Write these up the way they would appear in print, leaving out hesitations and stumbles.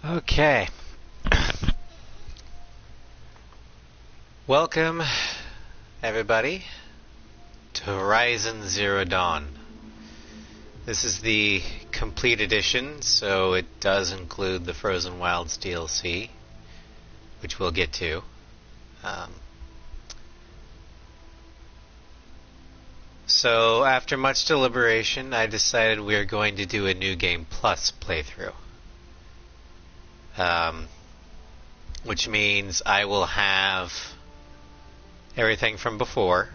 Okay. Welcome, everybody, to Horizon Zero Dawn. This is the complete edition, so it does include the Frozen Wilds DLC, which we'll get to. So, after much deliberation, I decided we are going to do a New Game Plus playthrough. Which means I will have everything from before,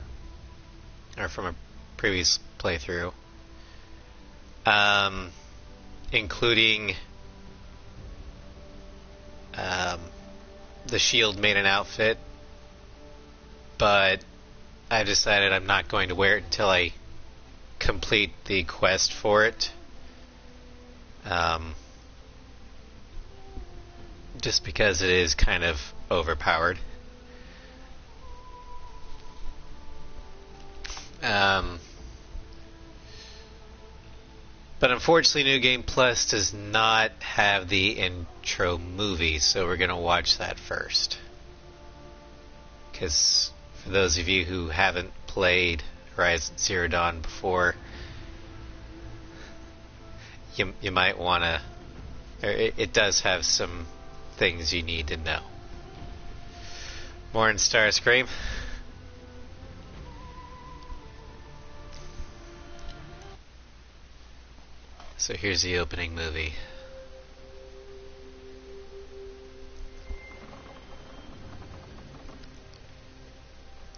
or from a previous playthrough, including the shield maiden outfit, but I decided I'm not going to wear it until I complete the quest for it. Just because it is kind of overpowered. But unfortunately, New Game Plus does not have the intro movie, so we're going to watch that first. Because for those of you who haven't played Horizon Zero Dawn before, you might want to... It does have some things you need to know. More in Starscream. So here's the opening movie.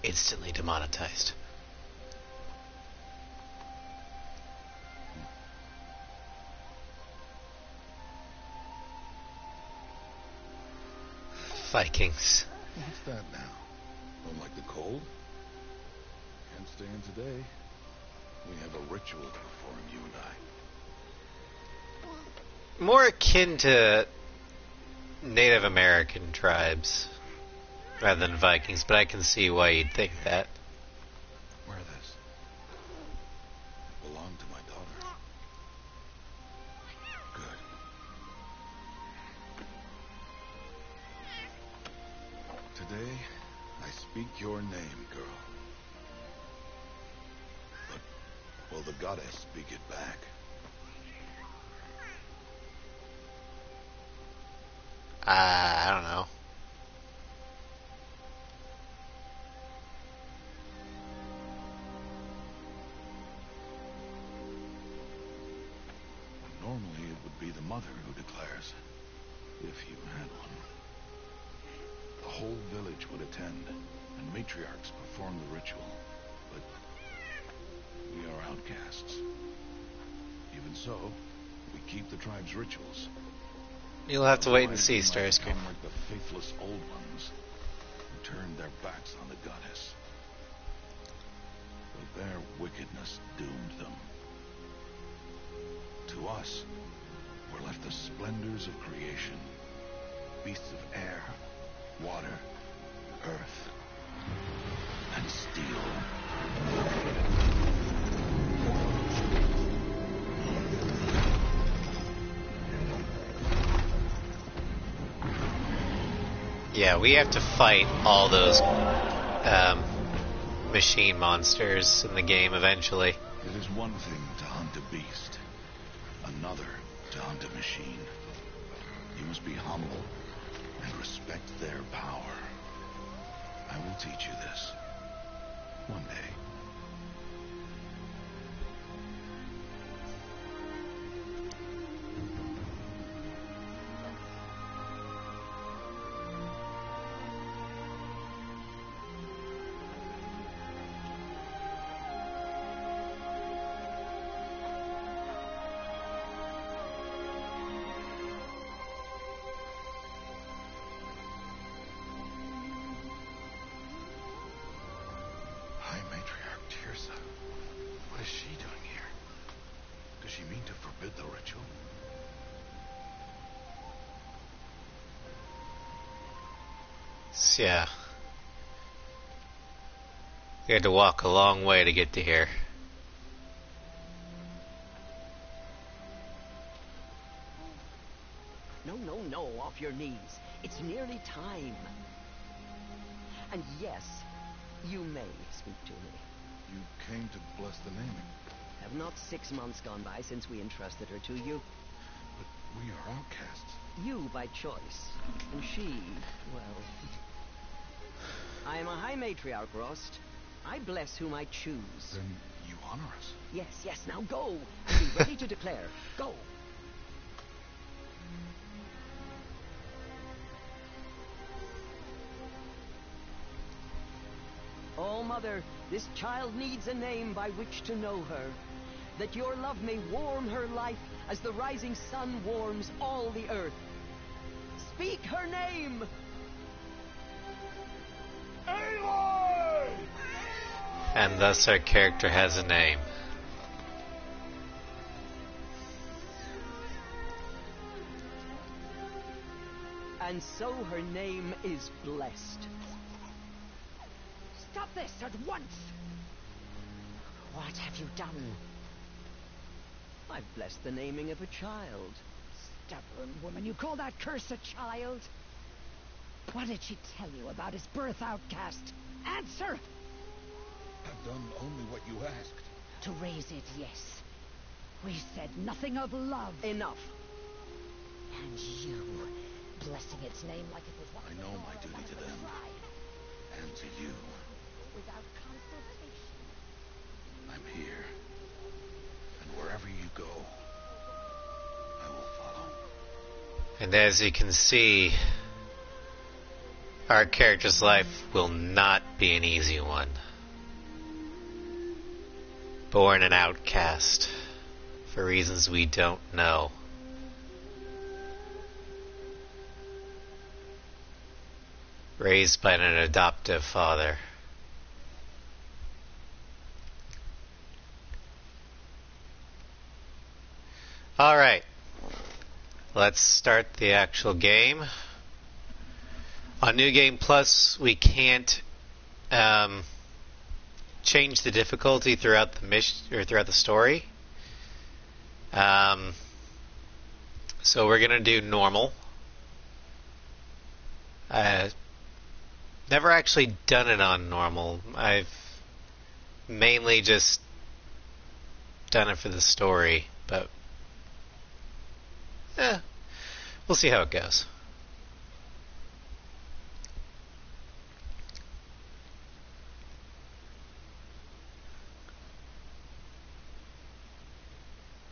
Instantly demonetized. Vikings. What's that now? Don't like the cold? Can't stay in today. We have a ritual to perform, you and I. More akin to Native American tribes rather than Vikings, but I can see why you'd think that. Wear this. It belonged to my daughter. Good. Today, I speak your name, girl. But will the goddess speak it back? I don't know. Normally, it would be the mother who declares, if you had one. The whole village would attend, and matriarchs perform the ritual. But we are outcasts. Even so, we keep the tribe's rituals. You'll have to wait and see, Otherwise, we might Starscream. become like the faithless old ones who turned their backs on the goddess. But their wickedness doomed them. To us, were left the splendors of creation. Beasts of air, water, earth, and steel. Yeah, we have to fight all those machine monsters in the game eventually. It is one thing to hunt a beast, another to hunt a machine. You must be humble and respect their power. I will teach you this one day. High Matriarch Tirsa. What is she doing here? Does she mean to forbid the ritual? So, yeah. We had to walk a long way to get to here. No, off your knees. It's nearly time. And yes, you may speak to me. You came to bless the naming. Have not 6 months gone by since we entrusted her to you? But we are outcasts. You by choice. And she, well... I am a High Matriarch, Rost. I bless whom I choose. Then you honor us. Yes, now go! And be ready to declare. Go! Oh, Mother, this child needs a name by which to know her. That your love may warm her life as the rising sun warms all the earth. Speak her name! Aloy! And thus our character has a name. And so her name is blessed. Stop this at once! What have you done? I've blessed the naming of a child. Stubborn woman, you call that curse a child? What did she tell you about his birth, outcast? Answer! I've done only what you asked. To raise it, yes. We said nothing of love. Enough. And you, blessing its name like it was one I of know your my duty to own them. tribe. And to you. Without consultation. I'm here. And wherever you go, I will follow. And as you can see, our character's life will not be an easy one. Born an outcast, for reasons we don't know. Raised by an adoptive father. Alright, let's start the actual game. On New Game Plus, we can't change the difficulty throughout the mission or throughout the story. So we're gonna do normal. Never actually done it on normal. I've mainly just done it for the story, but we'll see how it goes.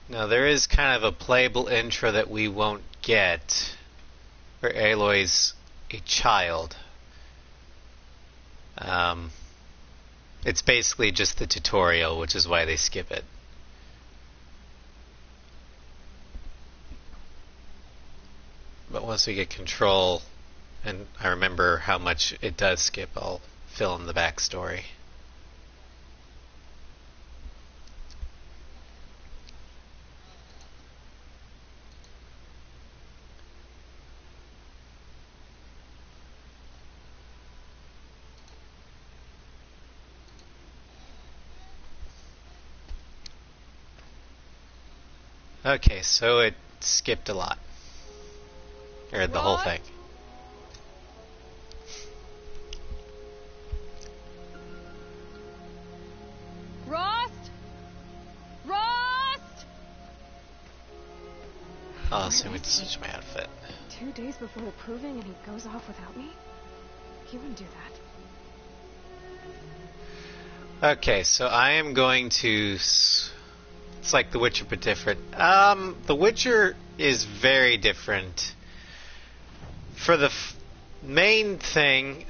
Now there is kind of a playable intro that we won't get, where Aloy's a child. It's basically just the tutorial, which is why they skip it. But once we get control, and I remember how much it does skip, I'll fill in the backstory. Okay, so it skipped a lot. Or the whole thing. Rost! Rost! I'll assume it's such my outfit. 2 days before the proving and he goes off without me? He wouldn't do that. Okay, so I am going to... It's like The Witcher, but different. The Witcher is very different. For the main thing,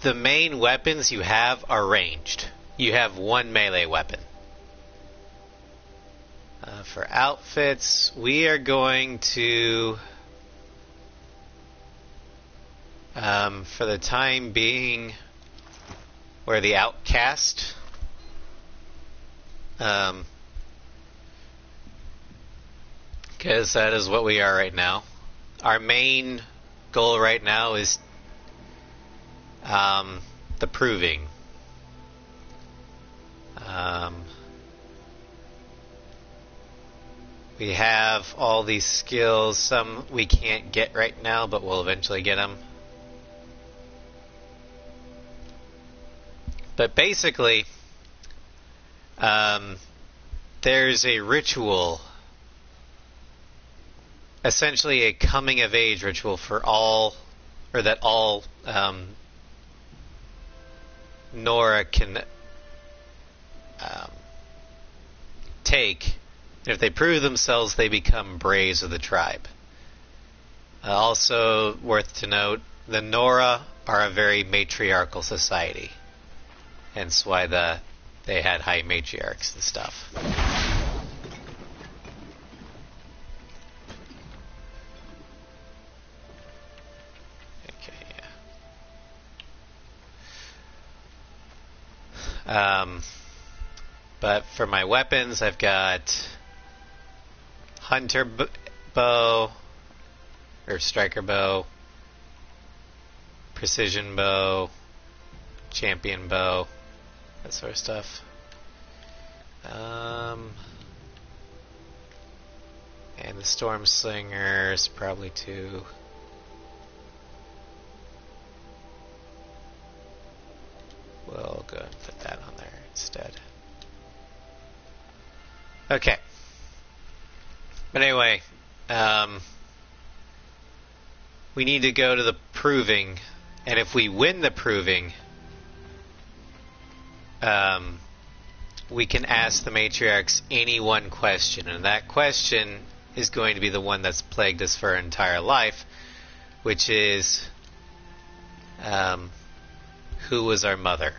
the main weapons you have are ranged. You have one melee weapon. For outfits, we are going to... for the time being... We're the outcast. Because that is what we are right now. Our main goal right now is the proving. We have all these skills. Some we can't get right now, but we'll eventually get them. But basically, there's a ritual, essentially a coming of age ritual for all, or that all Nora can take. If they prove themselves, they become Braves of the tribe. Also worth to note, the Nora are a very matriarchal society. Hence why they had high matriarchs and stuff. Okay, yeah. But for my weapons, I've got Hunter bow, or striker bow, precision bow, champion bow, that sort of stuff. And the storm slinger is probably too. We'll go and put that on there instead. Okay. But anyway, we need to go to the proving, and if we win the proving, we can ask the matriarchs any one question, and that question is going to be the one that's plagued us for our entire life, which is, who was our mother?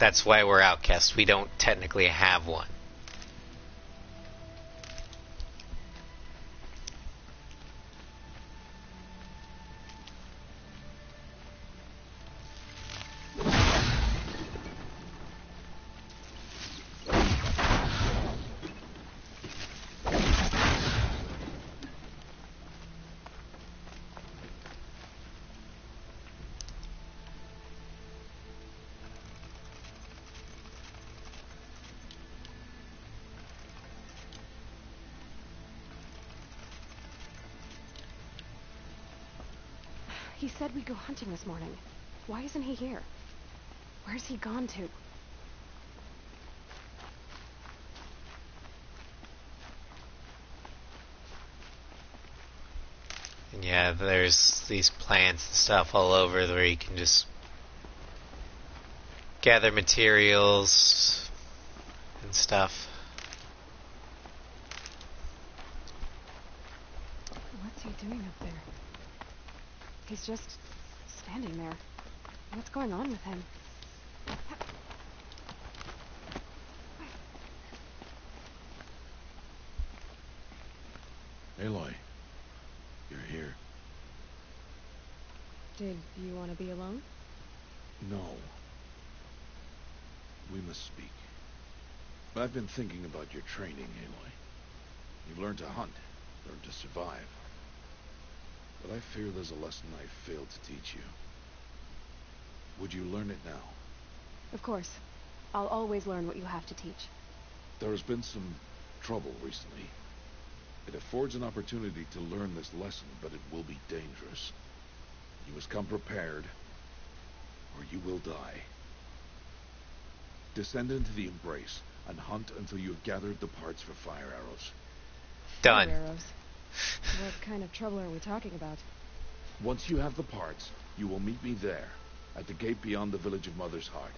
That's why we're outcasts. We don't technically have one. He said we'd go hunting this morning. Why isn't he here? Where's he gone to? And yeah, there's these plants and stuff all over where you can just gather materials and stuff. What's he doing up there? He's just standing there. What's going on with him? Aloy, you're here. Did you want to be alone? No. We must speak. I've been thinking about your training, Aloy. You've learned to hunt, learned to survive. But I fear there's a lesson I failed to teach you. Would you learn it now? Of course. I'll always learn what you have to teach. There has been some trouble recently. It affords an opportunity to learn this lesson, but it will be dangerous. You must come prepared, or you will die. Descend into the Embrace, and hunt until you have gathered the parts for fire arrows. Done. Fire arrows. What kind of trouble are we talking about? Once you have the parts, you will meet me there, at the gate beyond the village of Mother's Heart.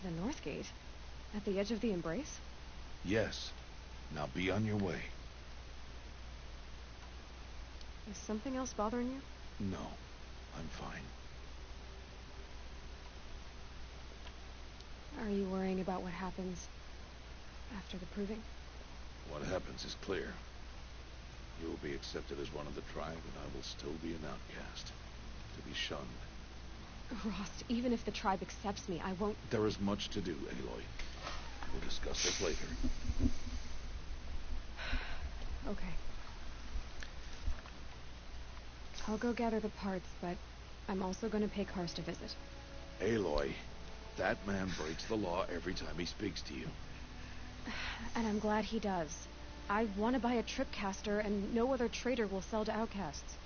The North Gate? At the edge of the Embrace? Yes. Now be on your way. Is something else bothering you? No, I'm fine. Are you worrying about what happens after the proving? What happens is clear. You will be accepted as one of the tribe, and I will still be an outcast, to be shunned. Rost, even if the tribe accepts me, I won't... There is much to do, Aloy. We'll discuss this later. Okay. I'll go gather the parts, but I'm also going to pay Karst a visit. Aloy, that man breaks the law every time he speaks to you. And I'm glad he does. I want to buy a tripcaster, and no other trader will sell to outcasts.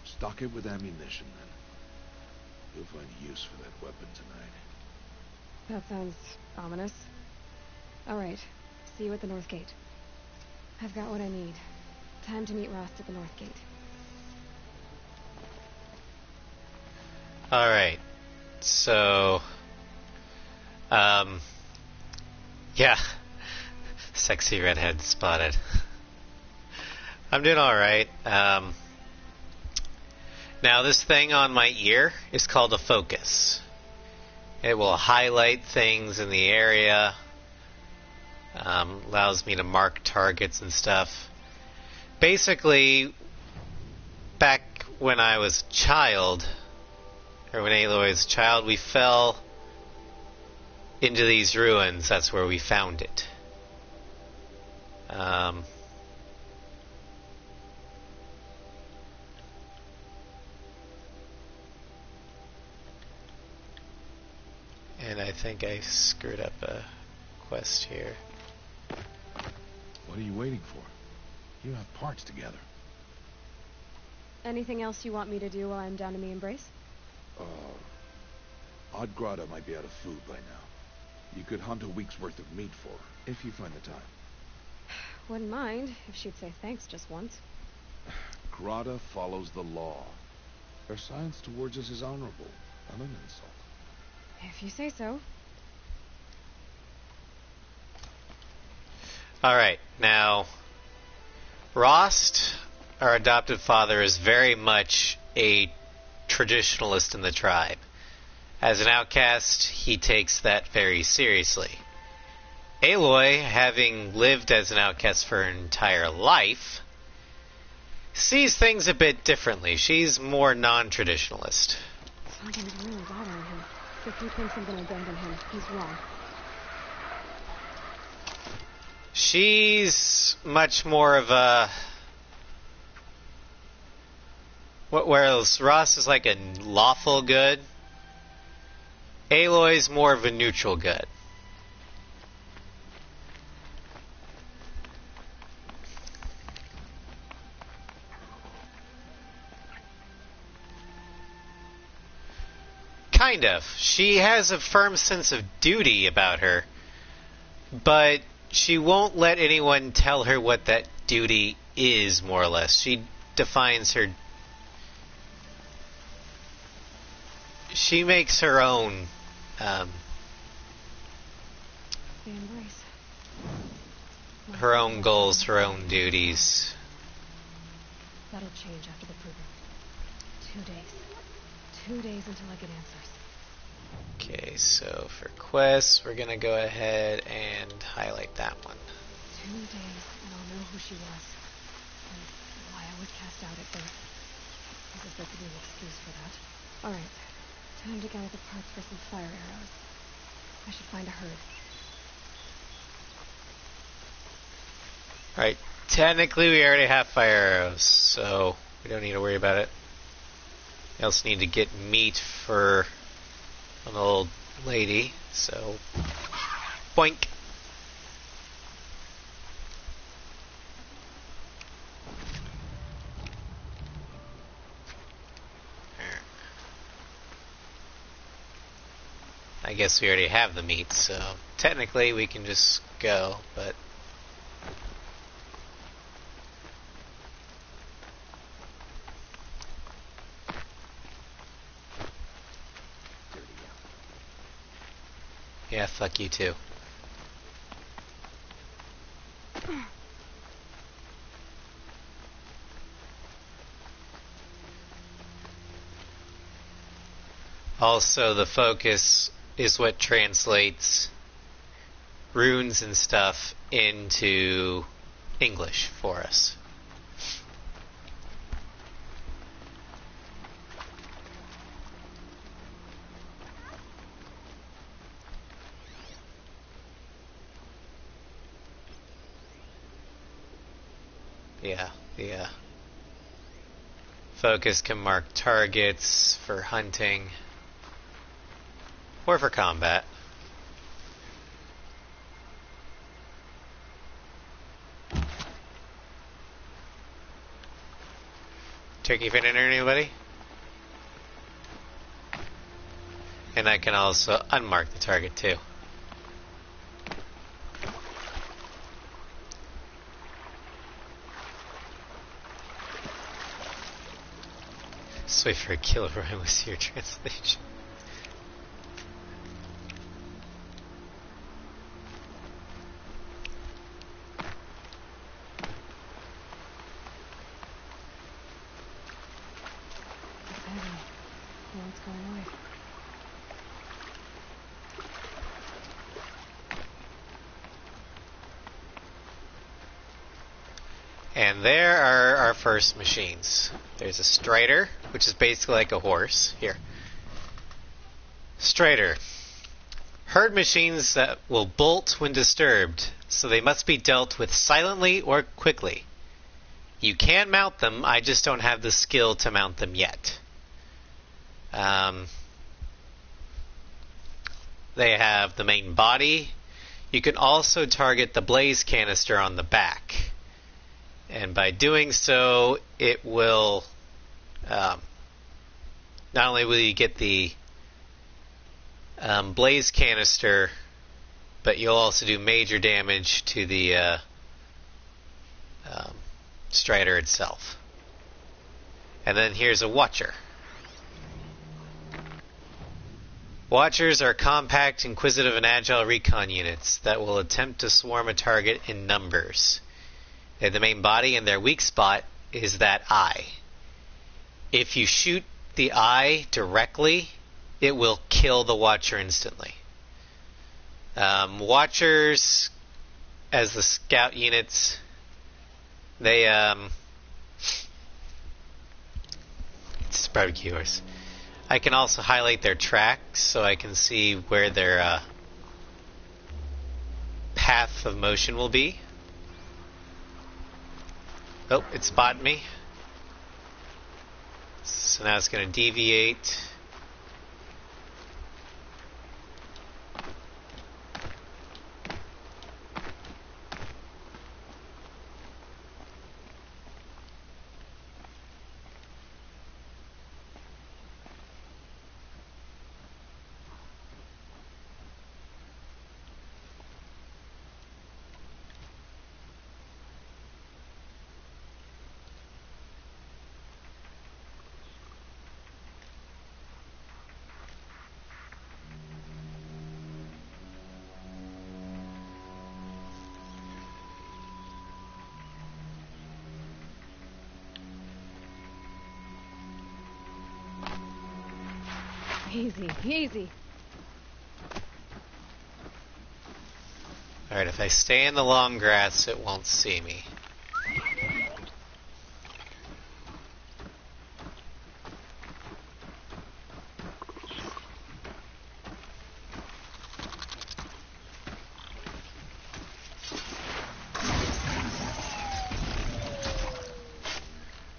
Stock it with ammunition, then. You'll find use for that weapon tonight. That sounds ominous. Alright, see you at the North Gate. I've got what I need. Time to meet Rost at the North Gate. Alright. So... yeah. Sexy redhead spotted. I'm doing alright. Now this thing on my ear is called a focus. It will highlight things in the area. Allows me to mark targets and stuff. Basically, back when I was a child, or when Aloy was a child, we fell into these ruins. That's where we found it. And I think I screwed up a quest here. What are you waiting for? You have parts together. Anything else you want me to do while I'm down in the Embrace? Odd Grotto might be out of food by now. You could hunt a week's worth of meat for her, if you find the time. Wouldn't mind if she'd say thanks just once. Grotto follows the law. Her science towards us is honorable, not an insult. If you say so. Alright, now, Rost, our adopted father, is very much a traditionalist in the tribe. As an outcast, he takes that very seriously. Aloy, having lived as an outcast for her entire life, sees things a bit differently. She's more non-traditionalist. Something's really bothering him. If he thinks I'm gonna abandon him, he's wrong. She's much more of a... Whereas Rost is like a lawful good, Aloy's more of a neutral good. Kind of. She has a firm sense of duty about her, but she won't let anyone tell her what that duty is, more or less. She defines her... She makes her own... The Embrace. her own goals, her own duties. That'll change after the proving. 2 days. 2 days until I get answers. Okay, so for quests, we're going to go ahead and highlight that one. 2 days, and I'll know who she was. And why I was cast out at birth. As if there could be an excuse for that. Alright, time to gather the parts for some fire arrows. I should find a herd. Alright, technically we already have fire arrows, so we don't need to worry about it. We also need to get meat for an old lady, so boink. I guess we already have the meat, so technically we can just go, but... Yeah, fuck you too. Also, the focus is what translates runes and stuff into English for us. Yeah. Focus can mark targets for hunting or for combat. turkey fin enter anybody? And I can also unmark the target too. Just wait for a kill right with your translation. What's going away? And there are our first machines. There's a Strider, which is basically like a horse. Here. Strider. Herd machines that will bolt when disturbed, so they must be dealt with silently or quickly. You can mount them, I just don't have the skill to mount them yet. They have the main body. You can also target the blaze canister on the back. And by doing so, it will, not only will you get the blaze canister, but you'll also do major damage to the Strider itself. And then here's a Watcher. Watchers are compact, inquisitive, and agile recon units that will attempt to swarm a target in numbers. They have the main body, and their weak spot is that eye. If you shoot the eye directly, it will kill the Watcher instantly. Watchers, as the scout units, they it's barbecue horse. I can also highlight their tracks so I can see where their path of motion will be. Oh, it spotted me. So now it's going to deviate. Easy, easy. Alright, if I stay in the long grass, it won't see me.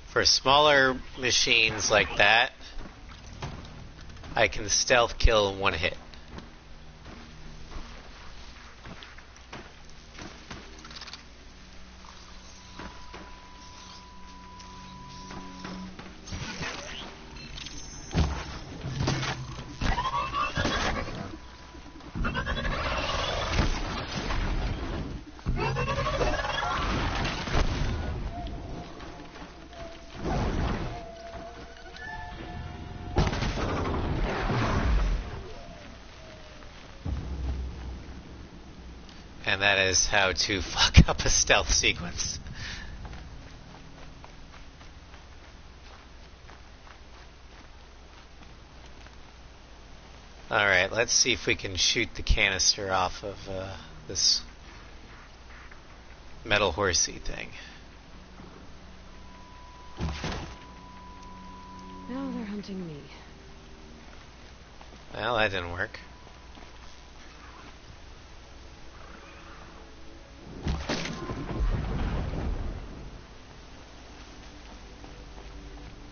For smaller machines like that, I can stealth kill in one hit. And that is how to fuck up a stealth sequence. Alright, let's see if we can shoot the canister off of this metal horsey thing. Now they're hunting me. Well, that didn't work.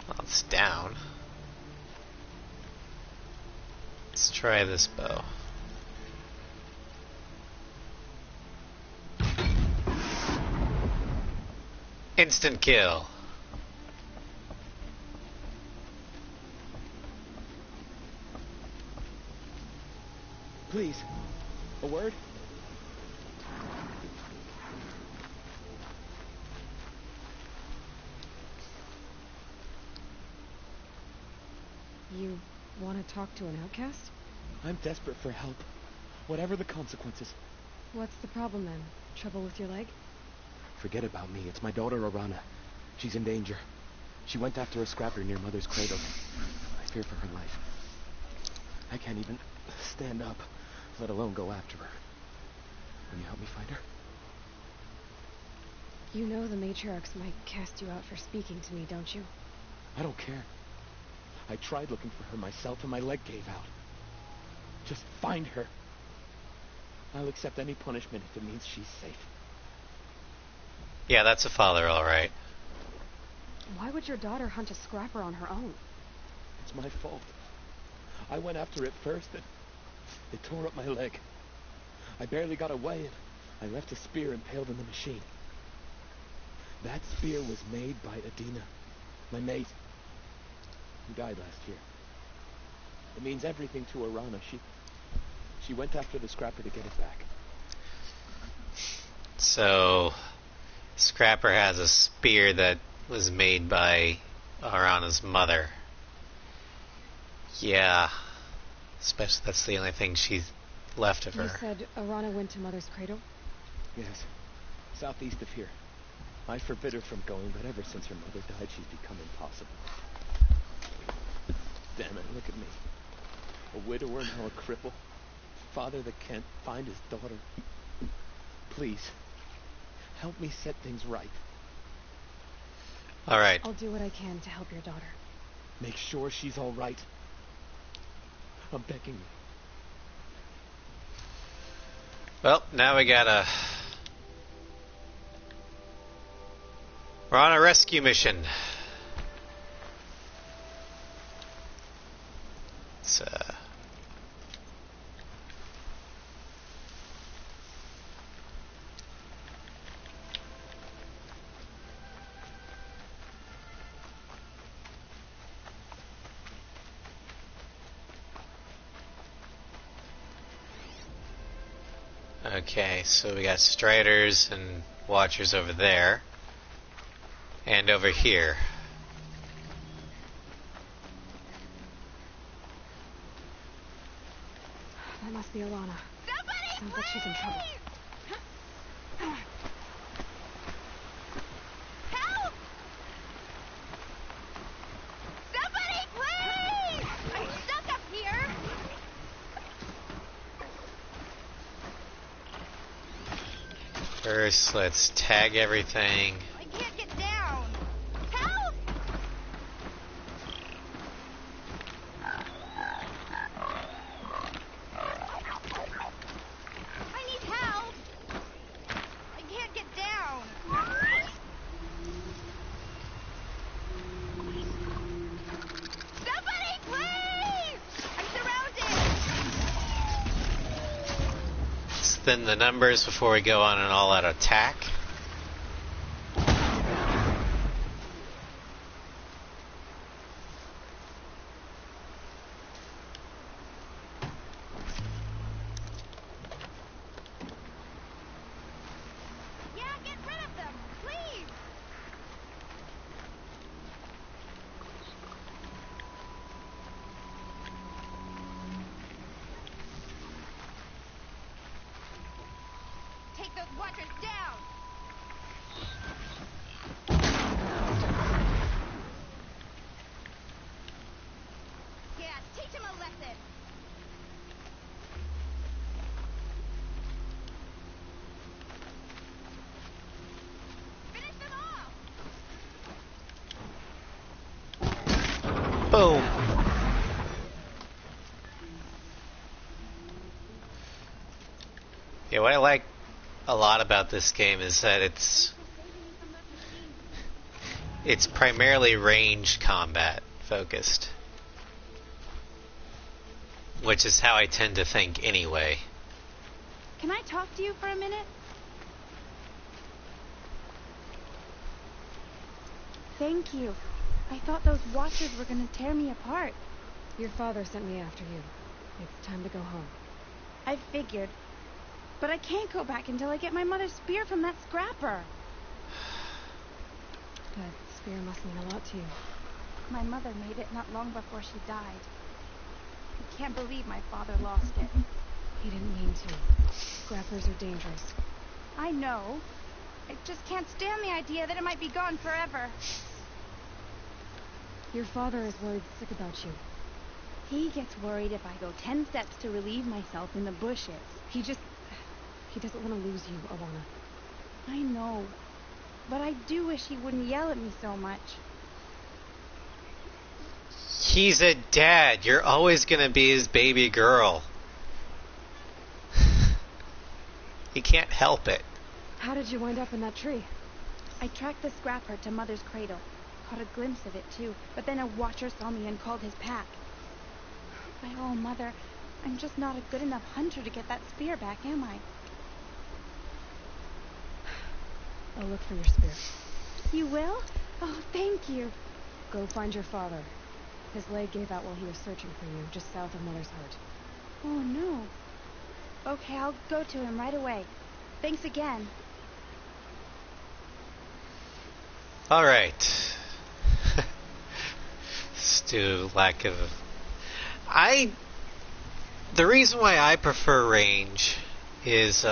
Well, it's down. Let's try this bow. Instant kill. Please. A word? You want to talk to an outcast? I'm desperate for help. Whatever the consequences. What's the problem then? Trouble with your leg? Forget about me. It's my daughter, Arana. She's in danger. She went after a scrapper near Mother's cradle. I fear for her life. I can't even stand up, let alone go after her. Will you help me find her? You know the matriarchs might cast you out for speaking to me, don't you? I don't care. I tried looking for her myself and my leg gave out. Just find her. I'll accept any punishment if it means she's safe. Yeah, that's a father, all right. Why would your daughter hunt a scrapper on her own? It's my fault. I went after it first and it tore up my leg. I barely got away and I left a spear impaled in the machine. That spear was made by Adina, my mate, who died last year. It means everything to Arana. She went after the scrapper to get it back. So, Scrapper has a spear that was made by Arana's mother. Yeah. Especially that's the only thing she's left of her. You said Arana went to Mother's cradle? Yes. Southeast of here. I forbid her from going, but ever since her mother died, she's become impossible. Damn it, look at me. A widower, now a cripple. Father that can't find his daughter. Please, help me set things right. All right. I'll do what I can to help your daughter. Make sure she's all right. I'm begging you. Well, now we're on a rescue mission. It's okay, so we got Striders and Watchers over there. And over here. That must be Arana. Somebody, Sounds like she's in trouble. Help! Somebody, please! I'm stuck up here! First, let's tag everything. I can't get down. Help! I need help! I can't get down. Somebody, please! I'm surrounded! Let's thin the numbers before we go on an all-out attack. Yeah, get rid of them, please! Take those watchers down! Yeah, teach them a lesson! Finish them off! Boom! Yeah, what I like a lot about this game is that it's primarily range combat focused. Which is how I tend to think anyway. Can I talk to you for a minute? Thank you. I thought those watchers were gonna tear me apart. Your father sent me after you. It's time to go home. I figured. But I can't go back until I get my mother's spear from that scrapper. That spear must mean a lot to you. My mother made it not long before she died. I can't believe my father lost it. He didn't mean to. Scrappers are dangerous. I know. I just can't stand the idea that it might be gone forever. Your father is worried sick about you. He gets worried if I go 10 steps to relieve myself in the bushes. He doesn't want to lose you, Alana. I know. But I do wish he wouldn't yell at me so much. He's a dad. You're always gonna be his baby girl. He can't help it. How did you wind up in that tree? I tracked the scrapper to Mother's cradle. Caught a glimpse of it, too. But then a watcher saw me and called his pack. But oh, Mother, I'm just not a good enough hunter to get that spear back, am I? I'll look for your spear. You will? Oh, thank you. Go find your father. His leg gave out while he was searching for you, just south of Mother's Heart. Oh, no. Okay, I'll go to him right away. Thanks again. Alright. Stu, lack of... The reason why I prefer range is,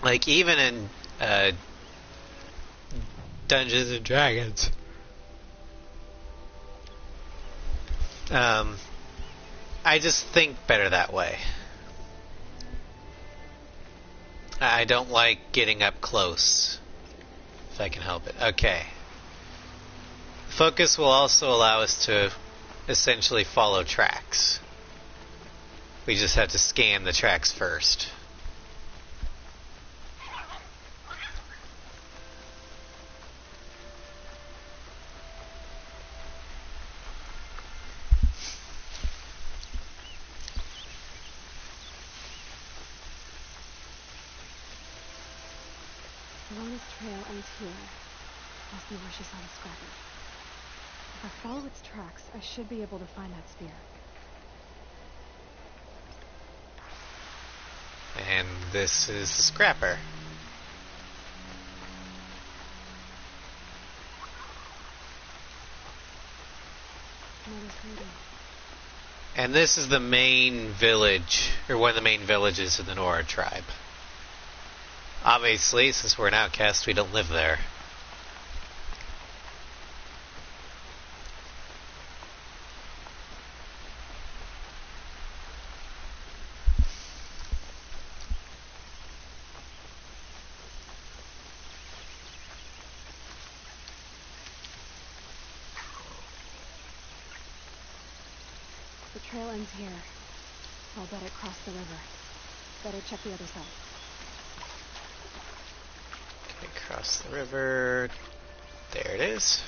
like, even in, Dungeons and Dragons, I just think better that way. I don't like getting up close, if I can help it. Okay. Focus will also allow us to essentially follow tracks. We just have to scan the tracks first. Alona's trail ends here. Must be where she saw the scrapper. If I follow its tracks, I should be able to find that spear. And this is the scrapper. Mother's cradle. And this is the main village, or one of the main villages of the Nora tribe. Obviously, since we're an outcast, we don't live there. The trail ends here. I'll bet it crossed the river. Better check the other side. Okay, cross the river. There it is.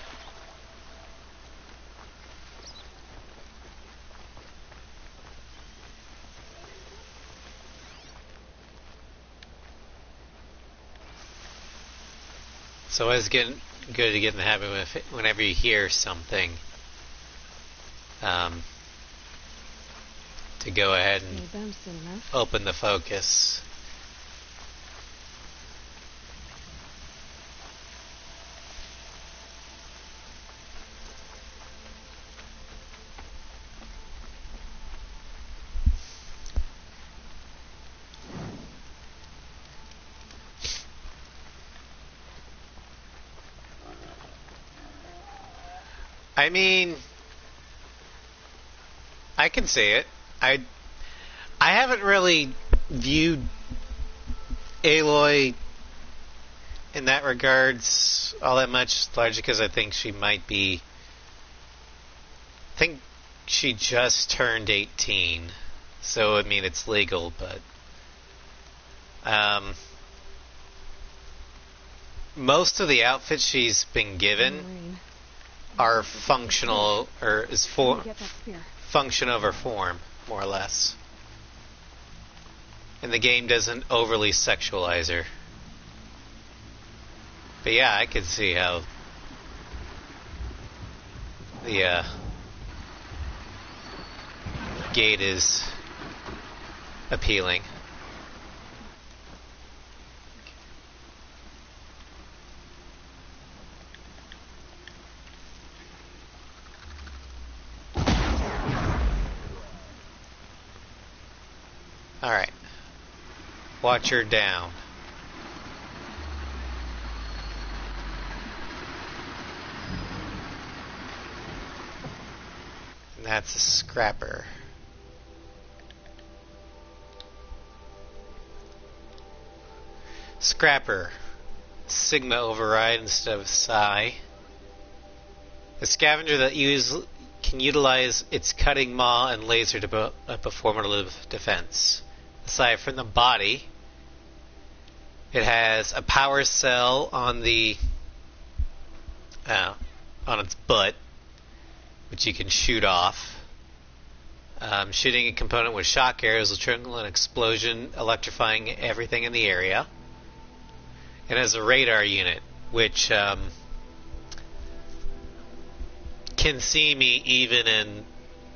So always good to get in the habit of whenever you hear something, to go ahead and open the focus. I mean, I can see it. I haven't really viewed Aloy in that regards all that much, largely because I think she might be... I think she just turned 18, so I mean it's legal, but... most of the outfits she's been given are functional, or is function over form, more or less. And the game doesn't overly sexualize her. But yeah, I could see how the gate is appealing. Alright. Watcher down. And that's a scrapper. Scrapper. Sigma override instead of psi. A scavenger that can utilize its cutting maw and laser to perform a defense. Aside from the body, it has a power cell on the on its butt, which you can shoot off. Shooting a component with shock arrows will trigger an explosion, electrifying everything in the area. It has a radar unit, which can see me even in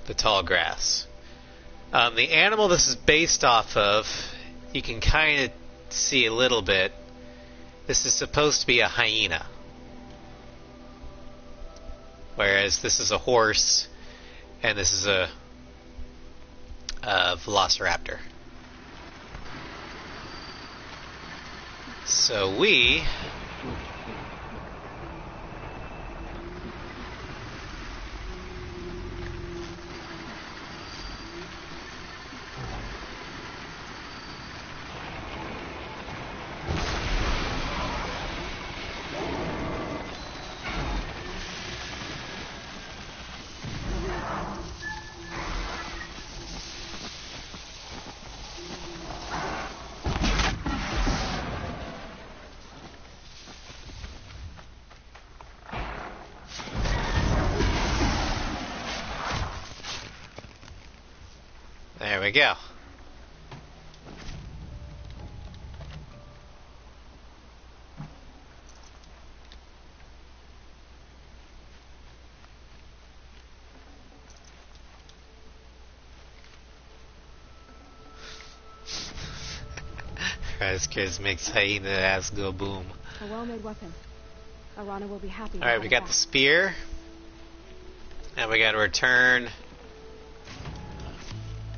the tall grass. The animal this is based off of, you can kind of see a little bit. This is supposed to be a hyena, whereas this is a horse, and this is a velociraptor. So we there we go. Kids makes hyena ass go boom. A well-made weapon. Arana will be happy. Alright, we got the spear. And we gotta return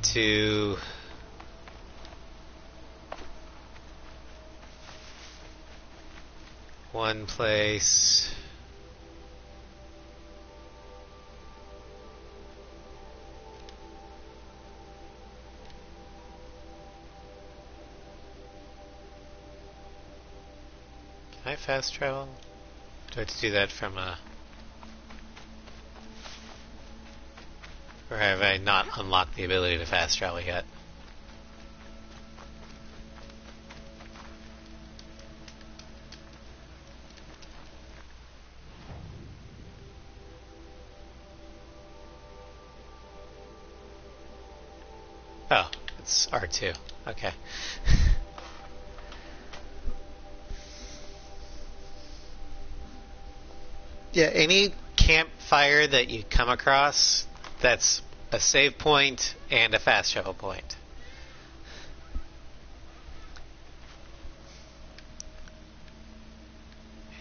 to one place. Can I fast travel? Do I have to do that from a... Or have I not unlocked the ability to fast travel yet? Oh, it's R2. Okay. Yeah, any campfire that you come across, that's a save point and a fast travel point.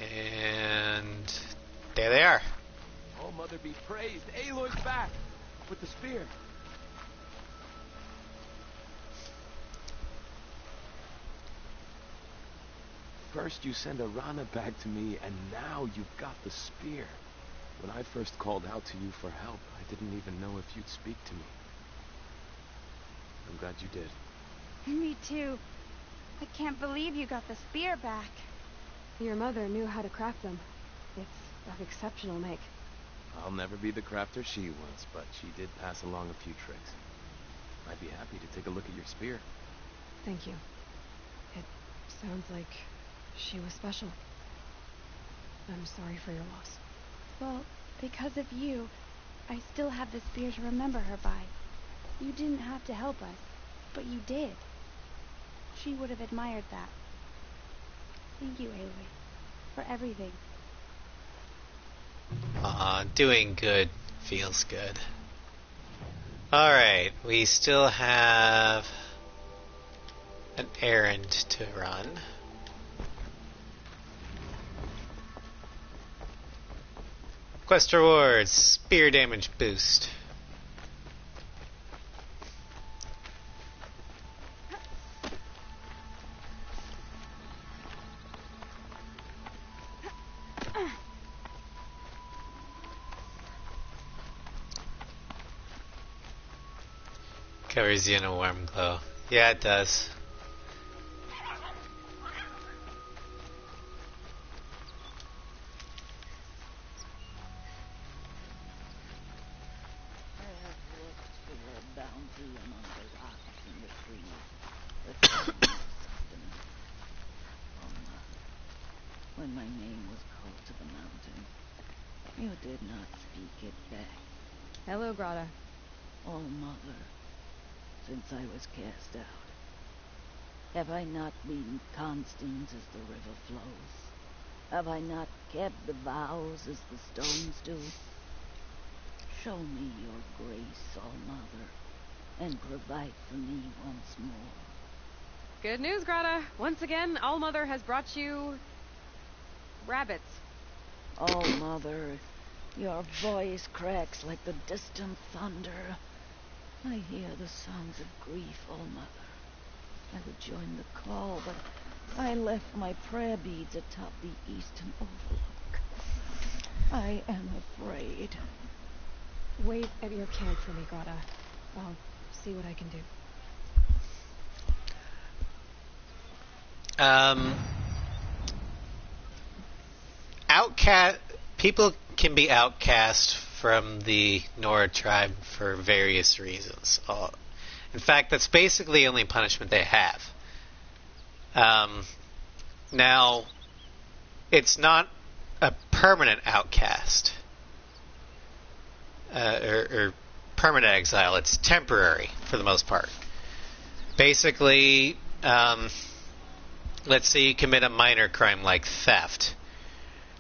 And there they are. Oh, Mother be praised. Aloy's back with the spear. First you send Arana back to me, and now you've got the spear. When I first called out to you for help, I didn't even know if you'd speak to me. I'm glad you did. Me too. I can't believe you got the spear back. Your mother knew how to craft them. It's of exceptional make. I'll never be the crafter she was, but she did pass along a few tricks. I'd be happy to take a look at your spear. Thank you. It sounds like she was special. I'm sorry for your loss. Well, because of you, I still have the spear to remember her by. You didn't have to help us, but you did. She would have admired that. Thank you, Aloy, for everything. Doing good feels good. Alright, we still have an errand to run. Quest rewards, spear damage boost. Covers you in a warm glow. Yeah, it does. When my name was called to the mountain, you did not speak it back. Hello, Grata. Oh, Mother, since I was cast out, have I not been constant as the river flows? Have I not kept the vows as the stones do? Show me your grace, All Mother, and provide for me once more. Good news, Grata. Once again, All Mother has brought you rabbits. Oh, Mother, your voice cracks like the distant thunder. I hear the songs of grief, oh, Mother. I would join the call, but I left my prayer beads atop the eastern overlook. I am afraid. Wait at your camp for me, Grata. I'll see what I can do. People can be outcast from the Nora tribe for various reasons. In fact, that's basically the only punishment they have. Now, it's not a permanent outcast or permanent exile. It's temporary for the most part. Basically, let's say you commit a minor crime like theft.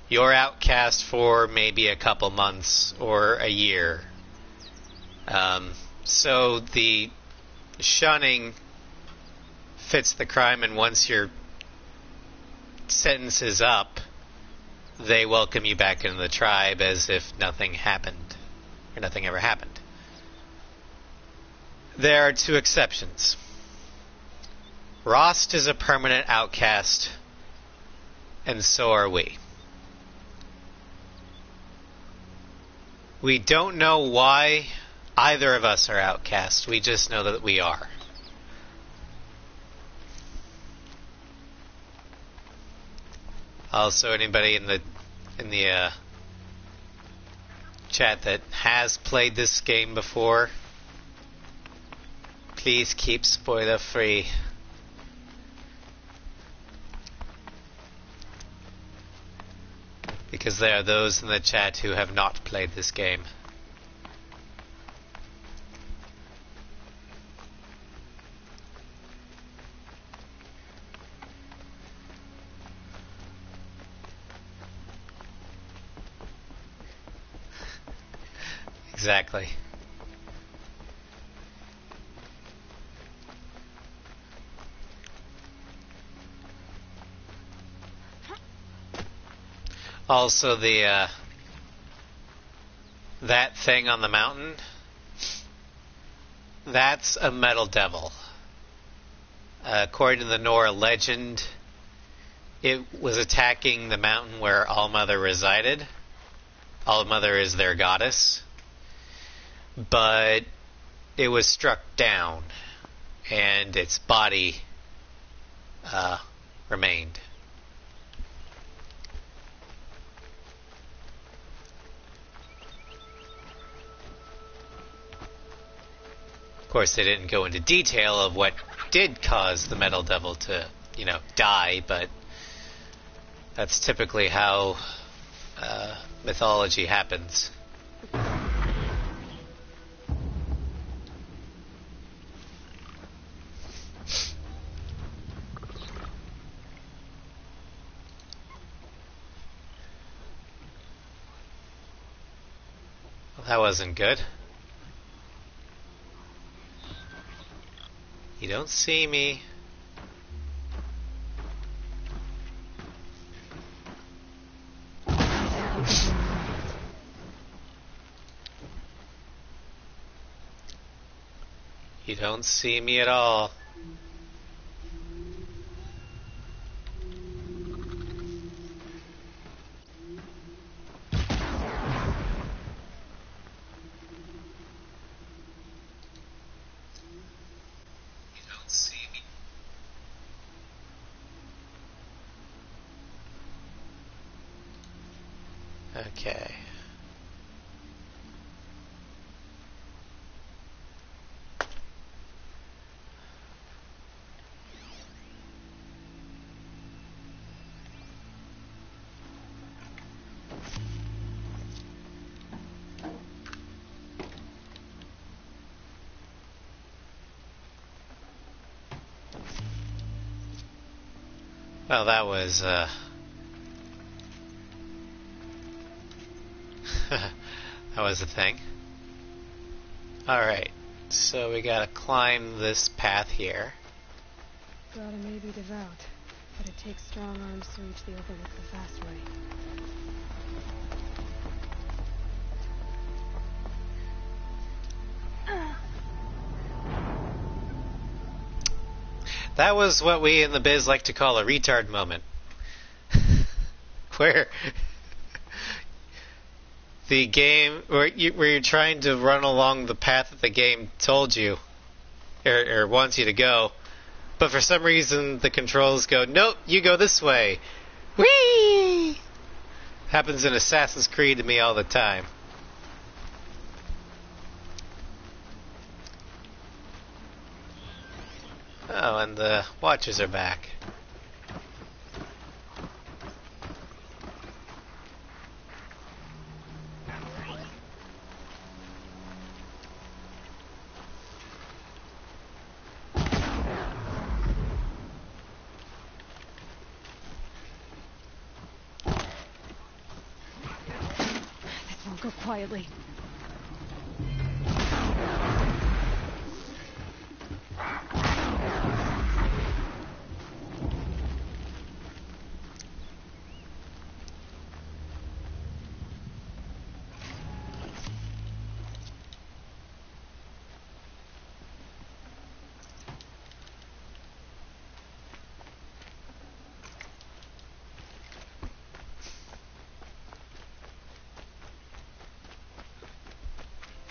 You're outcast for maybe a couple months or a year. So the shunning fits the crime, and once your sentence is up, they welcome you back into the tribe as if nothing happened, or nothing ever happened. There are two exceptions. Rost is a permanent outcast, and so are we. We don't know why either of us are outcast. We just know that we are. Also, anybody in the chat that has played this game before, please keep spoiler free. Because there are those in the chat who have not played this game. Exactly. Also, that thing on the mountain, that's a metal devil. According to the Nora legend, it was attacking the mountain where Allmother resided. Allmother is their goddess. But it was struck down, and its body remained. Of course, they didn't go into detail of what did cause the Metal Devil to, die, but that's typically how mythology happens. Well, that wasn't good. You don't see me. You don't see me at all. Okay. Well, that was, that was a thing. Alright, so we gotta climb this path here. Grotto may be devout, but it takes strong arms to reach the overlook the fast way. That was what we in the biz like to call a retard moment. Where the game, where you're trying to run along the path that the game told you, or wants you to go, but for some reason the controls go, nope, you go this way. Whee! Happens in Assassin's Creed to me all the time. Oh, and the watchers are back. This won't go quietly.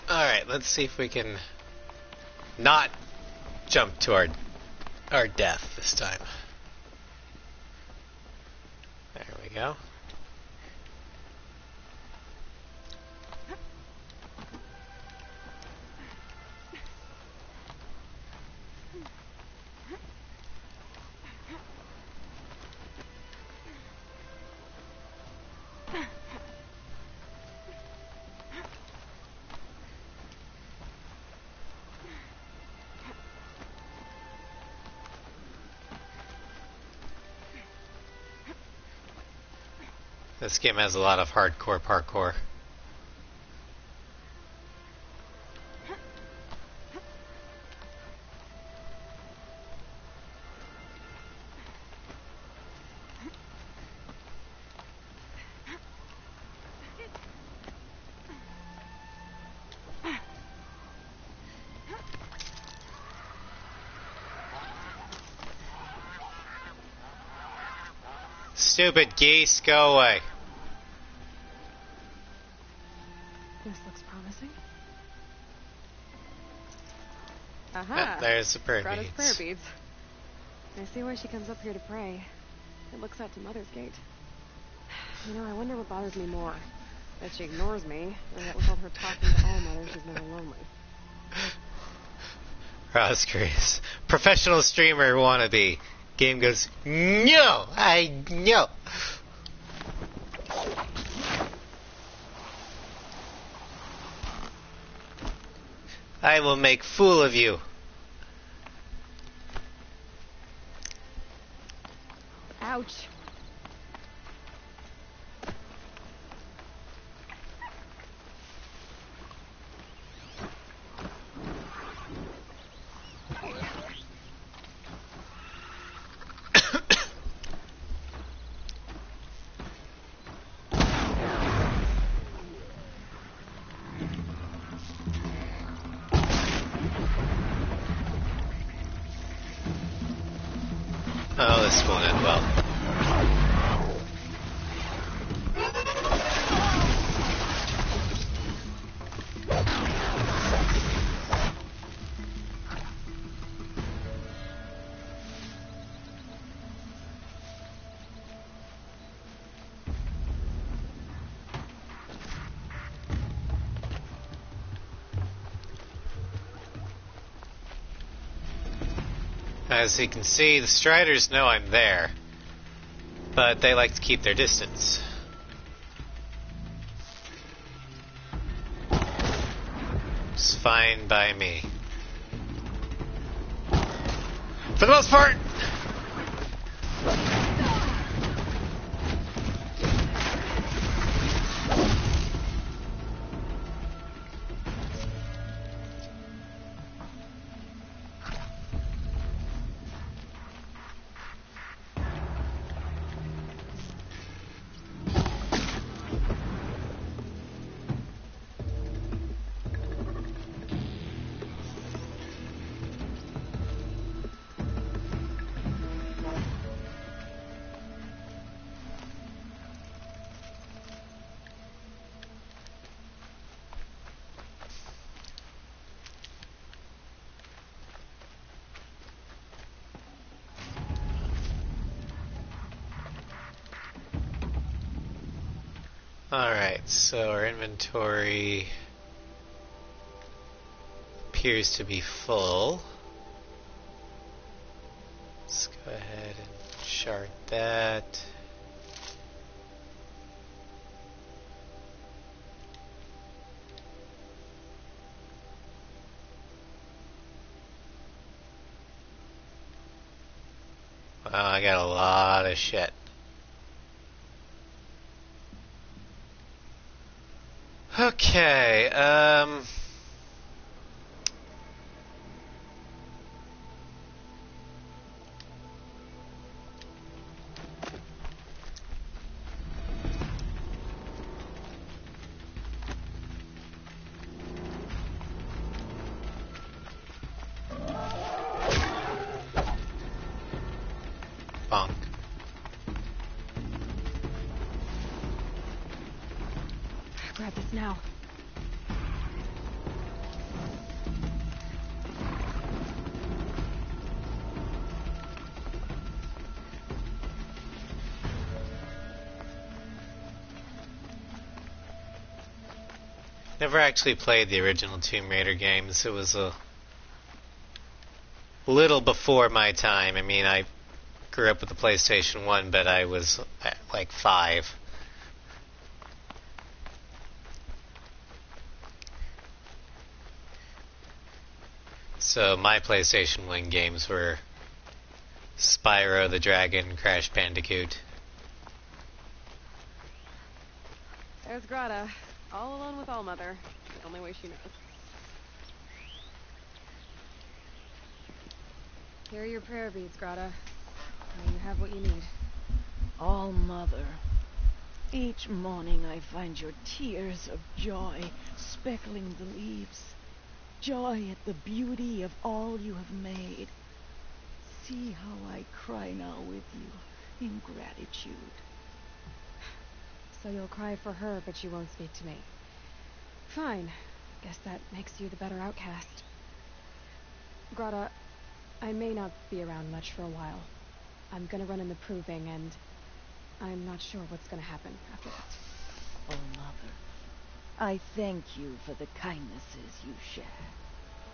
Alright, let's see if we can not jump to our death this time. There we go. This game has a lot of hardcore parkour. Stupid geese, go away. This looks promising. Ah, there's the prayer Grotto's beads. prayer beads. I see why she comes up here to pray. It looks out to Mother's Gate. You know, I wonder what bothers me more. That she ignores me, or that with all her talking to all mothers, she's never lonely. Roscrews. Professional streamer wannabe. Game goes, no, I know. I will make fool of you. Ouch. this won't end well. As you can see, the Striders know I'm there, but they like to keep their distance. It's fine by me. For the most part! Alright, so our inventory appears to be full. Let's go ahead and chart that. Wow, I got a lot of shit. Okay, bonk. Grab this now. Never actually played the original Tomb Raider games. It was a little before my time. I mean, I grew up with the PlayStation 1, but I was like 5. So my PlayStation 1 games were Spyro the Dragon, Crash Bandicoot. There's Grata, all alone with Allmother. The only way she knows. Here are your prayer beads, Grata. Now you have what you need. All Mother, each morning I find your tears of joy speckling the leaves. Joy at the beauty of all you have made. See how I cry now with you in gratitude. So you'll cry for her, but you won't speak to me. Fine. Guess that makes you the better outcast. Grata, I may not be around much for a while. I'm gonna run in the proving, and I'm not sure what's gonna happen after that. Oh, Mother, I thank you for the kindnesses you share.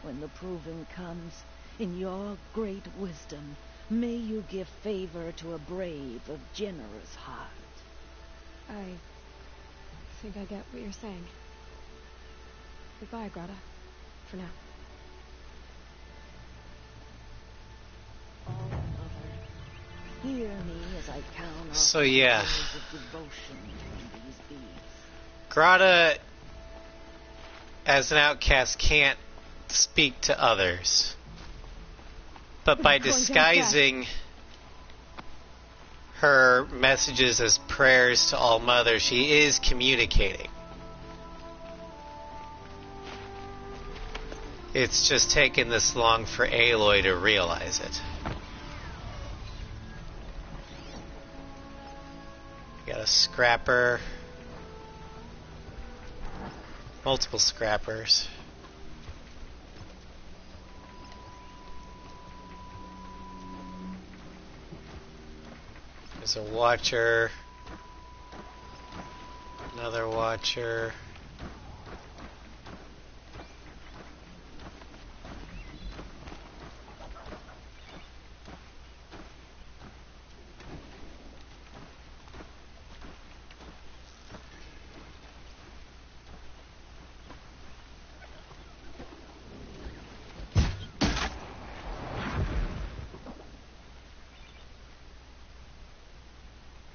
When the proving comes, in your great wisdom, may you give favor to a brave, of generous heart. I think I get what you're saying. Goodbye, Grata. For now. Oh, Mother, hear me as I count So yeah, of devotion to these beads. Grata, as an outcast, can't speak to others. But by disguising her messages as prayers to All Mother, she is communicating. It's just taken this long for Aloy to realize it. got a scrapper. Multiple scrappers. There's a watcher. Another watcher.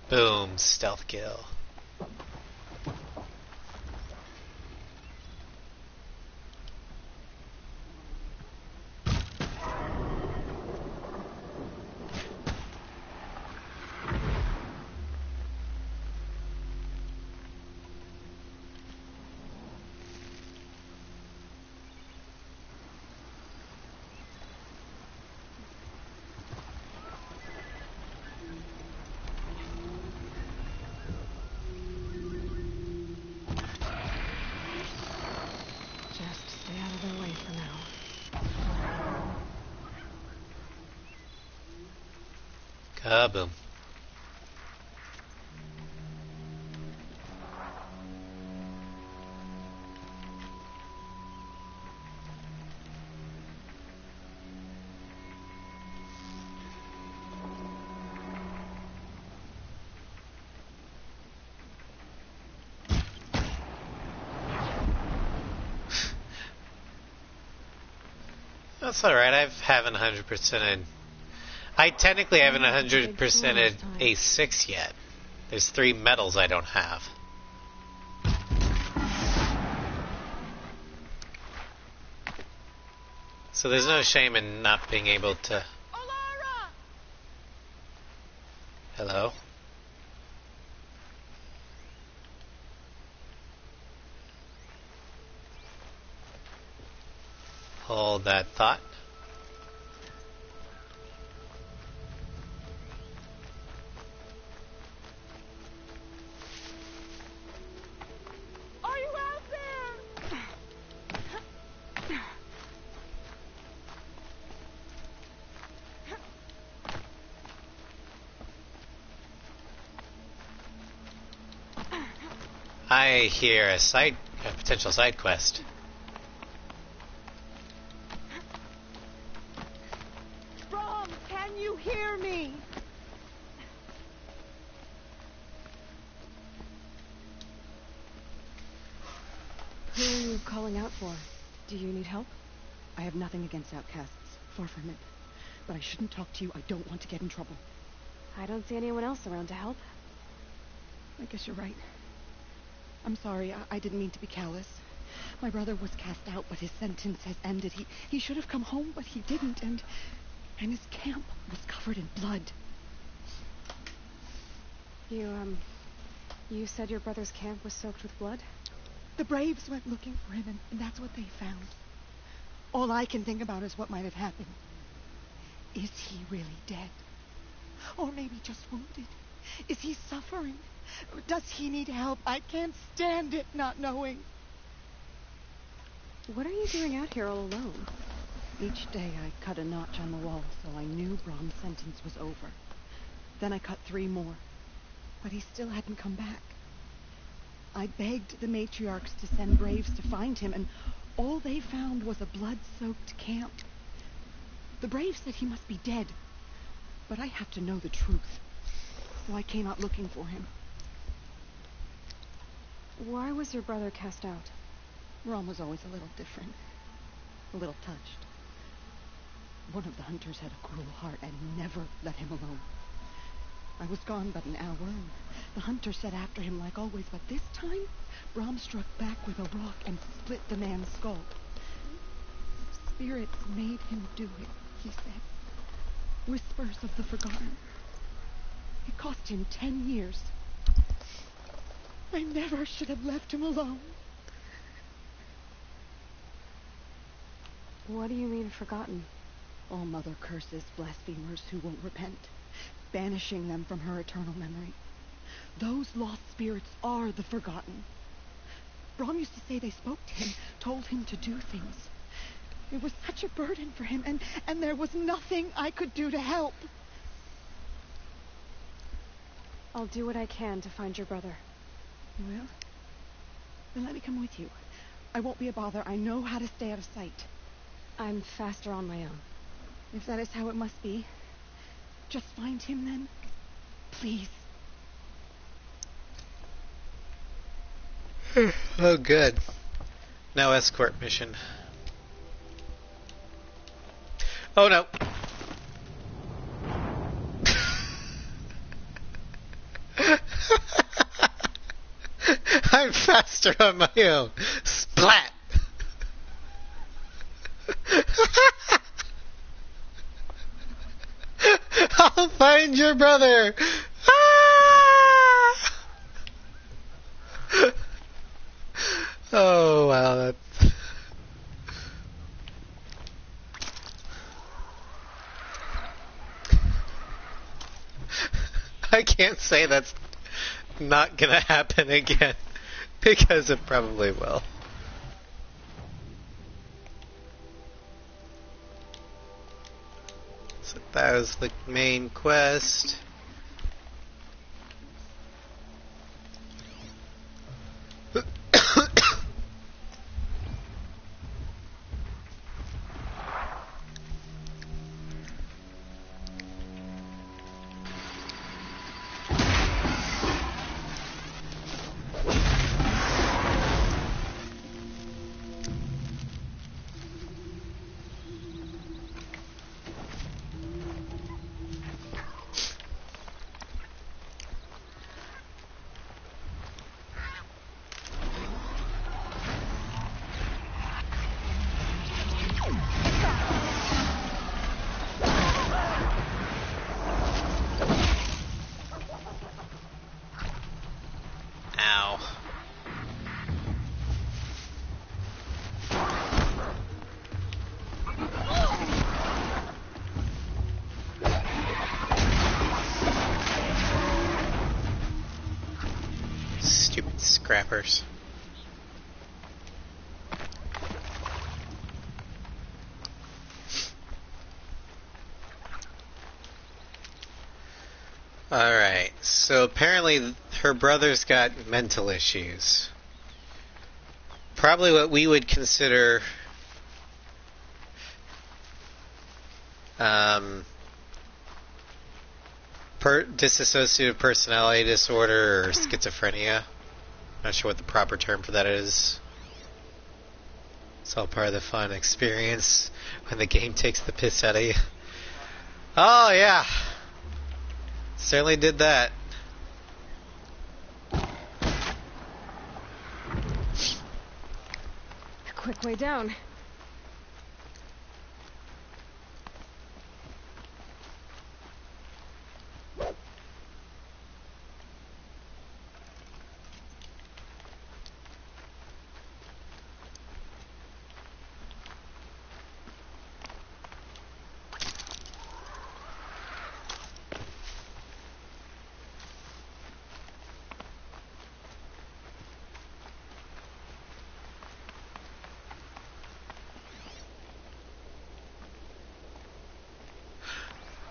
Boom, stealth kill. Kaboom. That's alright, I haven't 100%ed. I technically haven't 100%ed A6 yet. There's 3 medals I don't have. So there's no shame in not being able to... Alara! Hello? Hold that thought. Are you out there? I hear a potential side quest. Brom, can you hear me? Who are you calling out for? Do you need help? I have nothing against outcasts. Far from it. But I shouldn't talk to you. I don't want to get in trouble. I don't see anyone else around to help. I guess you're right. I'm sorry. I didn't mean to be callous. My brother was cast out, but his sentence has ended. He should have come home, but he didn't, and his camp was covered in blood. You said your brother's camp was soaked with blood? The Braves went looking for him, and that's what they found. All I can think about is what might have happened. Is he really dead? Or maybe just wounded? Is he suffering? Does he need help? I can't stand it not knowing. What are you doing out here all alone? Each day I cut a notch on the wall, so I knew Brom's sentence was over. Then I cut 3 more. But he still hadn't come back. I begged the matriarchs to send Braves to find him, and all they found was a blood-soaked camp. The Braves said he must be dead, but I have to know the truth. So I came out looking for him. Why was your brother cast out? Brom was always a little different. A little touched. One of the hunters had a cruel heart and never let him alone. I was gone but an hour, and the hunter set after him like always, but this time, Brom struck back with a rock and split the man's skull. Spirits made him do it, he said. Whispers of the forgotten. It cost him 10 years. I never should have left him alone. What do you mean, forgotten? All Mother curses blasphemers who won't repent, banishing them from her eternal memory. Those lost spirits are the Forgotten. Brom used to say they spoke to him, told him to do things. It was such a burden for him, and there was nothing I could do to help. I'll do what I can to find your brother. You will? Then let me come with you. I won't be a bother. I know how to stay out of sight. I'm faster on my own. If that is how it must be, just find him then. Please. Oh, good. No escort mission. Oh, no. I'm faster on my own. Splat! I'll find your brother! Ah! Oh, wow, that's... I can't say that's not gonna happen again, because it probably will. So that was the main quest. Stupid scrappers. Alright, so apparently her brother's got mental issues. Probably what we would consider dissociative personality disorder or schizophrenia. Not sure what the proper term for that is. It's all part of the fun experience when the game takes the piss out of you. Oh yeah, certainly did that. A quick way down.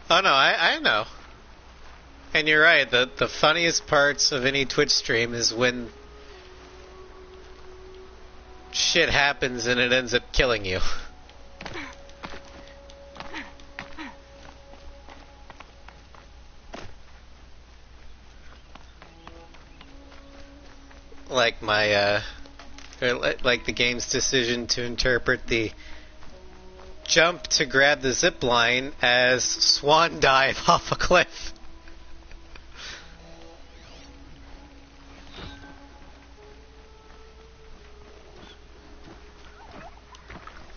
Oh no, I know. And you're right, the funniest parts of any Twitch stream is when shit happens and it ends up killing you. Like my, like the game's decision to interpret the jump to grab the zip line as swan dive off a cliff.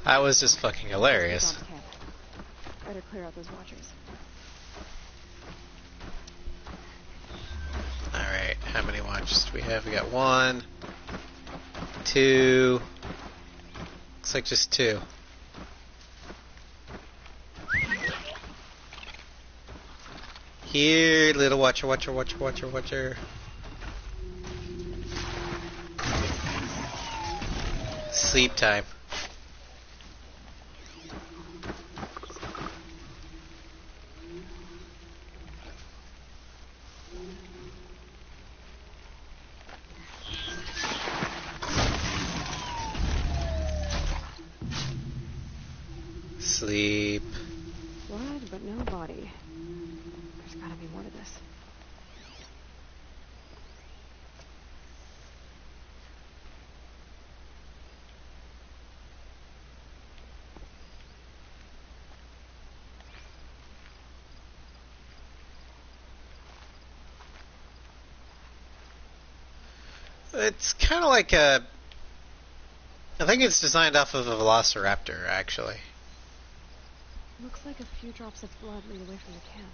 That was just fucking hilarious. Better clear out those watchers. Alright, how many watches do we have? We got 1, 2. Looks like just 2. Here, little watcher. sleep time. Sleep. Blood, but no body. There's gotta be more to this. It's kind of like a... I think it's designed off of a velociraptor, actually. Looks like a few drops of blood lead away from the camp.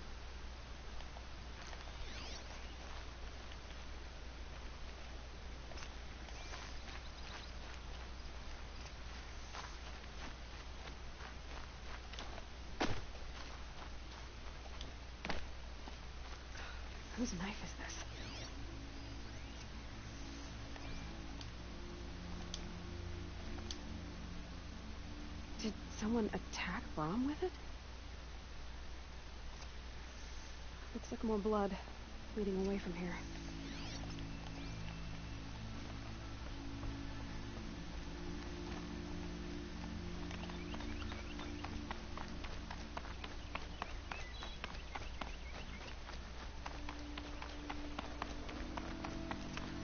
Whose knife is this? Did someone attack Brom with it? Looks like more blood leading away from here.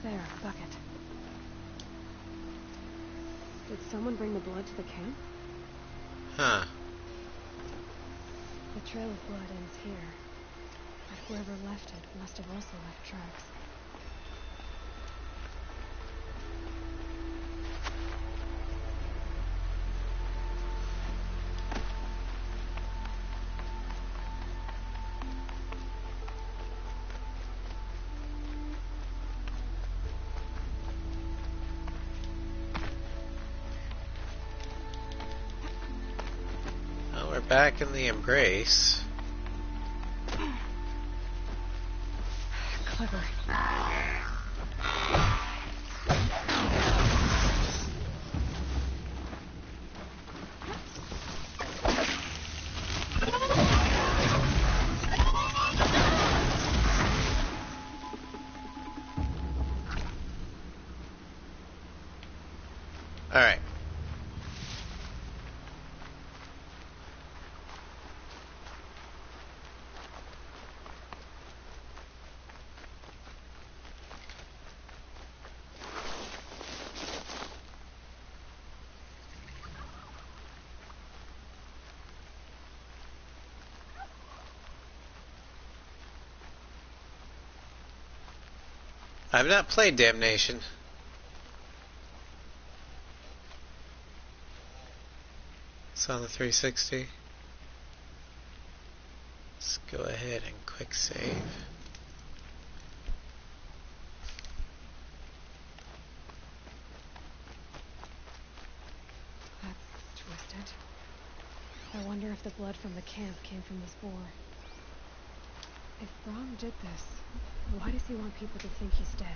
There, a bucket. Did someone bring the blood to the camp? Huh. The trail of blood ends here, but whoever left it must have also left tracks. Well, we're back in the embrace. Clever. Alright. I've not played Damnation. It's on the 360. Let's go ahead and quick save. That's twisted. I wonder if the blood from the camp came from this boar. If Brom did this, why does he want people to think he's dead?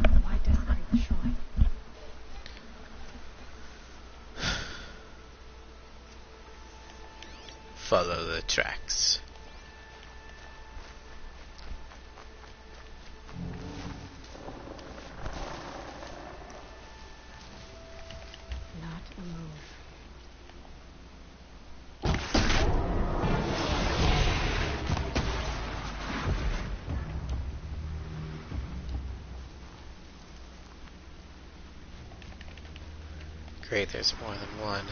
And why desecrate the shrine? Follow the tracks. Not a move. Great, there's more than one.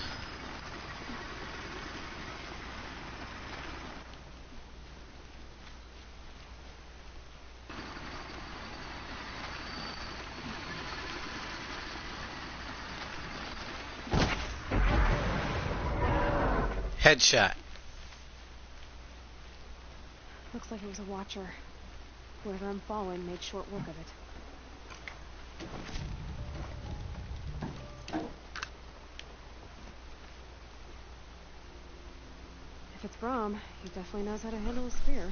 Headshot. Looks like it was a watcher. Whoever I'm following made short work of it. If it's Brom, he definitely knows how to handle a spear.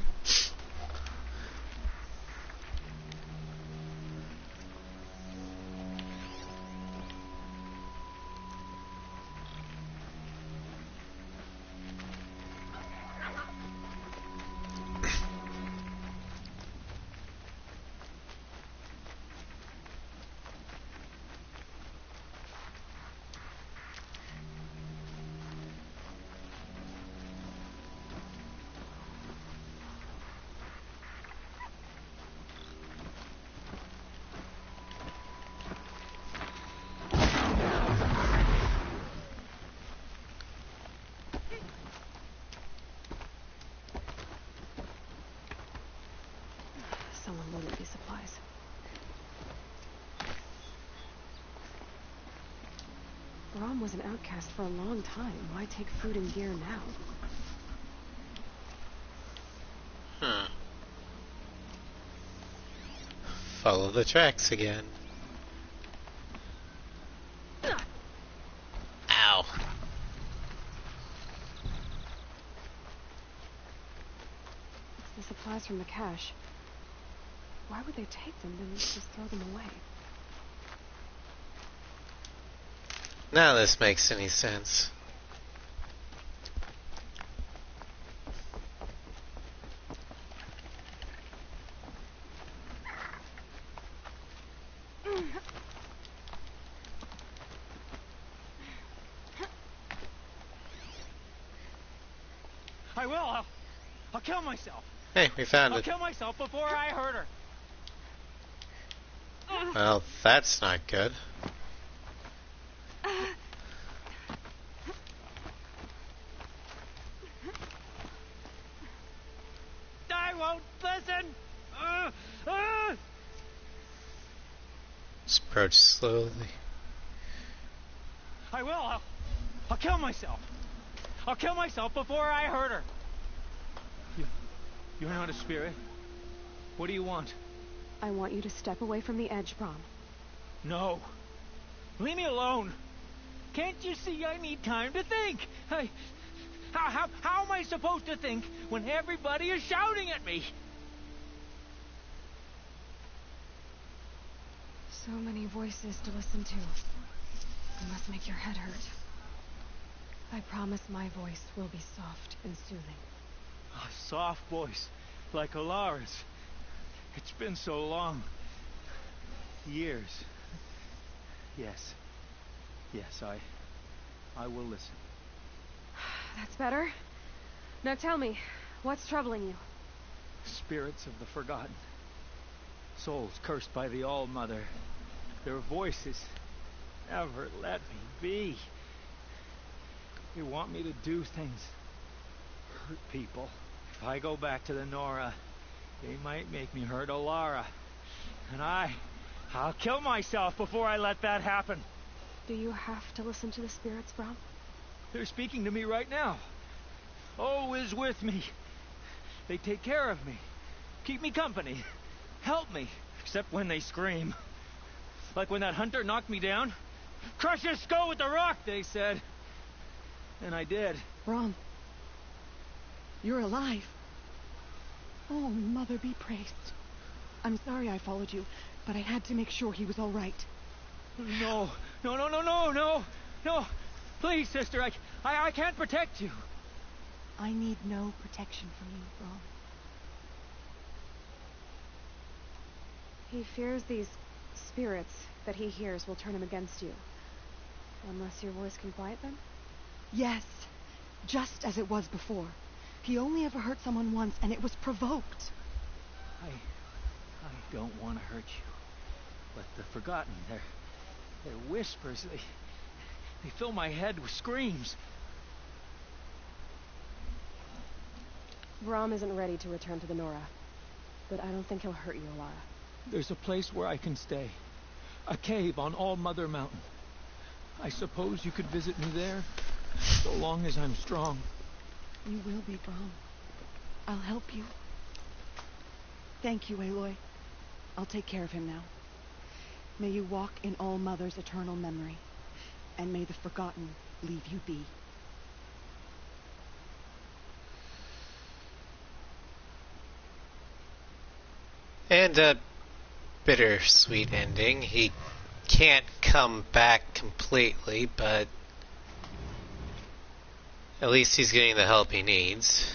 someone loaded these supplies. Brom was an outcast for a long time. Why take food and gear now? Follow the tracks again. Ow. It's the supplies from the cache. Why would they take them and just throw them away? None of this makes any sense. I will. I'll kill myself. Hey, we found I'll it. kill myself before I hurt her. Well, that's not good. I won't listen. Just approach slowly. I will. I'll kill myself. I'll kill myself before I hurt her. You're not a spirit. What do you want? I want you to step away from the edge, Brom. No. Leave me alone. Can't you see I need time to think? How am I supposed to think when everybody is shouting at me? So many voices to listen to. It must make your head hurt. I promise my voice will be soft and soothing. A soft voice, like Alara's. It's been so long. Years. Yes. Yes, I will listen. That's better. Now tell me, what's troubling you? Spirits of the forgotten. Souls cursed by the All-Mother. Their voices never let me be. They want me to do things. Hurt people. If I go back to the Nora, they might make me hurt Alara. And I'll kill myself before I let that happen. Do you have to listen to the spirits, Brom? They're speaking to me right now. O is with me. They take care of me. Keep me company. Help me. Except when they scream. Like when that hunter knocked me down. Crush his skull with the rock, they said. And I did. Brom, you're alive. Oh, Mother be praised. I'm sorry I followed you, but I had to make sure he was all right. No. Please, sister, I can't protect you. I need no protection from you, Brom. He fears these spirits that he hears will turn him against you. Unless your voice can quiet them? Yes, just as it was before. He only ever hurt someone once, and it was provoked. I don't want to hurt you. But the forgotten, their whispers, they fill my head with screams. Brom isn't ready to return to the Nora, but I don't think he'll hurt you, Alara. There's a place where I can stay. A cave on All-Mother Mountain. I suppose you could visit me there, so long as I'm strong. You will be, Brom. I'll help you. Thank you, Aloy. I'll take care of him now. May you walk in All-Mother's eternal memory, and may the forgotten leave you be. And a bittersweet ending. He can't come back completely, but at least he's getting the help he needs.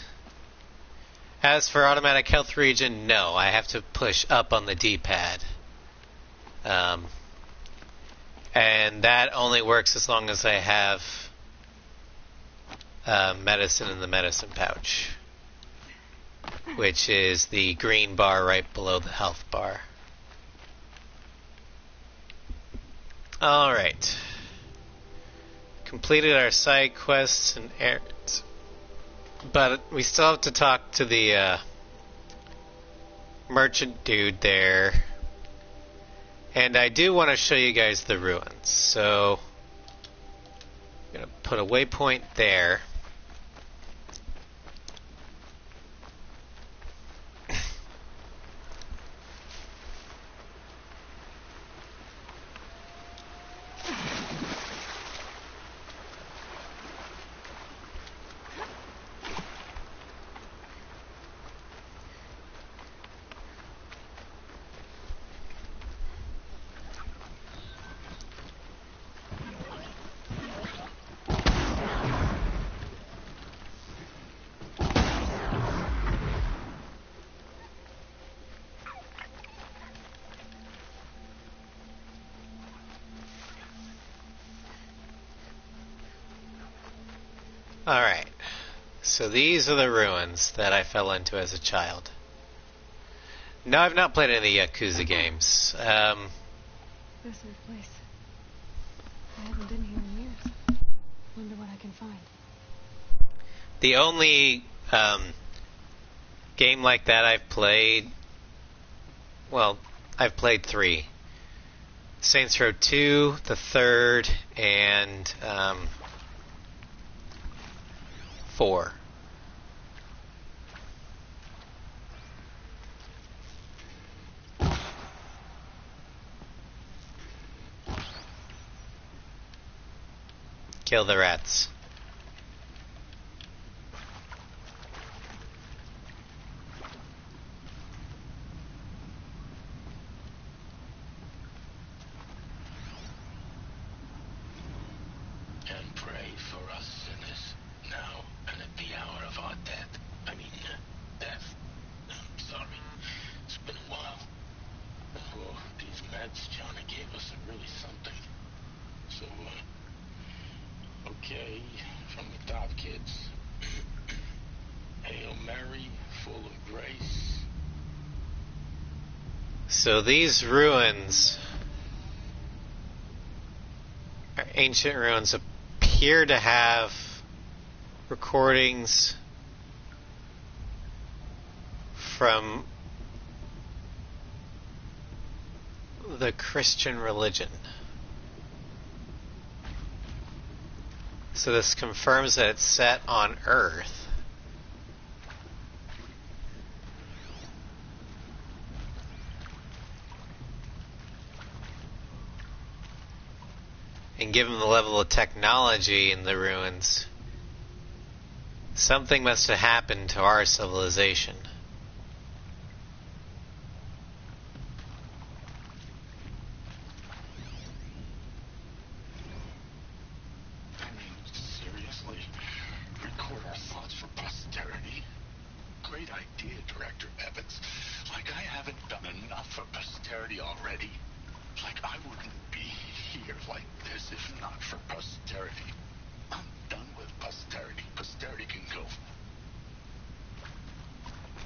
As for automatic health regen, no, I have to push up on the D-pad. And that only works as long as I have medicine in the medicine pouch, which is the green bar right below the health bar. Alright. Completed our side quests and errands. But we still have to talk to the merchant dude there. And I do want to show you guys the ruins. So I'm going to put a waypoint there. Alright, so these are the ruins that I fell into as a child. No, I've not played any of the Yakuza games. This old place. I haven't been here in years. Wonder what I can find. The only game like that I've played, well, I've played 3. Saints Row 2, the 3rd, and 4. Kill the rats. And pray for us sinners, now and at the hour of our death. Death. I'm sorry. It's been a while. Oh, these meds Johnny gave us are really something. So, okay, from the top, kids. Hail Mary, full of grace. So these ruins, ancient ruins, appear to have recordings from the Christian religion. So this confirms that it's set on Earth. And given the level of technology in the ruins, something must have happened to our civilization. Seriously? Record our thoughts for posterity? Great idea, Director Evans. Like I haven't done enough for posterity already. Like I wouldn't be here like this if not for posterity. I'm done with posterity. Posterity can go.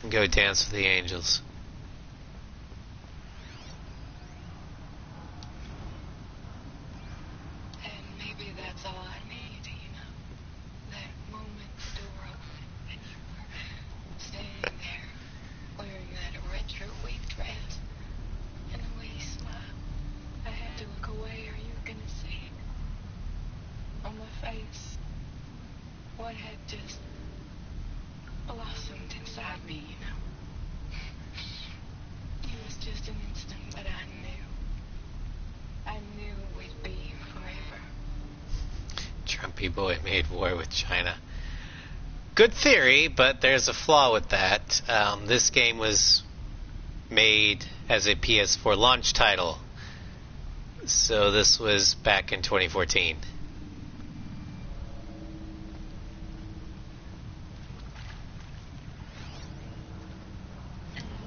Go dance with the angels. And maybe that's all I need, you know? That moment the door opened and you were standing there wearing that retro wheat dress and the way you smiled. I had to look away or you were gonna see on my face what had just blossomed inside me, you know? It was just an instant, but I knew we'd be forever. Trumpy boy made war with China. Good theory, but there's a flaw with that. This game was made as a PS4 launch title. So this was back in 2014.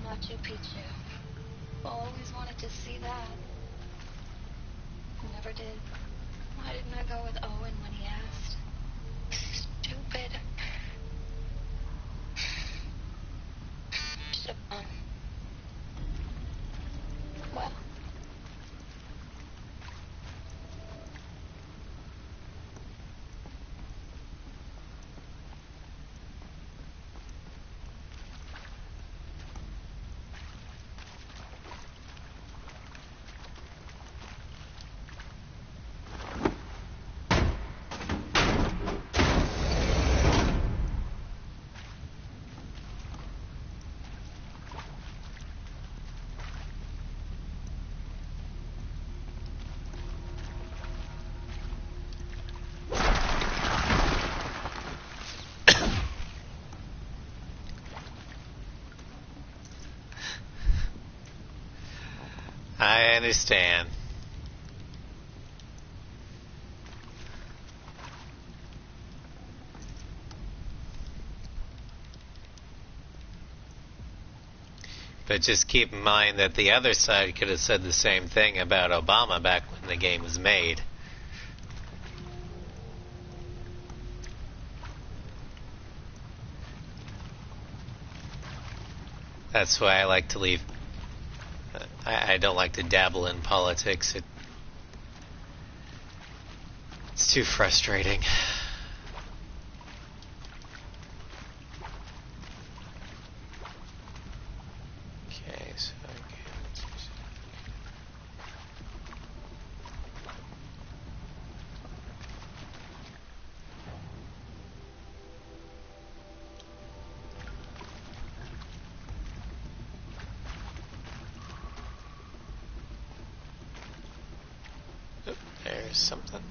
Machu Picchu. Always wanted to see that. Never did. Why didn't I go with Owen when he asked? Stupid. Should have gone. Well. I understand. But just keep in mind that the other side could have said the same thing about Obama back when the game was made. That's why I like to leave. I don't like to dabble in politics. It's too frustrating. Okay, so there's something.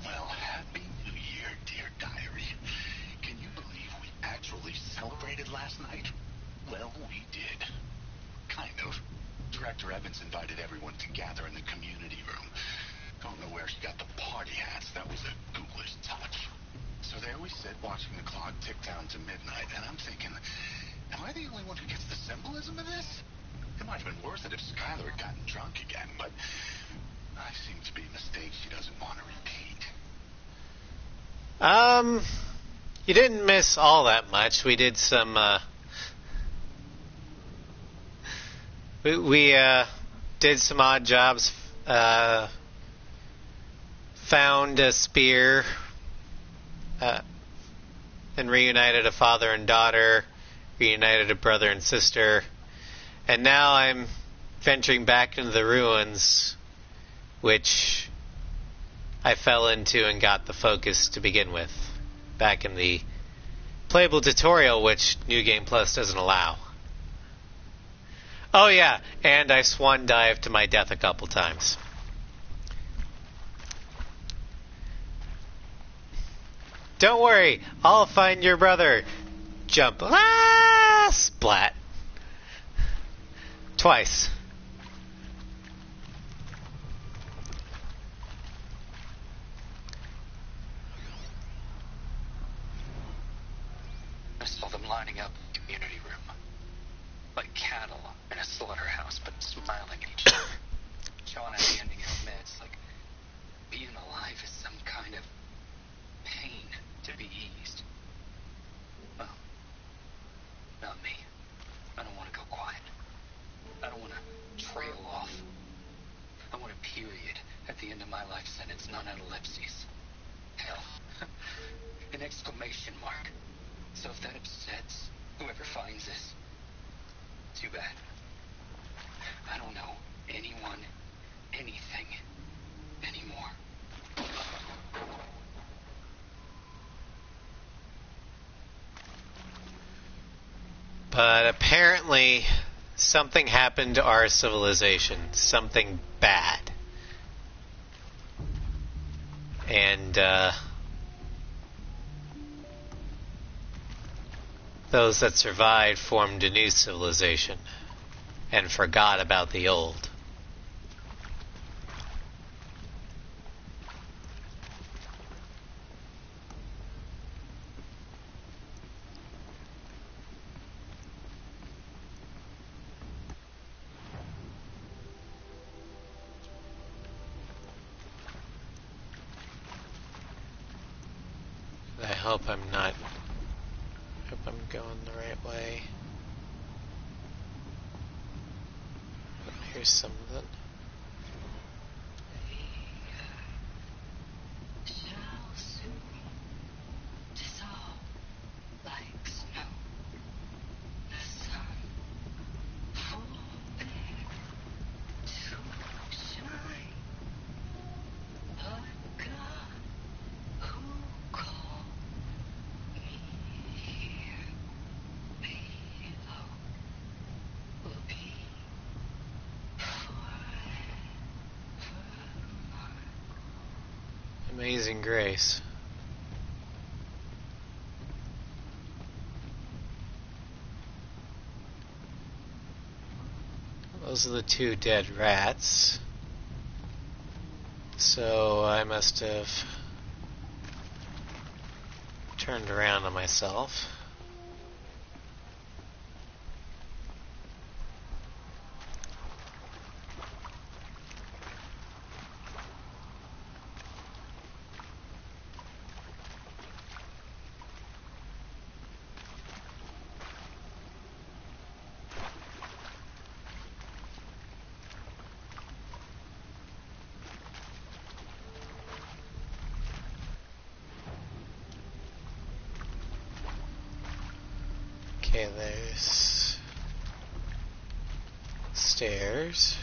Well, happy New Year, dear diary. Can you believe we actually celebrated last night? Well, we did. Kind of. Director Evans invited everyone to gather in the community room. Don't know where she got the party hats. That was a ghoulish touch. So there we sit, watching the clock tick down to midnight, and I'm thinking, am I the only one who gets the symbolism of this? It might have been worth it if Skylar had gotten drunk again, but I seem to be a mistake she doesn't want to repeat. You didn't miss all that much. We did some, we did some odd jobs, found a spear, and reunited a father and daughter, reunited a brother and sister, and now I'm venturing back into the ruins, which I fell into and got the focus to begin with, back in the playable tutorial, which New Game Plus doesn't allow. Oh yeah, and I swan dived to my death a couple times. Don't worry, I'll find your brother. Jump. Ah! Splat. Twice. I saw them lining up in the community room, like cattle in a slaughterhouse, but smiling at each other. Shauna handing out meds, like being alive is some kind of pain to be eased. Well, not me. I don't want to go quiet. I don't want to trail off. I want a period at the end of my life sentence, not an ellipses. Hell, an exclamation mark. So if that upsets whoever finds this, too bad. I don't know anyone, anything, anymore. But apparently, something happened to our civilization. Something bad. And, those that survived formed a new civilization and forgot about the old. I hope I'm going the right way. Oh, here's something. Shall soon dissolve like snow. The sun forbear to shine. The God who called me here below will be forever mine. Amazing Grace. Those are the 2 dead rats. So I must have turned around on myself. Okay, there's stairs.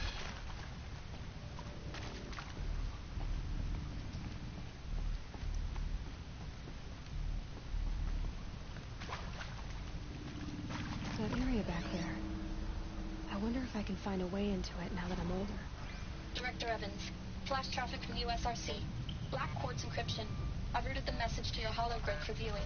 That area back there. I wonder if I can find a way into it now that I'm older. Director Evans, flash traffic from USRC. Black quartz encryption. I've routed the message to your hologrid for viewing.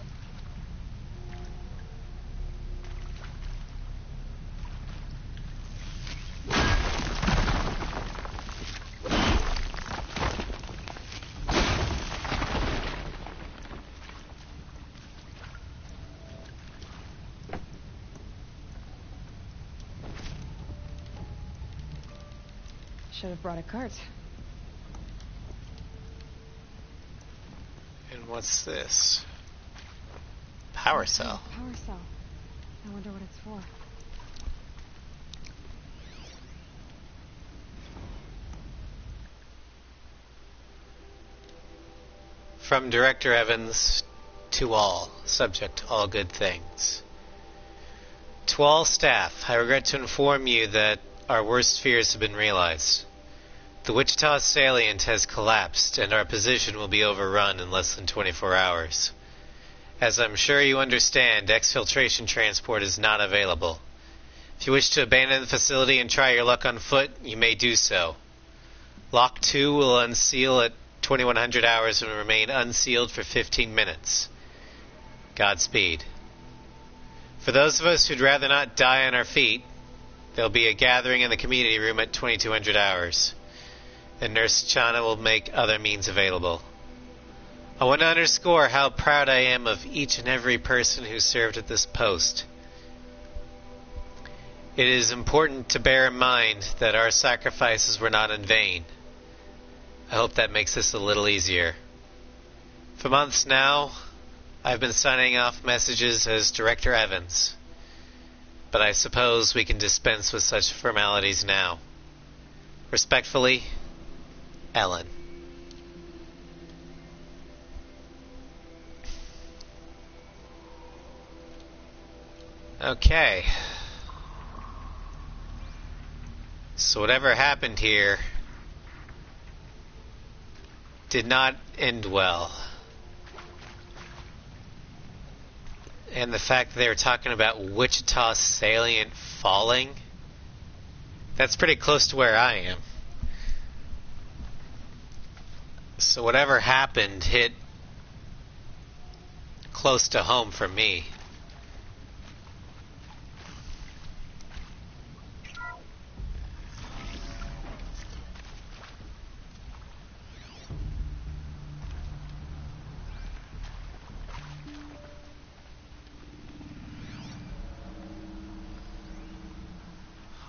Should have brought a cart. And what's this? Power cell. Power cell. I wonder what it's for. From Director Evans to all, subject all good things. To all staff, I regret to inform you that our worst fears have been realized. The Wichita salient has collapsed, and our position will be overrun in less than 24 hours. As I'm sure you understand, exfiltration transport is not available. If you wish to abandon the facility and try your luck on foot, you may do so. Lock 2 will unseal at 2100 hours and remain unsealed for 15 minutes. Godspeed. For those of us who'd rather not die on our feet, there'll be a gathering in the community room at 2200 hours, and Nurse Chana will make other means available. I want to underscore how proud I am of each and every person who served at this post. It is important to bear in mind that our sacrifices were not in vain. I hope that makes this a little easier. For months now, I've been signing off messages as Director Evans, but I suppose we can dispense with such formalities now. Respectfully, Ellen. Okay. So whatever happened here did not end well. And the fact that they were talking about Wichita salient falling, that's pretty close to where I am. So whatever happened hit close to home for me.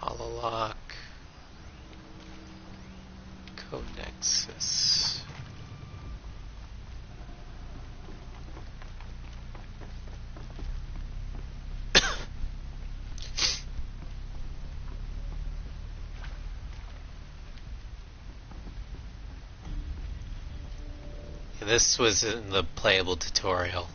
Hololock. Codexus. This was in the playable tutorial.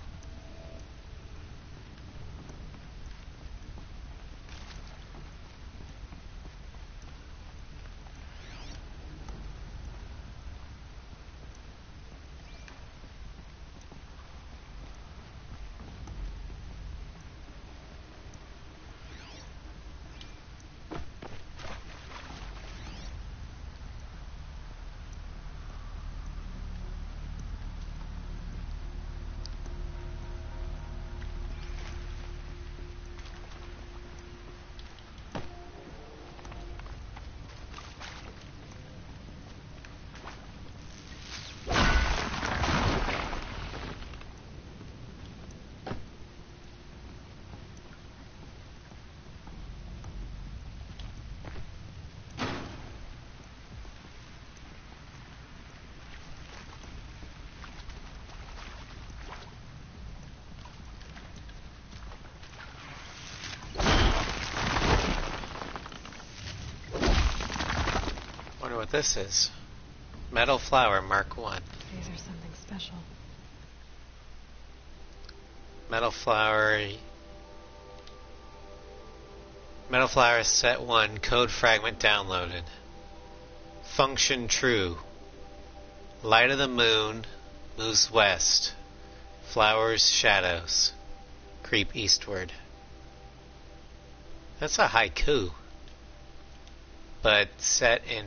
what this is. Metal flower Mark 1. These are something special. Metal flower set 1, code fragment downloaded. Function true. Light of the moon moves west. Flowers shadows creep eastward. That's a haiku. But set in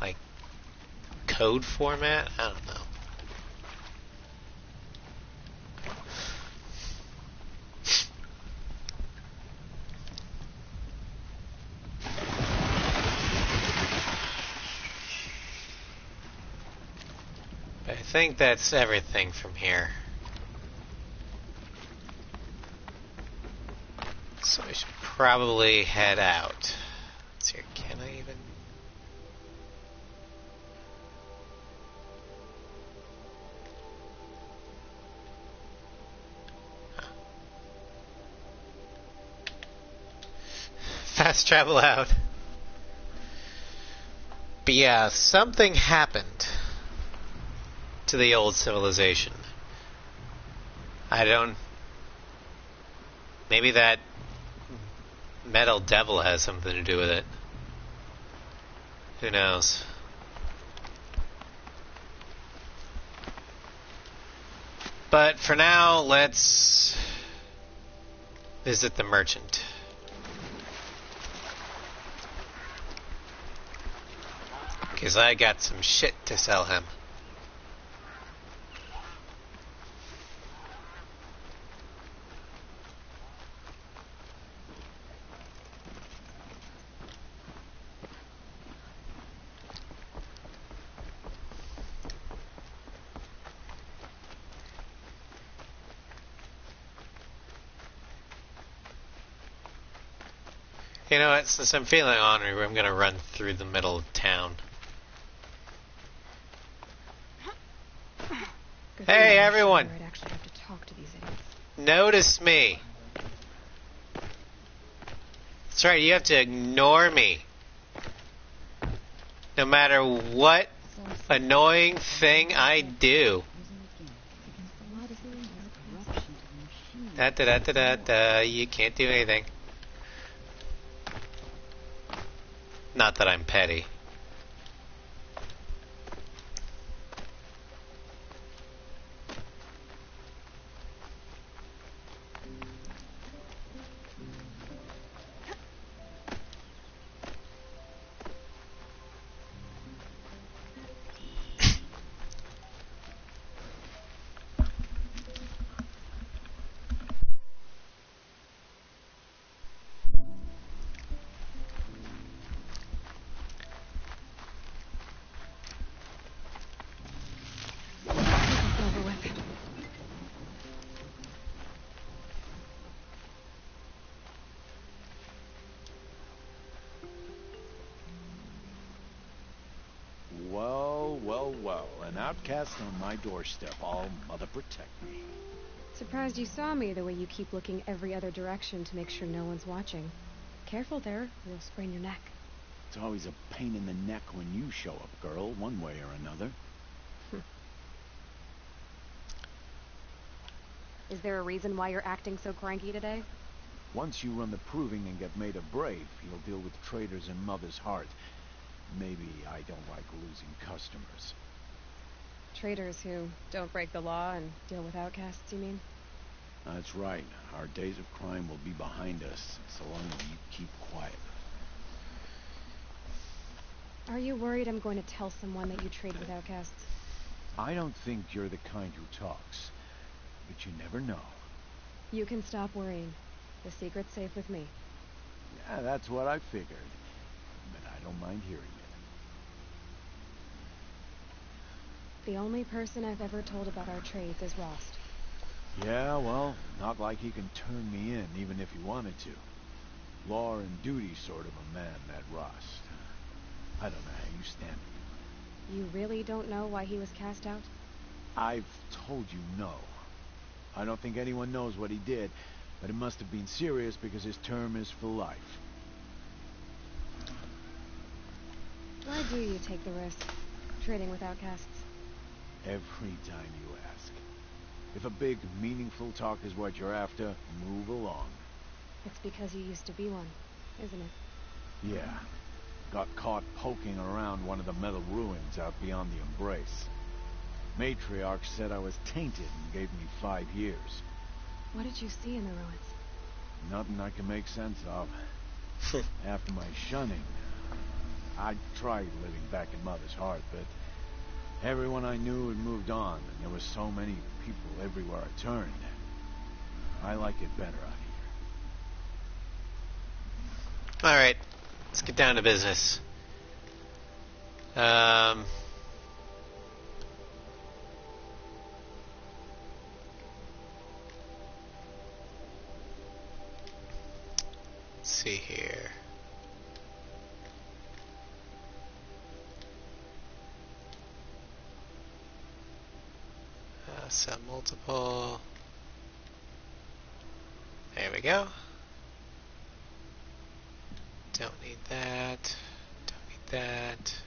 like code format? I don't know. I think that's everything from here. So I should probably head out. Let's see, can I even... Fast travel out. But yeah, something happened to the old civilization. I don't... Maybe that metal devil has something to do with it. Who knows? But for now, let's visit the merchant. Because I got some shit to sell him. You know what, since I'm feeling ornery, I'm gonna run through the middle of town. Hey everyone! I'd actually have to talk to these idiots. Notice me! That's right, you have to ignore me. No matter what annoying thing I do. You can't do anything. Not that I'm petty. Well, an outcast on my doorstep. All mother protect me. Surprised you saw me the way you keep looking every other direction to make sure no one's watching. Careful there, or you'll sprain your neck. It's always a pain in the neck when you show up, girl, one way or another. Is there a reason why you're acting so cranky today? Once you run the proving and get made a brave, you'll deal with traitors in Mother's heart. Maybe I don't like losing customers. Traitors who don't break the law and deal with outcasts, you mean? That's right. Our days of crime will be behind us, so long as you keep quiet. Are you worried I'm going to tell someone that you trade with outcasts? I don't think you're the kind who talks, but you never know. You can stop worrying. The secret's safe with me. Yeah, that's what I figured. But I don't mind hearing it. The only person I've ever told about our trades is Rost. Yeah, well, not like he can turn me in, even if he wanted to. Law and duty sort of a man, that Rost. I don't know how you stand it. You really don't know why he was cast out? I've told you no. I don't think anyone knows what he did, but it must have been serious because his term is for life. Why do you take the risk, trading with outcasts? Every time you ask. If a big, meaningful talk is what you're after, move along. It's because you used to be one, isn't it? Yeah. Got caught poking around one of the metal ruins out beyond the Embrace. Matriarch said I was tainted and gave me 5 years. What did you see in the ruins? Nothing I can make sense of. After my shunning, I tried living back in Mother's heart, but everyone I knew had moved on, and there were so many people everywhere I turned. I like it better out here. Alright, let's get down to business. Let's see here. Set multiple. There we go. Don't need that. Don't need that.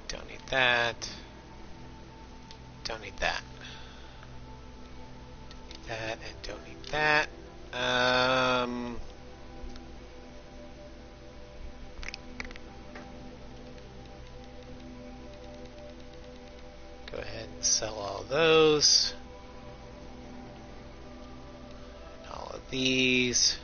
Don't need that. Don't need that. Don't need that and don't need that. Go ahead and sell all those. And all of these.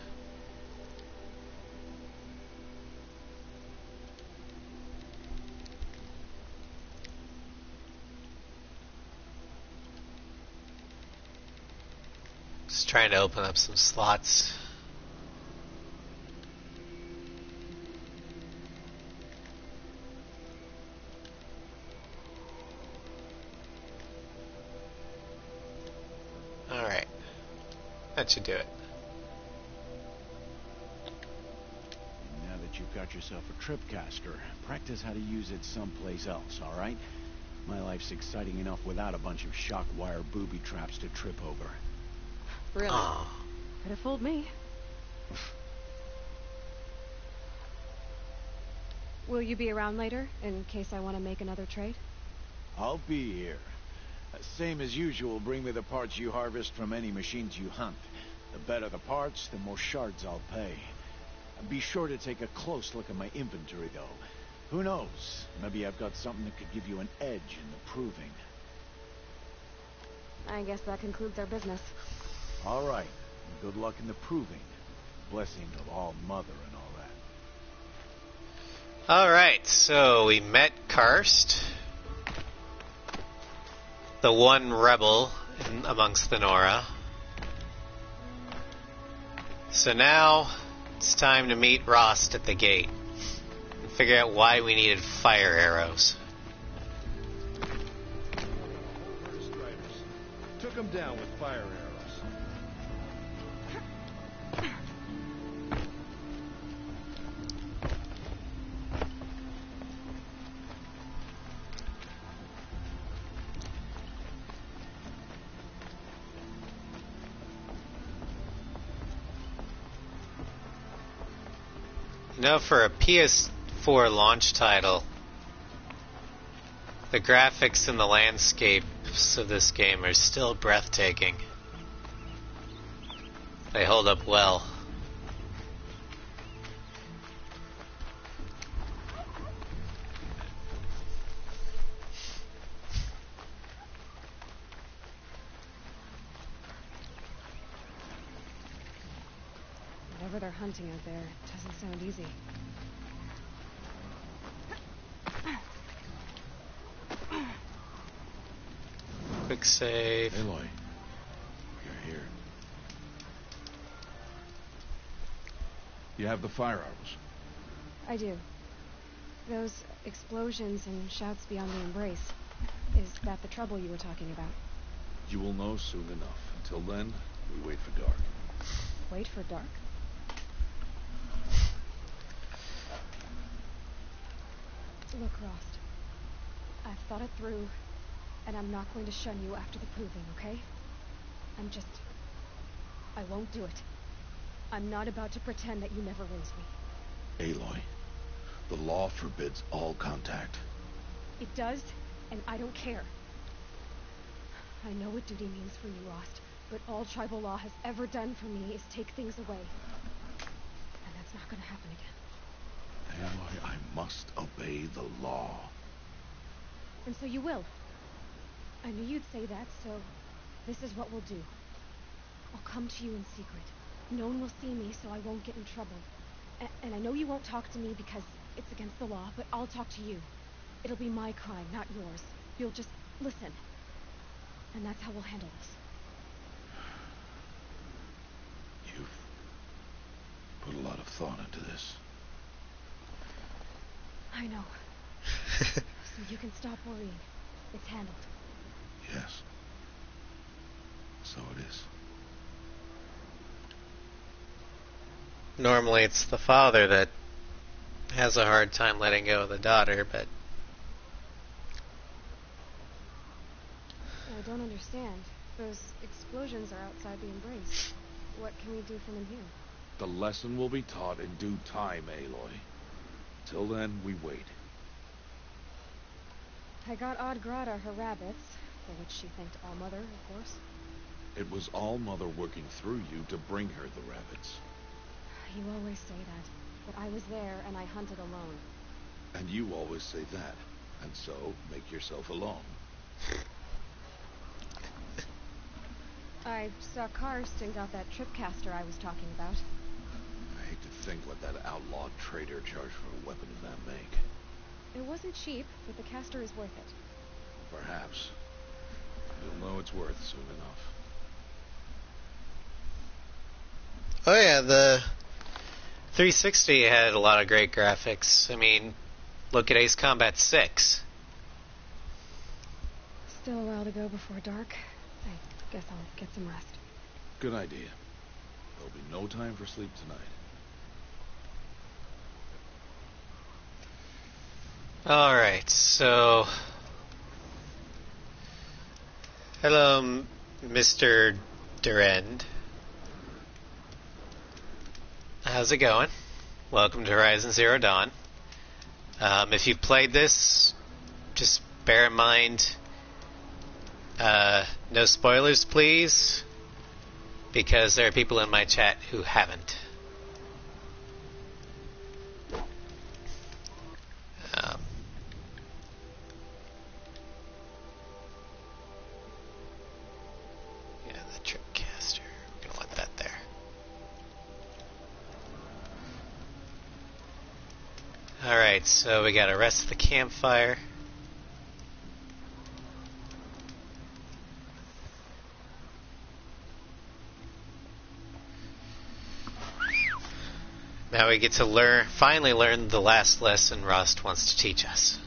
Just trying to open up some slots. Alright. That should do it. Now that you've got yourself a tripcaster, practice how to use it someplace else, alright? My life's exciting enough without a bunch of shock wire booby traps to trip over. Really? Could have fooled me. Will you be around later, in case I want to make another trade? I'll be here. Same as usual, bring me the parts you harvest from any machines you hunt. The better the parts, the more shards I'll pay. Be sure to take a close look at my inventory, though. Who knows? Maybe I've got something that could give you an edge in the proving. I guess that concludes our business. All right. Good luck in the proving. Blessing of All Mother and all that. Alright, so we met Karst, the one rebel amongst the Nora. So now it's time to meet Rost at the gate and figure out why we needed fire arrows. Took him down with fire arrows. You know, for a PS4 launch title, the graphics and the landscapes of this game are still breathtaking. They hold up well. Whatever they're hunting out there, it doesn't sound easy. Quick save. Aloy, you're here. You have the fire arrows. I do. Those explosions and shouts beyond the Embrace. Is that the trouble you were talking about? You will know soon enough. Until then, we wait for dark. Wait for dark? Look, Rost. I've thought it through, and I'm not going to shun you after the proving, okay? I won't do it. I'm not about to pretend that you never raised me. Aloy, The law forbids all contact. It does, and I don't care. I know what duty means for you, Rost, but all tribal law has ever done for me is take things away. And that's not gonna happen again. Aloy, I must obey the law. And so you will. I knew you'd say that, so this is what we'll do. I'll come to you in secret. No one will see me, so I won't get in trouble. And I know you won't talk to me because it's against the law, but I'll talk to you. It'll be my crime, not yours. You'll just listen. And that's how we'll handle this. You've put a lot of thought into this. I know. So you can stop worrying. It's handled. Yes. So it is. Normally it's the father that has a hard time letting go of the daughter, but... I don't understand. Those explosions are outside the embrace. What can we do from in here? The lesson will be taught in due time, Aloy. Till then, we wait. I got Odd Grata her rabbits, for which she thanked Allmother, of course. It was Allmother working through you to bring her the rabbits. You always say that, but I was there and I hunted alone. And you always say that, and so make yourself alone. I saw Karst and got that tripcaster I was talking about. I hate to think what that outlawed trader charged for a weapon of that make. It wasn't cheap, but the caster is worth it. Perhaps. You'll know it's worth soon enough. Oh yeah, the 360 had a lot of great graphics. I mean, look at Ace Combat 6. Still a while to go before dark. I guess I'll get some rest. Good idea. There'll be no time for sleep tonight. Alright, so... Hello, Mr. Durand. How's it going? Welcome to Horizon Zero Dawn. If you played this, just bear in mind, no spoilers, please, because there are people in my chat who haven't. Yeah, the tripcaster. We're gonna want that there. Alright, so we gotta rest the campfire. Now we get to finally learn the last lesson Rost wants to teach us.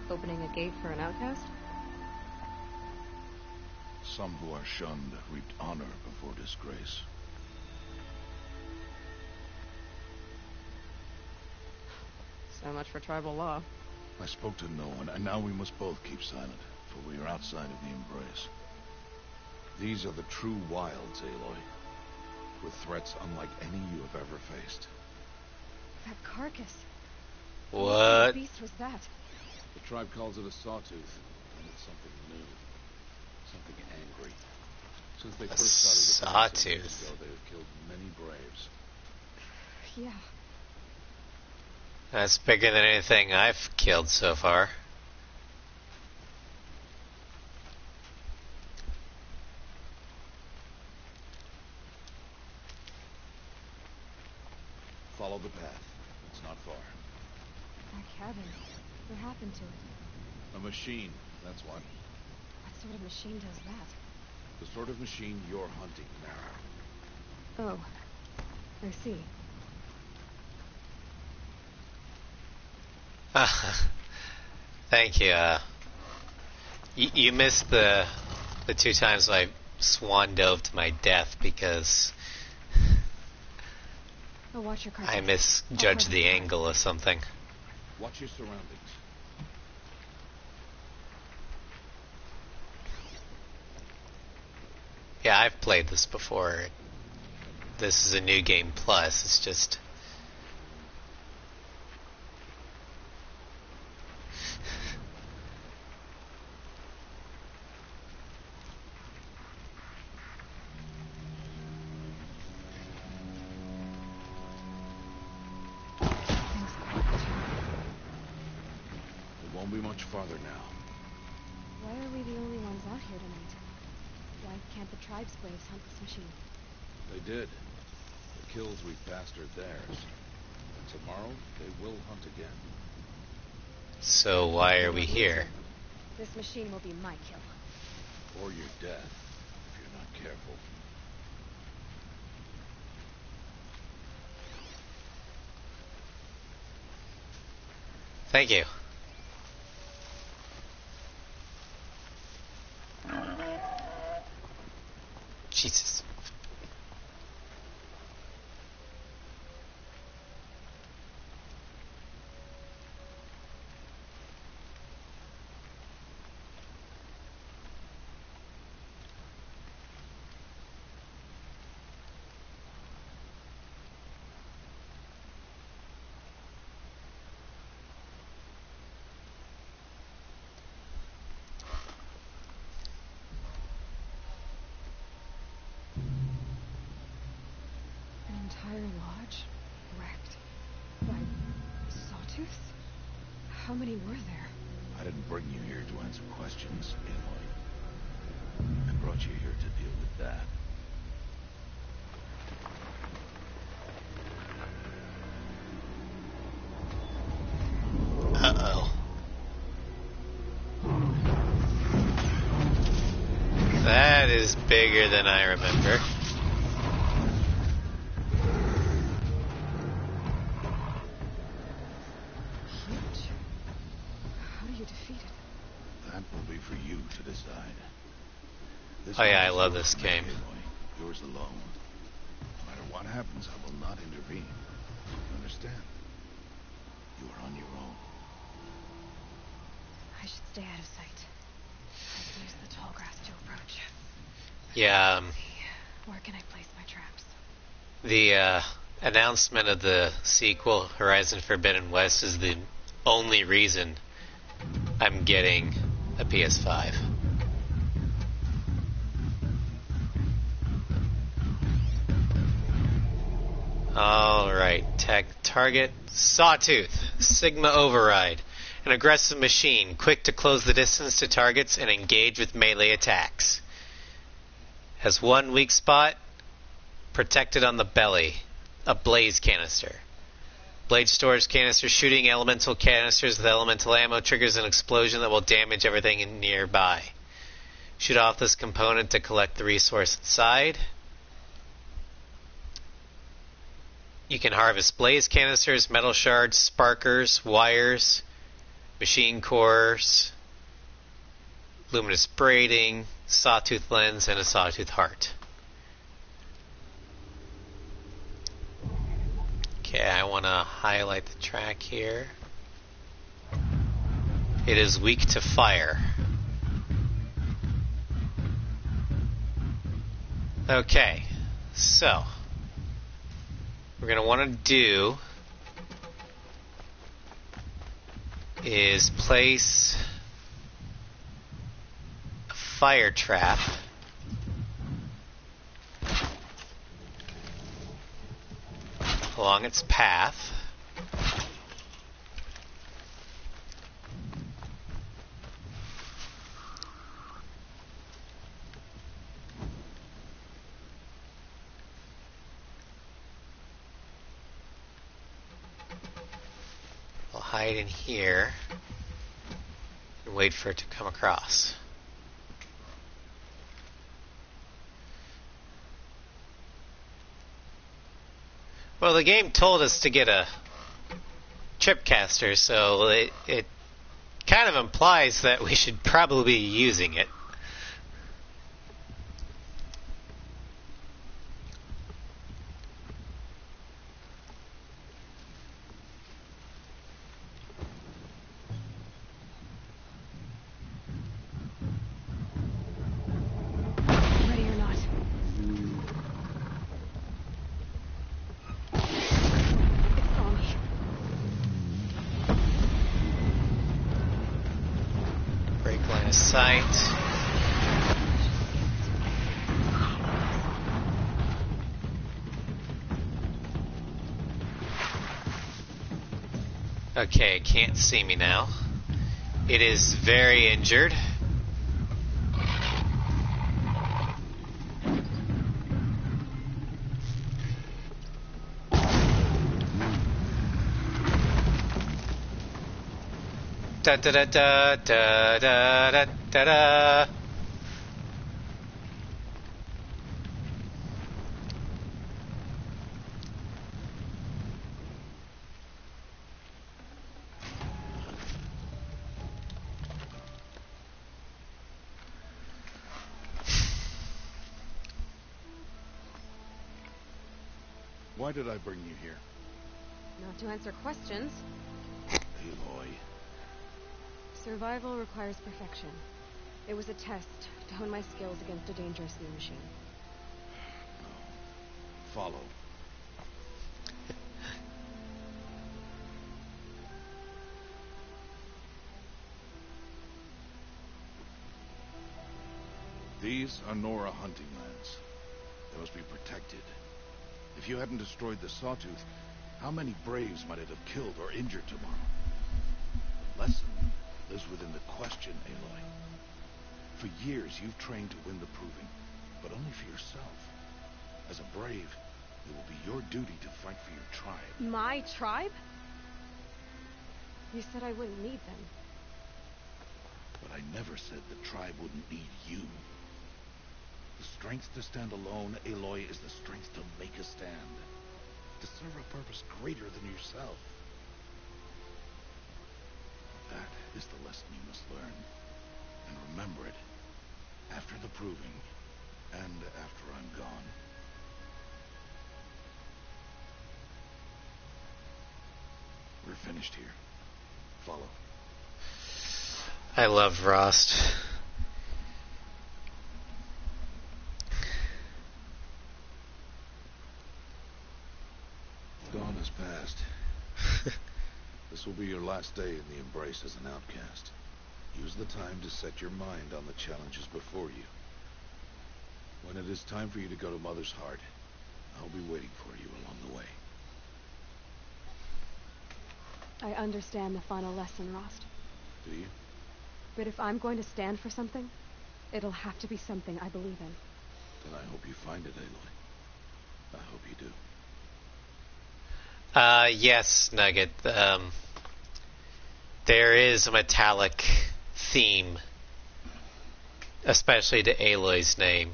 Opening a gate for an outcast? Some who are shunned reaped honor before disgrace. So much for tribal law. I spoke to no one, and now we must both keep silent, for we are outside of the embrace. These are the true wilds, Aloy, with threats unlike any you have ever faced. That carcass. What? What beast was that? The tribe calls it a sawtooth, and it's something new. Something angry. Since they first started the years ago, they have killed many braves. Yeah. That's bigger than anything I've killed so far. Follow the path. It's not far. That cabin. What happened to it? A machine, that's what. What sort of machine does that? The sort of machine you're hunting now. Oh. I see. Thank you. You missed the 2 times I swan dove to my death because Oh, watch your car. I misjudged the angle or something. Watch your surroundings. Yeah, I've played this before. This is a new game plus. It's just... It won't be much farther now. Why are we the only ones out here tonight? Why can't the tribe's braves hunt this machine? They did. The kills we passed are theirs. And tomorrow, they will hunt again. So why are we here? This machine will be my kill. Or your death, if you're not careful. Thank you. Jesus. Entire lodge wrecked by sawtooths? How many were there? I didn't bring you here to answer questions, Aloy. I brought you here to deal with that. Uh-oh. That is bigger than I remember. Huge. How do you defeat it? That will be for you to decide. This Oh yeah, I one is love yours this to make, game. Aloy. Yours alone. No matter what happens, I will not intervene. You understand? You are on your own. I should stay out of sight. I can use the tall grass to approach. Yeah, Where can I place my traps? the announcement of the sequel, Horizon Forbidden West, is the only reason I'm getting a PS5. Alright, target Sawtooth, Sigma Override. An aggressive machine, quick to close the distance to targets and engage with melee attacks. Has one weak spot, protected on the belly, a blaze canister. Blade stores canister, shooting elemental canisters with elemental ammo triggers an explosion that will damage everything nearby. Shoot off this component to collect the resource inside. You can harvest blaze canisters, metal shards, sparkers, wires, machine cores, luminous braiding, sawtooth lens, and a sawtooth heart. Okay, I want to highlight the track here. It is weak to fire. Okay, so we're going to want to do is place a fire trap along its path. We'll hide in here and wait for it to come across. Well, the game told us to get a tripcaster, so it kind of implies that we should probably be using it. of sight. Okay, can't see me now. It is very injured. Da da da da da da da da da. Why did I bring you here? Not to answer questions. Aloy. Survival requires perfection. It was a test to hone my skills against a dangerous new machine. Follow. These are Nora hunting lands. They must be protected. If you hadn't destroyed the Sawtooth, how many Braves might it have killed or injured tomorrow? The lesson lives within the question, Aloy. For years, you've trained to win the proving, but only for yourself. As a Brave, it will be your duty to fight for your tribe. My tribe? You said I wouldn't need them. But I never said the tribe wouldn't need you. The strength to stand alone, Aloy, is the strength to make a stand. To serve a purpose greater than yourself. That is the lesson you must learn. And remember it. After the proving. And after I'm gone. We're finished here. Follow. I love Rost. Dawn has passed. This will be your last day in the Embrace as an outcast. Use the time to set your mind on the challenges before you. When it is time for you to go to Mother's Heart, I'll be waiting for you along the way. I understand the final lesson, Rost. Do you? But if I'm going to stand for something, it'll have to be something I believe in. Then I hope you find it, Aloy. I hope you do. Yes, Nugget. There is a metallic theme, especially to Aloy's name.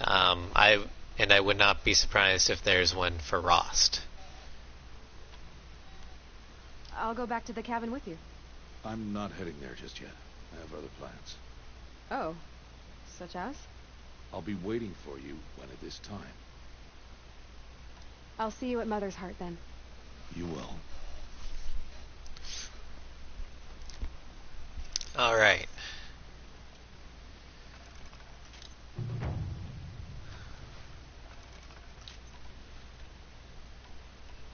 I would not be surprised if there's one for Rost. I'll go back to the cabin with you. I'm not heading there just yet. I have other plans. Oh, such as? I'll be waiting for you when it is time. I'll see you at Mother's Heart then. You will. All right.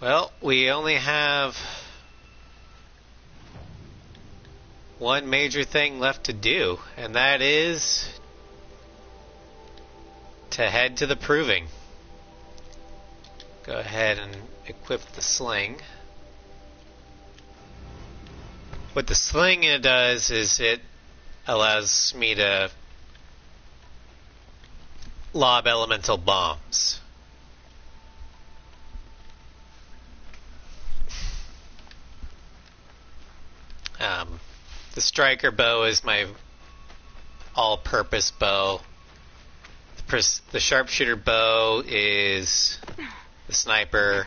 Well, we only have one major thing left to do, and that is to head to the proving. Go ahead and equip the sling. What the sling does is it allows me to lob elemental bombs. The striker bow is my all-purpose bow. The sharpshooter bow is the sniper,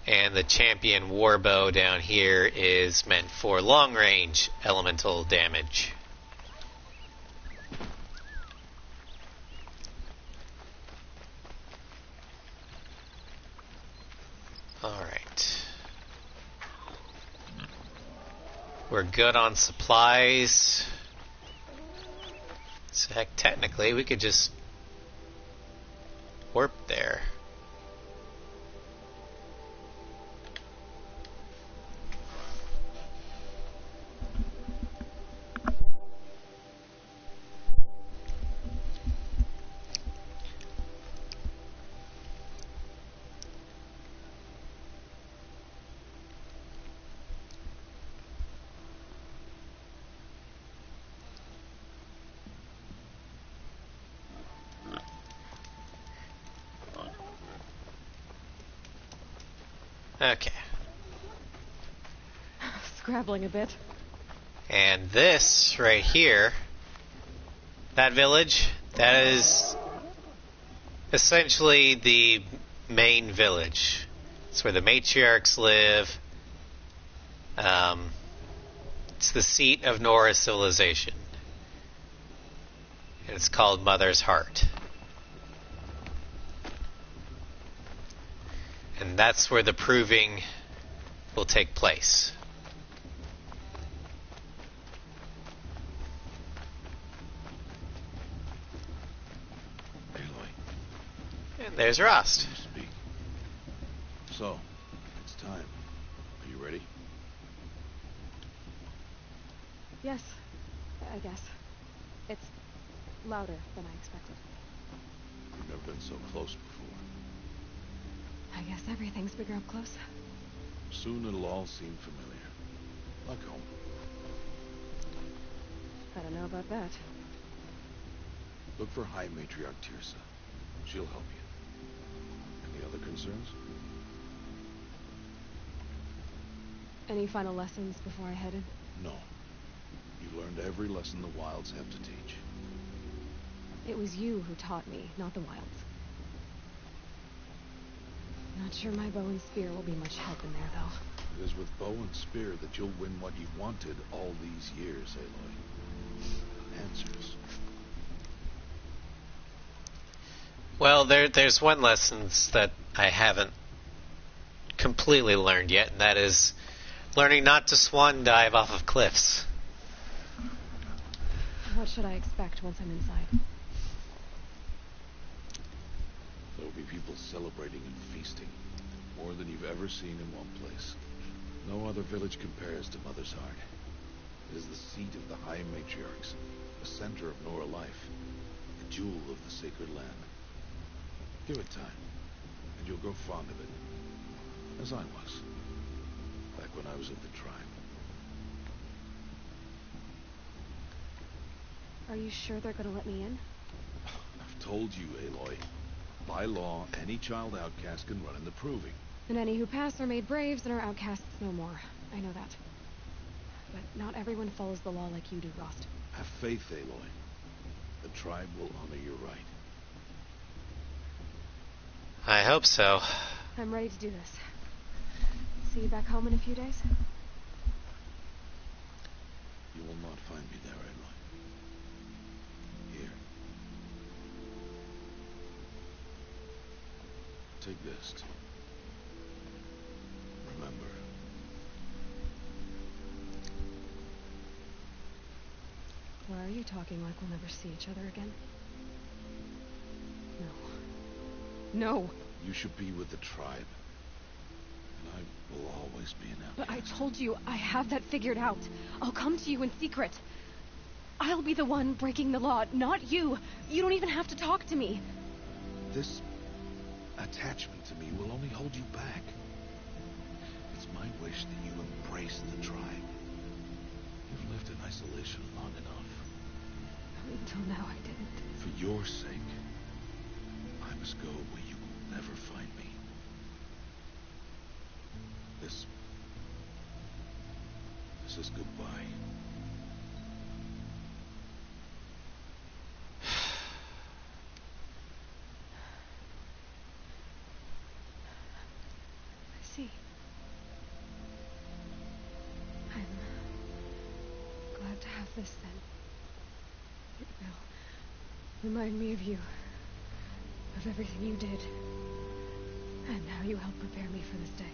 and the champion war bow down here is meant for long-range elemental damage. Alright. We're good on supplies. So heck, technically we could just warp there. Okay. Scrabbling a bit. And this right here, that village, that is essentially the main village. It's where the matriarchs live. It's the seat of Nora civilization. And it's called Mother's Heart. And that's where the proving will take place. Aloy. And there's Rost. Speak. So, it's time. Are you ready? Yes, I guess. It's louder than I expected. You've never been so close before. I guess everything's bigger up close. Soon it'll all seem familiar. Like home. I don't know about that. Look for High Matriarch Tirsa. She'll help you. Any other concerns? Any final lessons before I head in? No. You've learned every lesson the Wilds have to teach. It was you who taught me, not the Wilds. Not sure my bow and spear will be much help in there, though. It is with bow and spear that you'll win what you've wanted all these years, Aloy. Answers. Well, there's one lesson that I haven't completely learned yet, and that is learning not to swan dive off of cliffs. What should I expect once I'm inside? There'll be people celebrating and feasting, more than you've ever seen in one place. No other village compares to Mother's Heart. It is the seat of the High Matriarchs, the center of Nora life, the jewel of the sacred land. Give it time, and you'll grow fond of it, as I was, back when I was of the tribe. Are you sure they're gonna let me in? I've told you, Aloy. By law, any child outcast can run in the proving. And any who pass are made braves and are outcasts no more. I know that. But not everyone follows the law like you do, Rost. Have faith, Aloy. The tribe will honor your right. I hope so. I'm ready to do this. See you back home in a few days? You will not find me there, Aloy. Here. Take this. Remember. Why are you talking like we'll never see each other again? No. No! You should be with the tribe. And I will always be an outcast. But I told you, I have that figured out. I'll come to you in secret. I'll be the one breaking the law, not you. You don't even have to talk to me. This attachment to me will only hold you back. It's my wish that you embrace the tribe. You've lived in isolation long enough. Until now, I didn't. For your sake, I must go where you will never find me. This is goodbye. I see. I'm glad to have this then. It will remind me of you. Of everything you did. And how you helped prepare me for this day.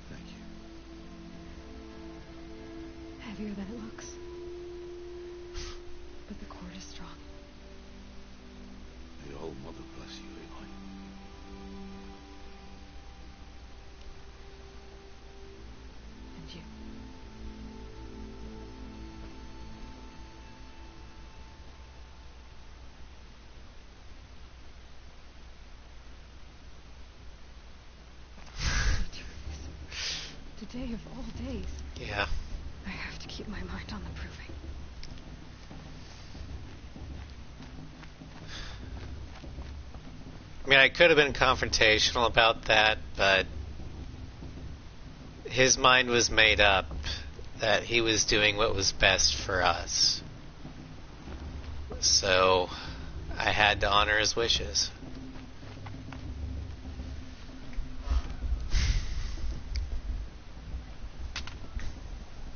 Thank you. Heavier than it looks. But the cord is strong. May All Mother bless you, Aloy. And you. Today of all days. Yeah. I have to keep my mind on the proving. mean, I could have been confrontational about that, but his mind was made up that he was doing what was best for us. So I had to honor his wishes.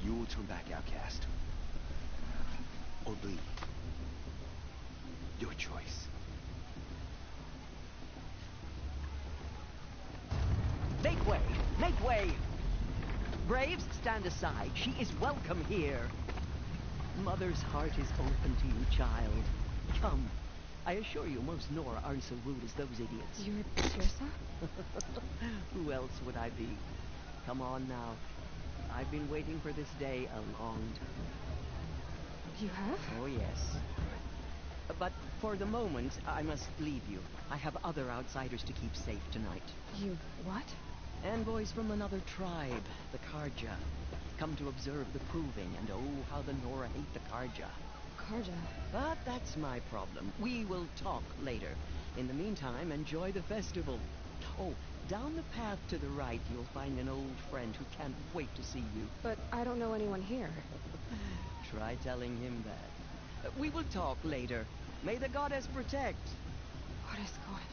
You will turn back, outcast. Or bleed. Your choice. Make way! Make way! Braves, stand aside. She is welcome here. Mother's heart is open to you, child. Come. I assure you, most Nora aren't so rude as those idiots. You're Tirsa? Who else would I be? Come on now. I've been waiting for this day a long time. You have? Oh, yes. But for the moment, I must leave you. I have other outsiders to keep safe tonight. You what? Envoys from another tribe, the Karja. Come to observe the proving, and oh, how the Nora hate the Karja. Karja? But that's my problem. We will talk later. In the meantime, enjoy the festival. Oh, down the path to the right, you'll find an old friend who can't wait to see you. But I don't know anyone here. Try telling him that. We will talk later. May the goddess protect. What is going on?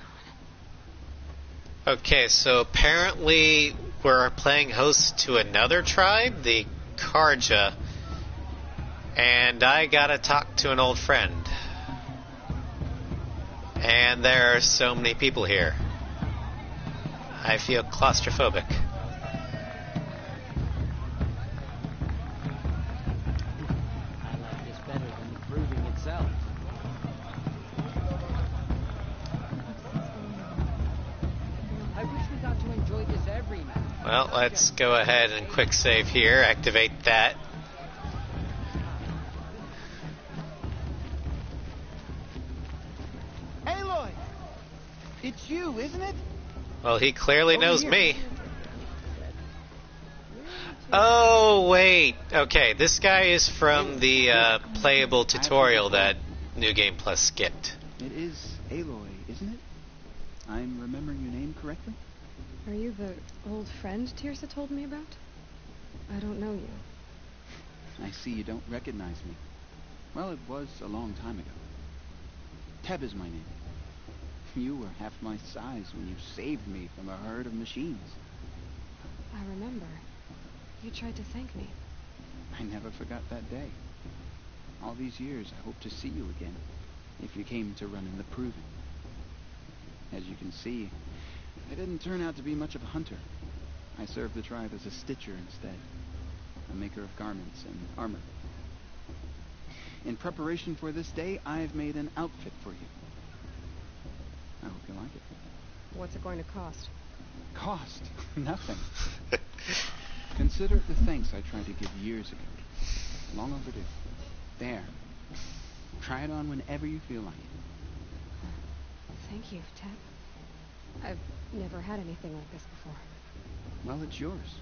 Okay, so apparently we're playing host to another tribe, the Karja, and I gotta talk to an old friend. And there are so many people here. I feel claustrophobic. I like this better than the proving itself. I wish we got to enjoy this every night. Well, let's go ahead and quick save here, activate that. Aloy! It's you, isn't it? Well, he clearly Over knows here. me. Oh, wait. Okay, this guy is from the playable tutorial that New Game Plus skipped. It is Aloy, isn't it? I'm remembering your name correctly? Are you the old friend Tirsa told me about? I don't know you. I see you don't recognize me. Well, it was a long time ago. Teb is my name. You were half my size when you saved me from a herd of machines. I remember. You tried to thank me. I never forgot that day. All these years, I hope to see you again, if you came to run in the proving. As you can see, I didn't turn out to be much of a hunter. I served the tribe as a stitcher instead, a maker of garments and armor. In preparation for this day, I've made an outfit for you. I hope you like it. What's it going to cost? Cost? Nothing. Consider it the thanks I tried to give years ago. Long overdue. There. Try it on whenever you feel like it. Thank you, Teb. I've never had anything like this before. Well, it's yours.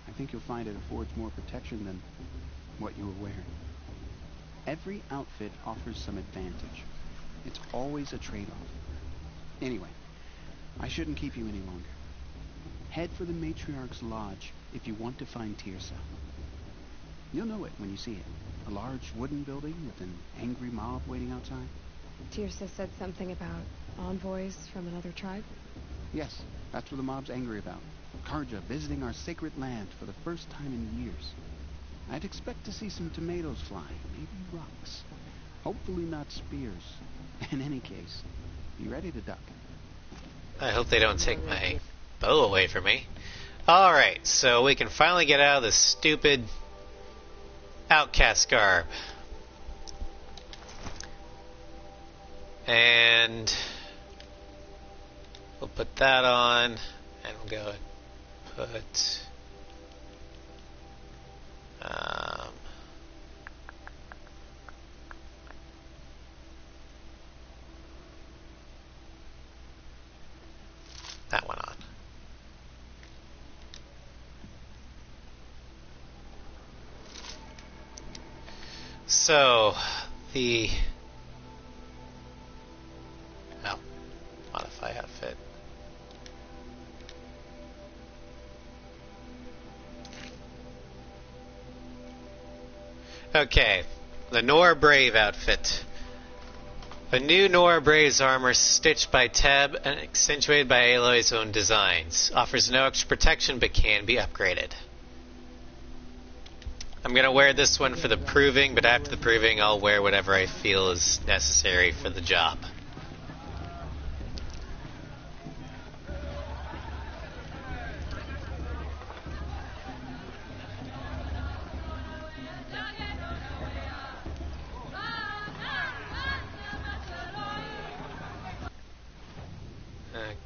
I think you'll find it affords more protection than what you were wearing. Every outfit offers some advantage. It's always a trade-off. Anyway, I shouldn't keep you any longer. Head for the Matriarch's Lodge if you want to find Tirsa. You'll know it when you see it. A large wooden building with an angry mob waiting outside. Tirsa said something about envoys from another tribe? Yes, that's what the mob's angry about. Karja visiting our sacred land for the first time in years. I'd expect to see some tomatoes fly, maybe rocks. Hopefully not spears. In any case, be ready to duck. I hope they don't take my bow away from me. Alright, so we can finally get out of this stupid outcast garb. And we'll put that on, and we'll go and put that one on. So the modify outfit. Okay, the Nora Brave outfit. A new Nora Brave's armor stitched by Teb and accentuated by Aloy's own designs. Offers no extra protection but can be upgraded. I'm going to wear this one for the proving, but after the proving I'll wear whatever I feel is necessary for the job.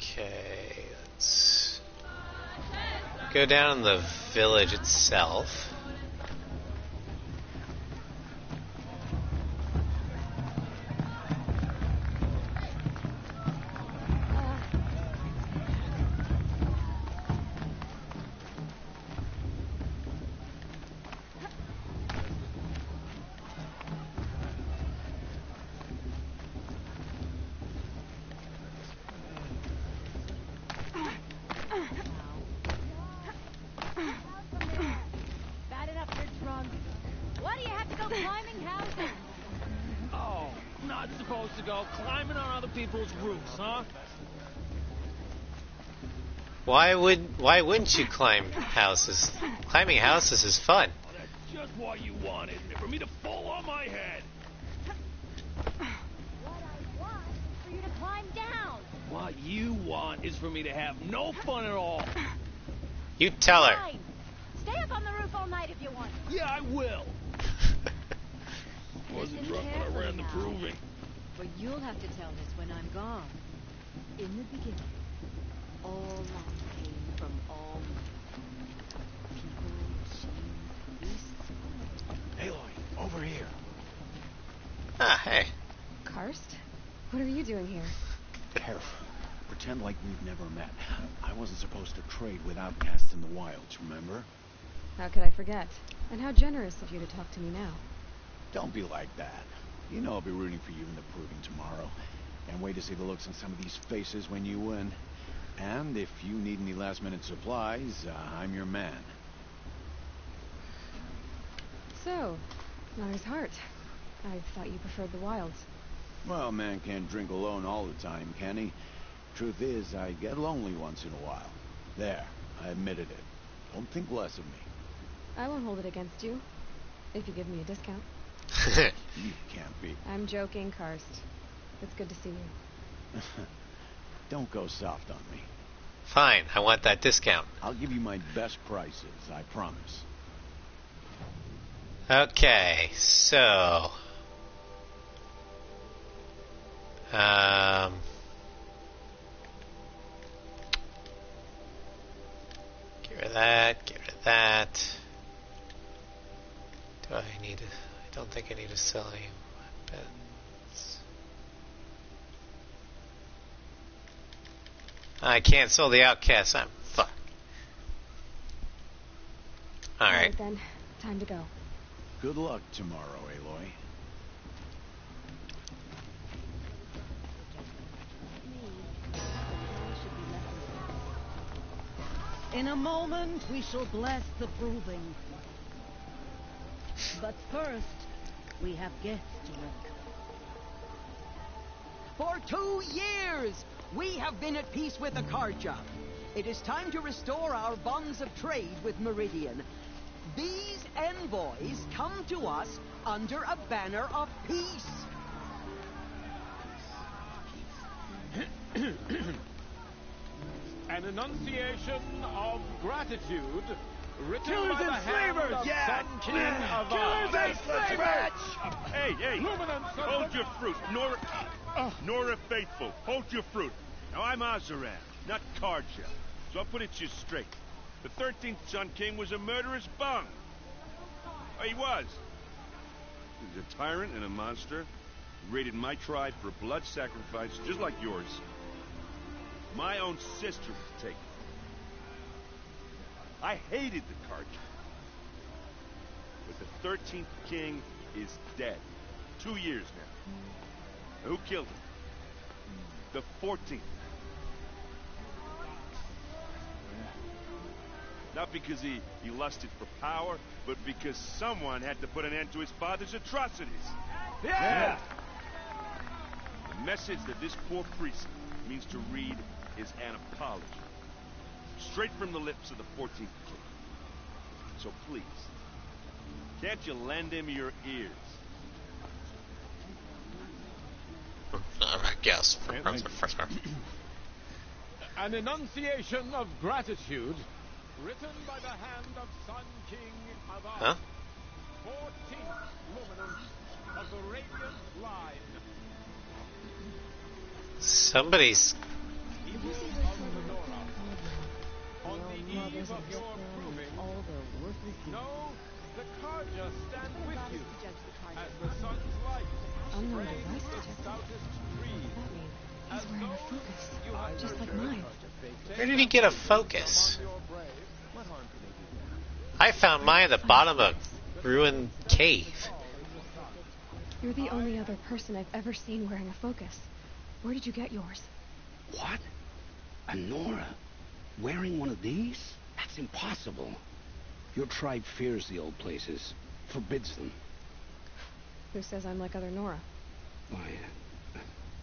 Okay, let's go down in the village itself. Bad enough you're drunk. Why do you have to go climbing houses? Oh, not supposed to go climbing on other people's roofs, huh? Why wouldn't you climb houses? Climbing houses is fun. That's just what you wanted, for me to fall on my head. What I want is for you to climb down. What you want is for me to have no fun at all. You tell her. Fine. Stay up on the roof all night if you want. Yeah, I will. Wasn't drunk when I ran the proving. But you'll have to tell this when I'm gone. In the beginning, all life came from all people, machines, beasts. Aloy, over here. Ah, hey. Karst? What are you doing here? Careful. Pretend like we've never met. I wasn't supposed to trade with outcasts in the wilds, remember? How could I forget? And how generous of you to talk to me now. Don't be like that. You know I'll be rooting for you in the proving tomorrow. Can't wait to see the looks on some of these faces when you win. And if you need any last-minute supplies, I'm your man. So, Mother's Heart. I thought you preferred the wilds. Well, man can't drink alone all the time, can he? Truth is, I get lonely once in a while. There, I admitted it. Don't think less of me. I won't hold it against you, if you give me a discount. You can't be. I'm joking, Karst. It's good to see you. Don't go soft on me. Fine, I want that discount. I'll give you my best prices, I promise. Okay, so... Get rid of that, get rid of that. Do I need to... I don't think I need to sell any weapons. I can't sell the outcast. I'm fucked. Alright. Then, time to go. Good luck tomorrow, Aloy. In a moment, we shall bless the proving. But first, we have guests to welcome. For 2 years, we have been at peace with Akarja. It is time to restore our bonds of trade with Meridian. These envoys come to us under a banner of peace. An enunciation of gratitude written Killers by the and hand slavers! of Yeah! Sun King of Killers and slavers! Hey, hey! Hold your fruit. Nora Faithful, hold your fruit. Now, I'm Azaran, not Karja, so I'll put it to you straight. The 13th Sun King was a murderous bung. Oh, he was. He was a tyrant and a monster. He raided my tribe for blood sacrifice, just like yours. My own sister was taken. I hated the Karja. But the 13th king is dead. 2 years now. Who killed him? The 14th. Not because he lusted for power, but because someone had to put an end to his father's atrocities. Yeah! The message that this poor priest means to read is an apology. Straight from the lips of the 14th king. So please, can't you lend him your ears? I guess. An enunciation of gratitude written by the hand of Sun King Avad. Huh? 14th luminance of the Radiant Line. Somebody's... On the eve of your proving, know the Karja stand with you as the sun's light sprays the stoutest trees. He's wearing a focus, just like mine. Where did he get a focus? I found mine at the bottom of a ruined cave. You're the only other person I've ever seen wearing a focus. Where did you get yours? What? A Nora? Wearing one of these? That's impossible. Your tribe fears the old places, forbids them. Who says I'm like other Nora? Why,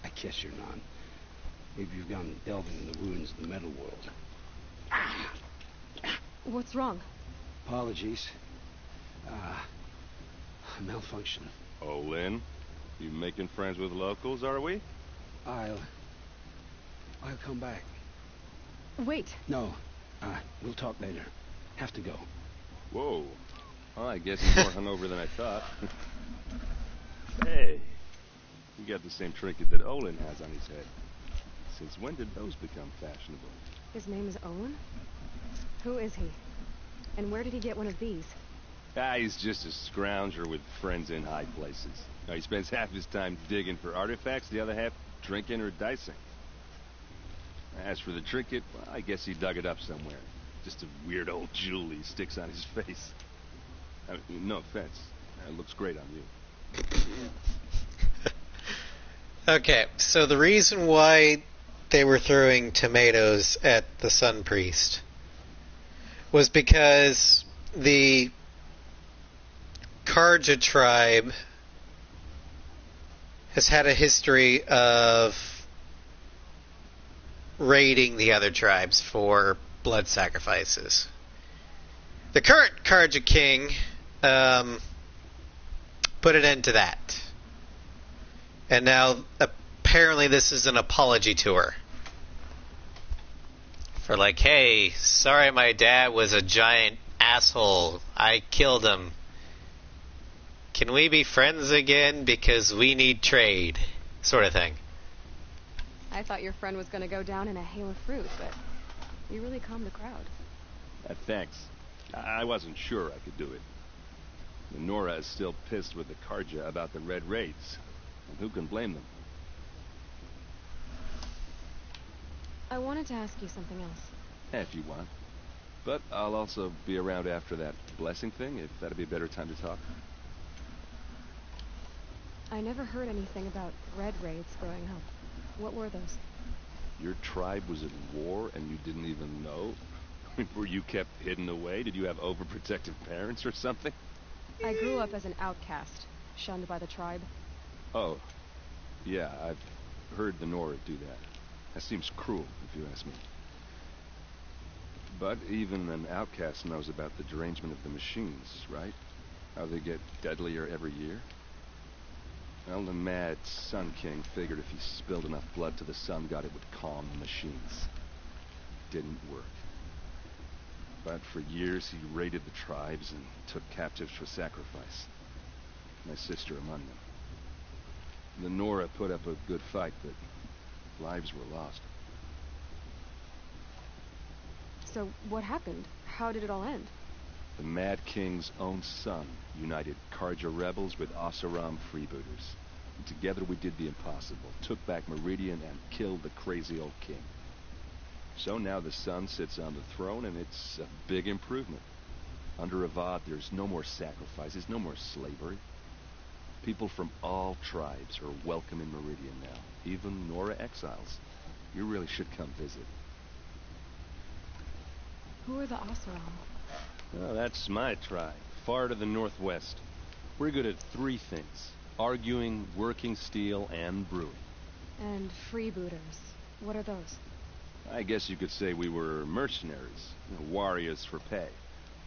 I guess you're not. Maybe you've gone delving in the ruins of the metal world. What's wrong? Apologies. Malfunction. Oh, Lynn, you making friends with locals, are we? I'll come back. Wait. No. We'll talk later. Have to go. Whoa. Well, I guess he's more hungover than I thought. Hey, you got the same trinket that Olin has on his head. Since when did those become fashionable? His name is Owen? Who is he? And where did he get one of these? He's just a scrounger with friends in high places. He spends half his time digging for artifacts, the other half drinking or dicing. As for the trinket, well, I guess he dug it up somewhere. Just a weird old jewel he sticks on his face. I mean, no offense. It looks great on you. Okay, so the reason why they were throwing tomatoes at the Sun Priest was because the Karja tribe has had a history of raiding the other tribes for blood sacrifices. The current Karja king put an end to that. And now, apparently this is an apology tour. For like, hey, sorry my dad was a giant asshole. I killed him. Can we be friends again because we need trade? Sort of thing. I thought your friend was going to go down in a hail of fruit, but you really calmed the crowd. Thanks. I wasn't sure I could do it. Nora is still pissed with the Karja about the Red Raids. And who can blame them? I wanted to ask you something else. If you want. But I'll also be around after that blessing thing, if that'd be a better time to talk. I never heard anything about Red Raids growing up. What were those? Your tribe was at war and you didn't even know? Were you kept hidden away? Did you have overprotective parents or something? I grew up as an outcast, shunned by the tribe. Oh, yeah, I've heard the Nora do that. That seems cruel, if you ask me. But even an outcast knows about the derangement of the machines, right? How they get deadlier every year? Well, the mad Sun King figured if he spilled enough blood to the Sun God, it would calm the machines. Didn't work. But for years he raided the tribes and took captives for sacrifice. My sister among them. The Nora put up a good fight, but lives were lost. So what happened? How did it all end? The Mad King's own son united Karja rebels with Oseram freebooters. And together we did the impossible, took back Meridian and killed the crazy old king. So now the Sun sits on the throne and it's a big improvement. Under Avad there's no more sacrifices, no more slavery. People from all tribes are welcome in Meridian now, even Nora exiles. You really should come visit. Who are the Oseram? Oh, that's my tribe, far to the northwest. We're good at 3 things: arguing, working steel, and brewing. And freebooters. What are those? I guess you could say we were mercenaries, warriors for pay.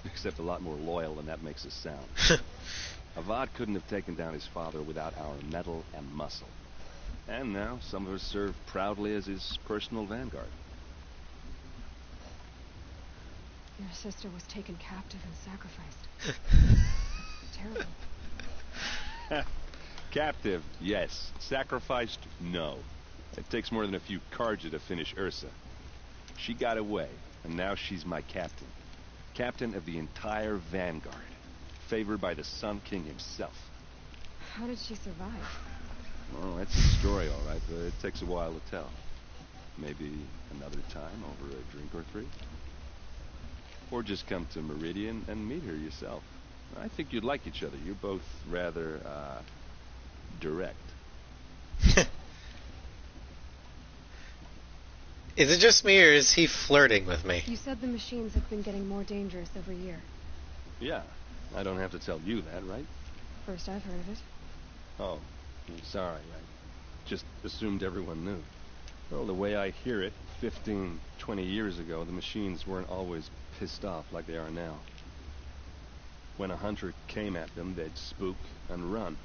Except a lot more loyal than that makes us sound. Avad couldn't have taken down his father without our metal and muscle. And now some of us serve proudly as his personal vanguard. Your sister was taken captive and sacrificed. Terrible. Captive, yes. Sacrificed, no. It takes more than a few Carja to finish Ursa. She got away, and now she's my captain. Captain of the entire vanguard. Favored by the Sun King himself. How did she survive? Well, that's a story, all right, but it takes a while to tell. Maybe another time over a drink or 3. Or just come to Meridian and meet her yourself. I think you'd like each other. You're both rather, direct. Is it just me, or is he flirting with me? You said the machines have been getting more dangerous every year. Yeah, I don't have to tell you that, right? First I've heard of it. Oh, I'm sorry. I just assumed everyone knew. Well, the way I hear it, 15, 20 years ago, the machines weren't always pissed off like they are now. When a hunter came at them, they'd spook and run.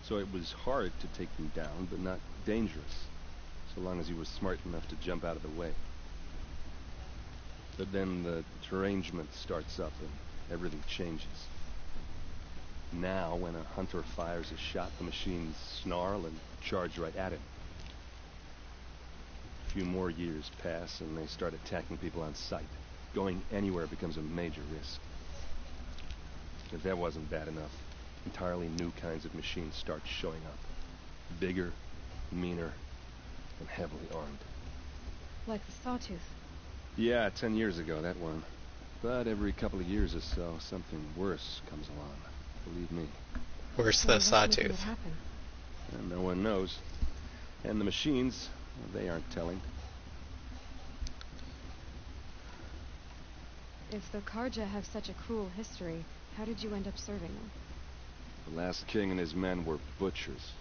So it was hard to take them down, but not dangerous, so long as you were smart enough to jump out of the way. But then the derangement starts up and everything changes. Now, when a hunter fires a shot, the machines snarl and charge right at him. A few more years pass and they start attacking people on sight. Going anywhere becomes a major risk. If that wasn't bad enough, entirely new kinds of machines start showing up. Bigger, meaner, and heavily armed. Like the Sawtooth. Yeah, 10 years ago, that one. But every couple of years or so, something worse comes along. Believe me. Worse than Sawtooth. And no one knows. And the machines, well, they aren't telling. If the Carja have such a cruel history, how did you end up serving them? The last king and his men were butchers.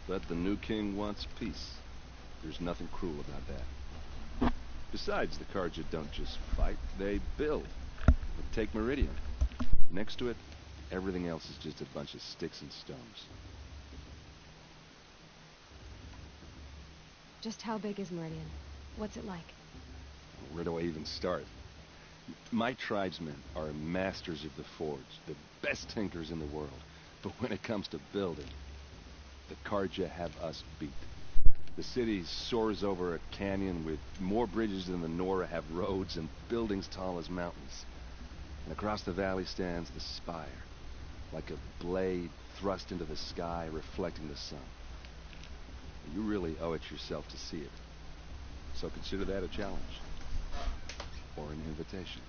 But the new king wants peace. There's nothing cruel about that. Besides, the Carja don't just fight, they build. But take Meridian. Next to it, everything else is just a bunch of sticks and stones. Just how big is Meridian? What's it like? Where do I even start? My tribesmen are masters of the forge, the best tinkers in the world. But when it comes to building, the Carja have us beat. The city soars over a canyon with more bridges than the Nora have roads and buildings tall as mountains. And across the valley stands the spire, like a blade thrust into the sky reflecting the sun. You really owe it yourself to see it. So consider that a challenge. Or an invitation.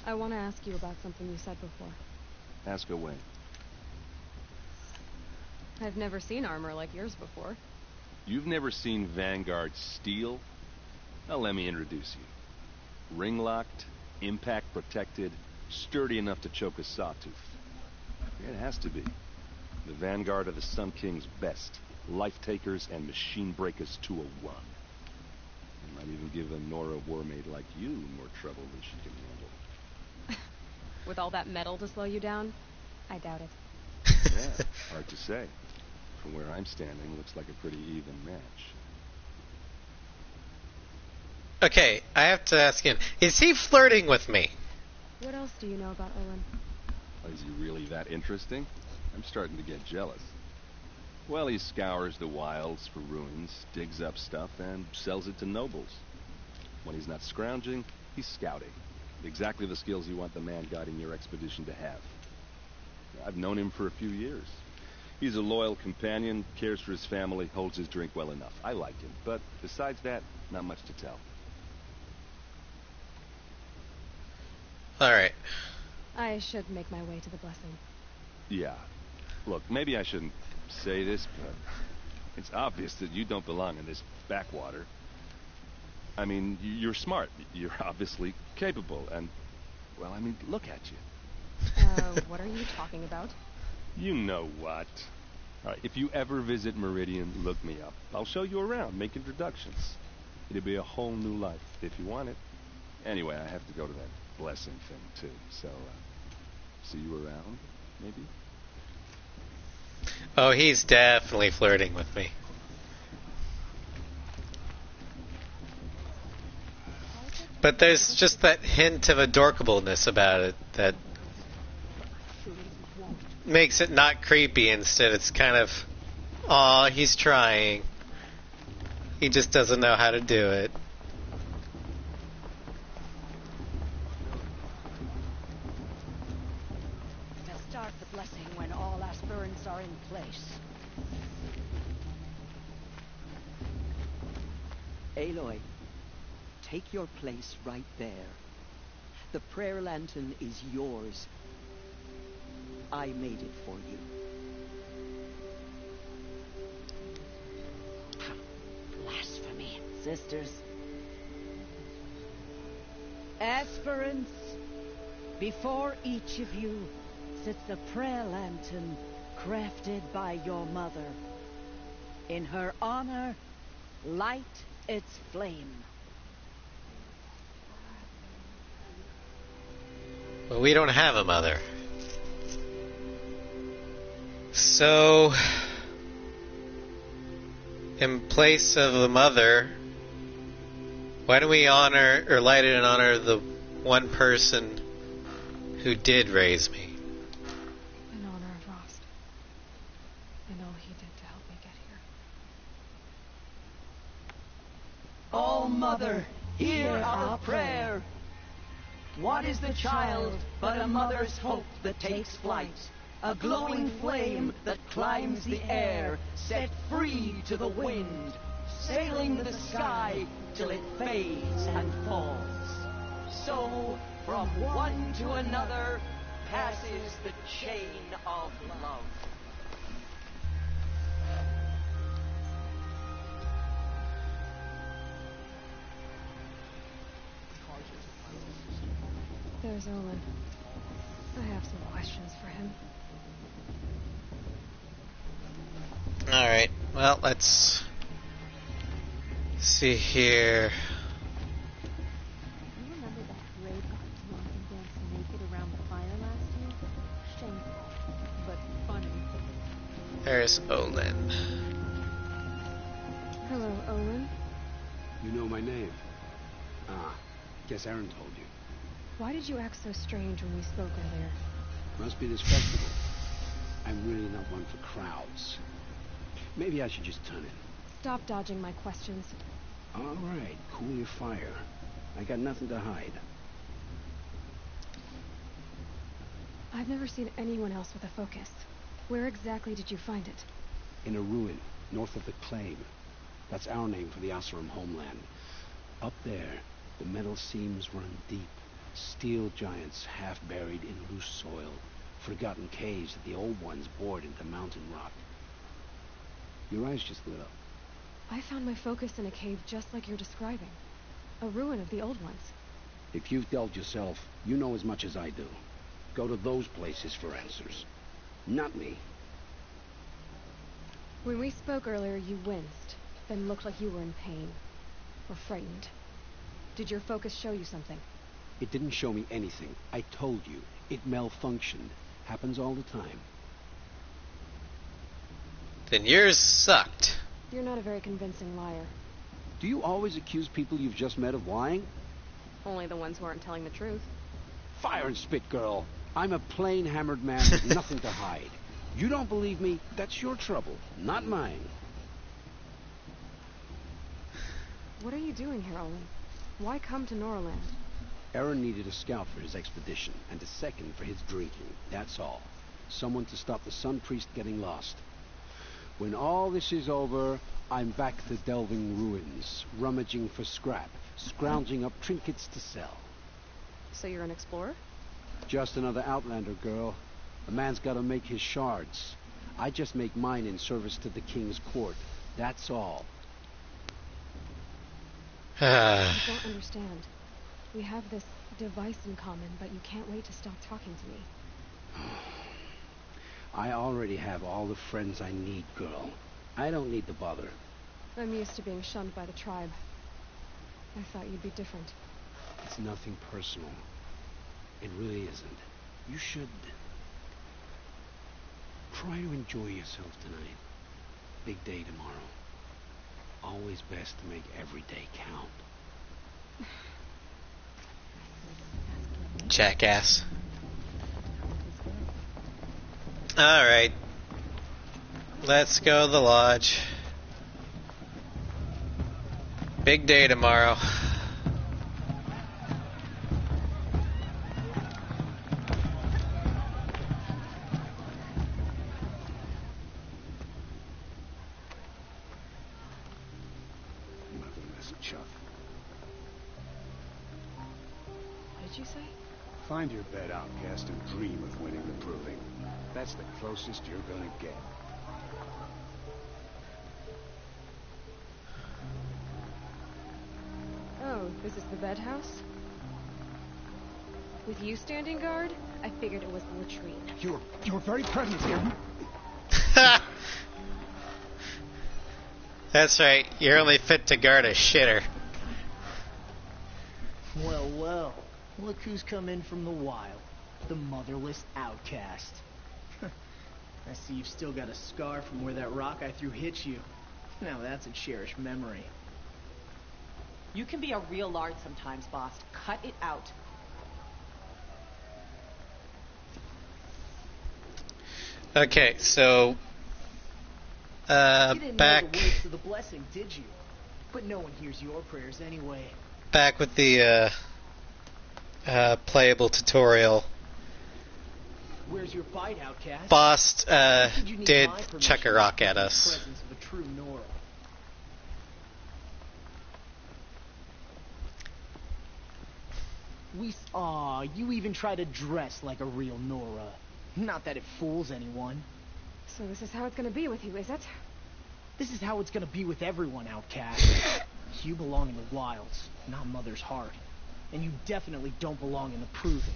I want to ask you about something you said before. Ask away. I've never seen armor like yours before. You've never seen Vanguard steel? Well, let me introduce you. Ring-locked, impact-protected, sturdy enough to choke a sawtooth. It has to be. The Vanguard of the Sun King's best. Life-takers and machine-breakers to a 1. You might even give a Nora warmaid like you more trouble than she can handle. With all that metal to slow you down? I doubt it. Yeah, hard to say. From where I'm standing, looks like a pretty even match. Okay, I have to ask him, is he flirting with me? What else do you know about Olin? Is he really that interesting? I'm starting to get jealous. Well, he scours the wilds for ruins, digs up stuff, and sells it to nobles. When he's not scrounging, he's scouting. Exactly the skills you want the man guiding your expedition to have. I've known him for a few years. He's a loyal companion, cares for his family, holds his drink well enough. I like him, but besides that, not much to tell. Alright. I should make my way to the blessing. Yeah. Look, maybe I shouldn't say this, but it's obvious that you don't belong in this backwater. I mean, you're smart. You're obviously capable, and, well, I mean, look at you. What are you talking about? You know what. All right, if you ever visit Meridian, look me up. I'll show you around, make introductions. It'll be a whole new life, if you want it. Anyway, I have to go to that blessing thing, too. So, see you around, maybe? Oh, he's definitely flirting with me. But there's just that hint of adorkableness about it that makes it not creepy. Instead, it's kind of, aw, he's trying. He just doesn't know how to do it. To start the blessing when all aspirants are in place. Aloy, take your place right there. The prayer lantern is yours. I made it for you. Blasphemy. Sisters. Aspirants, before each of you sits the prayer lantern crafted by your mother. In her honor, light its flame. Well, we don't have a mother. So, in place of a mother, why don't we honor, or light it in honor of the one person who did raise me? In honor of Rost. And all he did to help me get here. Oh, Mother, hear our prayer. What is the child but a mother's hope that takes flight? A glowing flame that climbs the air, set free to the wind, sailing the sky till it fades and falls. So, from one to another, passes the chain of love. There's Olin. I have some questions for him. Alright, well, let's see here. You remember that grave guard's woman who danced naked around the fire last year? Shameful, but funny. There's Olin. Hello, Olin. You know my name? Ah, guess Aaron told you. Why did you act so strange when we spoke earlier? Must be this festival. I'm really not one for crowds. Maybe I should just turn in. Stop dodging my questions. All right, cool your fire. I got nothing to hide. I've never seen anyone else with a focus. Where exactly did you find it? In a ruin, north of the Claim. That's our name for the Oseram homeland. Up there, the metal seams run deep. Steel giants half buried in loose soil. Forgotten caves that the old ones bored into mountain rock. Your eyes just lit up. I found my focus in a cave just like you're describing. A ruin of the old ones. If you've delved yourself, you know as much as I do. Go to those places for answers. Not me. When we spoke earlier, you winced, then looked like you were in pain. Or frightened. Did your focus show you something? It didn't show me anything. I told you. It malfunctioned. Happens all the time. Then yours sucked. You're not a very convincing liar. Do you always accuse people you've just met of lying? Only the ones who aren't telling the truth. Fire and spit, girl. I'm a plain hammered man with nothing to hide. You don't believe me? That's your trouble, not mine. What are you doing here, Olin? Why come to Noraland? Aaron needed a scout for his expedition, and a second for his drinking. That's all. Someone to stop the Sun Priest getting lost. When all this is over, I'm back to delving ruins, rummaging for scrap, scrounging up trinkets to sell. So you're an explorer? Just another Outlander, girl. A man's gotta make his shards. I just make mine in service to the king's court. That's all. I don't understand. We have this device in common, but you can't wait to stop talking to me. I already have all the friends I need, girl. I don't need the bother. I'm used to being shunned by the tribe. I thought you'd be different. It's nothing personal. It really isn't. You should try to enjoy yourself tonight. Big day tomorrow. Always best to make every day count. Jackass. Alright. Let's go to the lodge. Big day tomorrow. Motherless chuck. What did you say? Find your bed, outcast, and dream of winning the proving. That's the closest you're gonna get. Oh, this is the bed house? With you standing guard, I figured it was the latrine. Your very presence here. That's right, you're only fit to guard a shitter. Well, well. Look who's come in from the wild. The motherless outcast. I see you've still got a scar from where that rock I threw hit you. Now that's a cherished memory. You can be a real lard sometimes, boss. Cut it out. Okay, so You didn't back know the words to the blessing, did you? But no one hears your prayers anyway. back with the playable tutorial. Where's your bite, outcast? Boss Did you need did my permission chuck a rock at in the us. presence of a true Nora? Aw, you even try to dress like a real Nora. Not that it fools anyone. So this is how it's gonna be with you, is it? This is how it's gonna be with everyone, outcast. You belong in the wilds, not Mother's heart. And you definitely don't belong in the proving.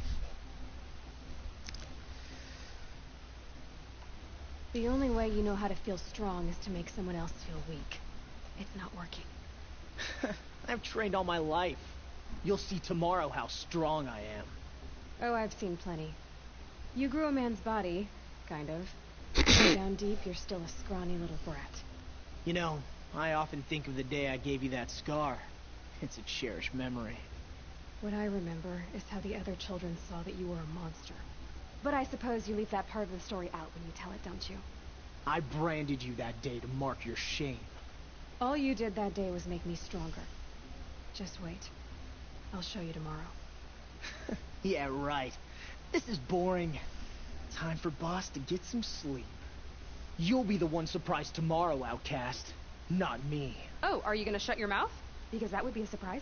The only way you know how to feel strong is to make someone else feel weak. It's not working. I've trained all my life. You'll see tomorrow how strong I am. Oh, I've seen plenty. You grew a man's body, kind of. Down deep, you're still a scrawny little brat. You know, I often think of the day I gave you that scar. It's a cherished memory. What I remember is how the other children saw that you were a monster. But I suppose you leave that part of the story out when you tell it, don't you? I branded you that day to mark your shame. All you did that day was make me stronger. Just wait. I'll show you tomorrow. Yeah, right. This is boring. Time for Boss to get some sleep. You'll be the one surprised tomorrow, outcast. Not me. Oh, are you gonna shut your mouth? Because that would be a surprise.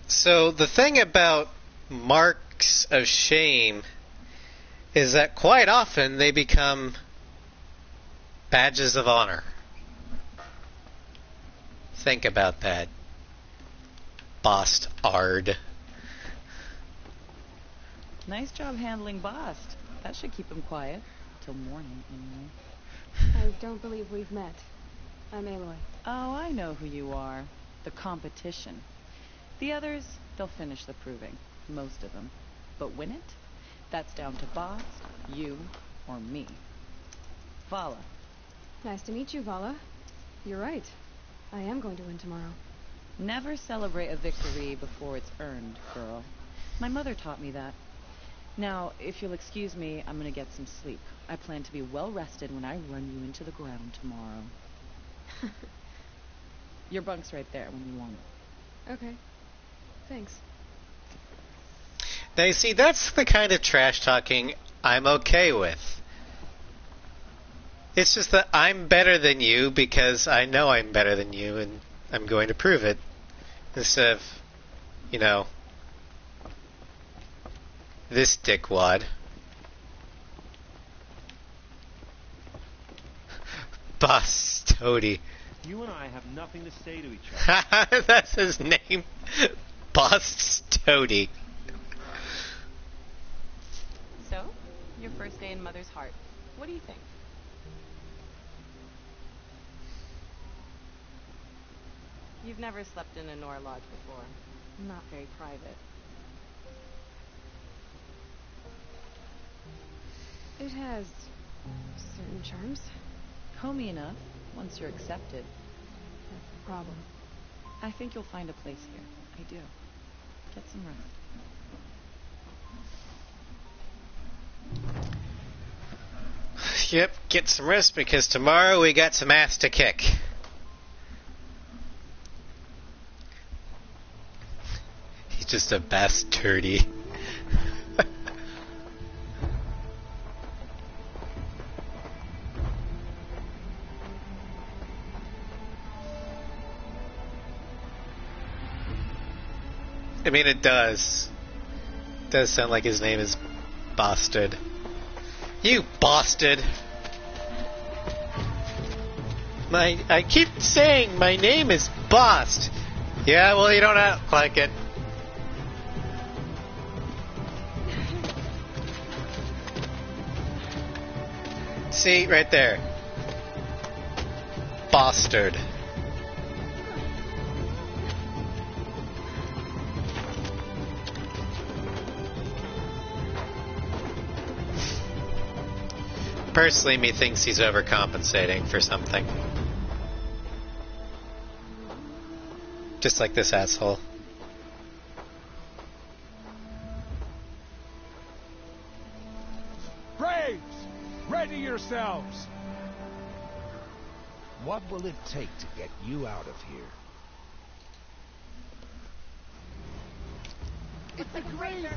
So the thing about marks of shame is that quite often they become badges of honor. Think about that. Bost Ard. Nice job handling Bost. That should keep him quiet. Till morning, anyway. I don't believe we've met. I'm Aloy. Oh, I know who you are. The competition. The others, they'll finish the proving. Most of them. But win it? That's down to Bost, you, or me. Vala. Nice to meet you, Vala. You're right. I am going to win tomorrow. Never celebrate a victory before it's earned, girl. My mother taught me that. Now, if you'll excuse me, I'm gonna get some sleep. I plan to be well rested when I run you into the ground tomorrow. Your bunk's right there when you want it. Okay. Thanks. Now you see, that's the kind of trash talking I'm okay with. It's just that I'm better than you because I know I'm better than you and I'm going to prove it. Instead of, you know, this dickwad. Boss Toady. You and I have nothing to say to each other. That's his name. Busts Toady. So, your first day in Mother's Heart. What do you think? You've never slept in a Nora Lodge before. Not very private. It has certain charms. Homey enough, once you're accepted. That's the problem. I think you'll find a place here. I do. Get some rest. Yep, get some rest because tomorrow we got some ass to kick. He's just a bastardy. I mean, it does. It does sound like his name is Bastard. You bastard! I keep saying my name is Bast. Yeah, well, you don't act like it. See, right there. Bastard. Personally, me thinks he's overcompensating for something. Just like this asshole. Braves! Ready yourselves! What will it take to get you out of here? It's a greater!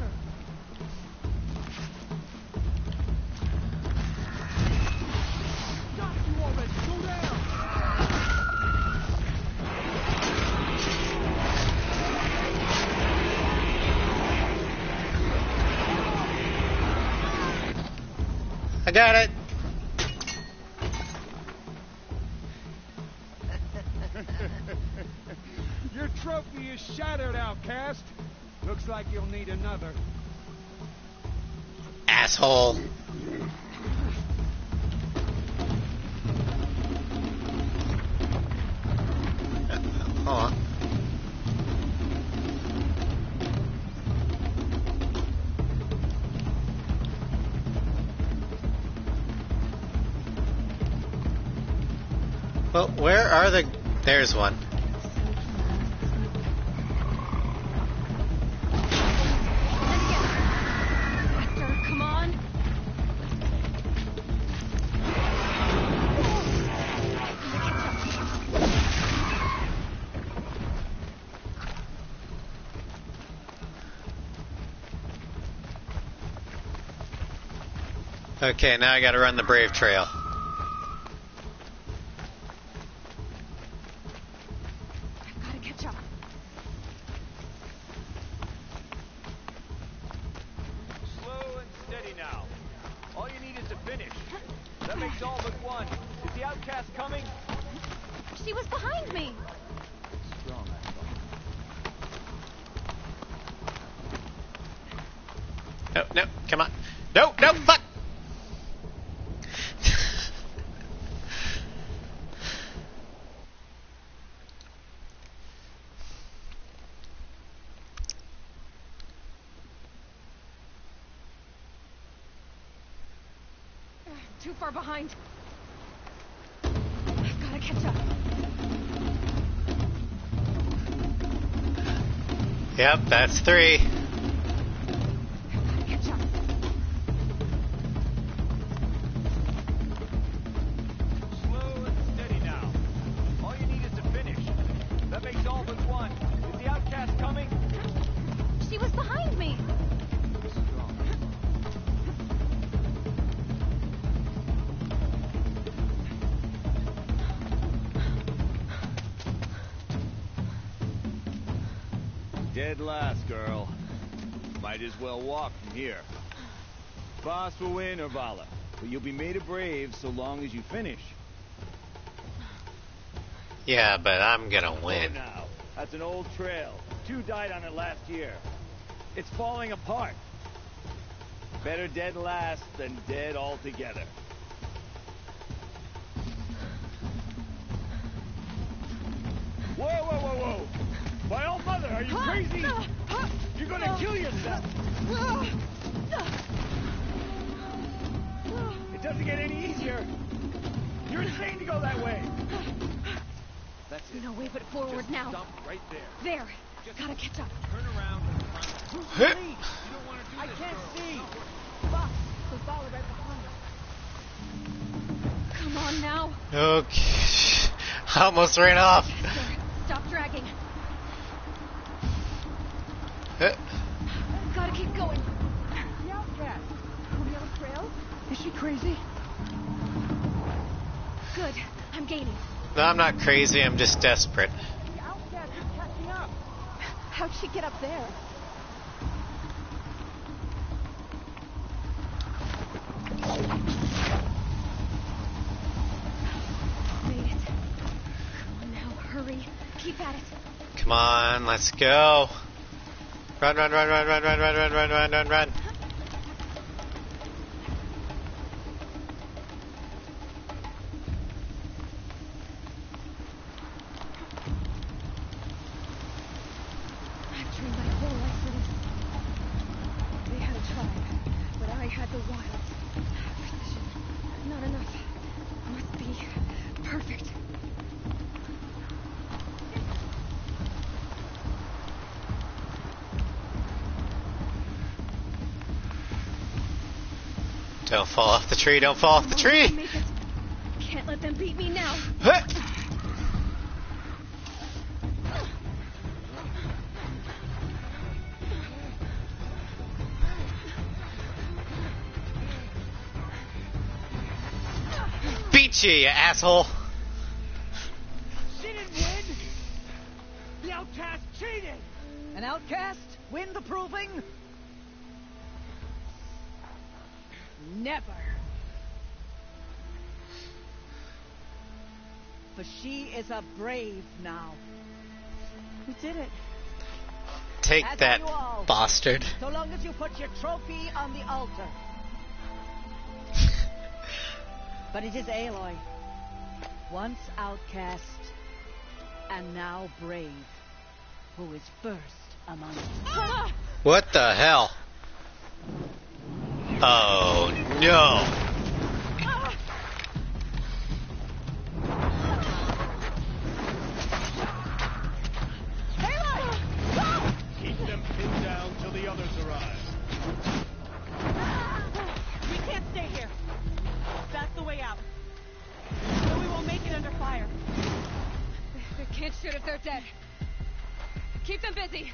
I got it. Your trophy is shattered, outcast. Looks like you'll need another. Asshole. Hold on. Well, where are the... There's one. Come on! Okay, now I gotta run the Brave Trail. Gotta catch up. Slow and steady now. All you need is to finish. That makes all but one. Is the outcast coming? She was behind me! Strong. No, no, come on. No, no, fuck! Too far behind. Gotta catch up. Yep, that's 3. Gotta catch up. Slow and steady now. All you need is to finish. That makes all but one. Is the outcast coming? She was behind me! Dead last, girl. Might as well walk from here. Boss will win, Urvala, but you'll be made a brave so long as you finish. Yeah, but I'm gonna win. Now, that's an old trail. 2 died on it last year. It's falling apart. Better dead last than dead altogether. Whoa, whoa, whoa, whoa! My old mother, are you crazy? You're gonna kill yourself! It doesn't get any easier. You're insane to go that way. That's it. No way but forward Just now. Stop right there. There. Gotta catch up. Turn around and run. Please, you don't want to do I this, can't girl. see. Fuck. We follow right behind us. Come on now. Okay. I almost ran off. There. Stop dragging. Gotta keep going. The outcast. On the other trail? Is she crazy? Good. I'm gaining. No, I'm not crazy. I'm just desperate. The outcast is catching up. How'd she get up there? Made it. Come on now, hurry. Keep at it. Come on, let's go. Run, run, run, run, run, run, run, run, run, run, run, run. I've trained my whole life for this. They had a tribe, but I had the wilds. Precision. Not enough. Must be perfect. Don't fall off the tree, don't fall off the tree! Make it. Can't let them beat me now. Huh. Beat you asshole! She didn't win. The outcast cheated. An outcast win the proving? Never. For she is a brave now. We did it. Take As that, are you all. bastard. So long as you put your trophy on the altar. But it is Aloy, once outcast and now brave, who is first among us. What the hell? Oh no! Keep them pinned down till the others arrive. We can't stay here. That's the way out. Or we won't make it under fire. They can't shoot if they're dead. Keep them busy.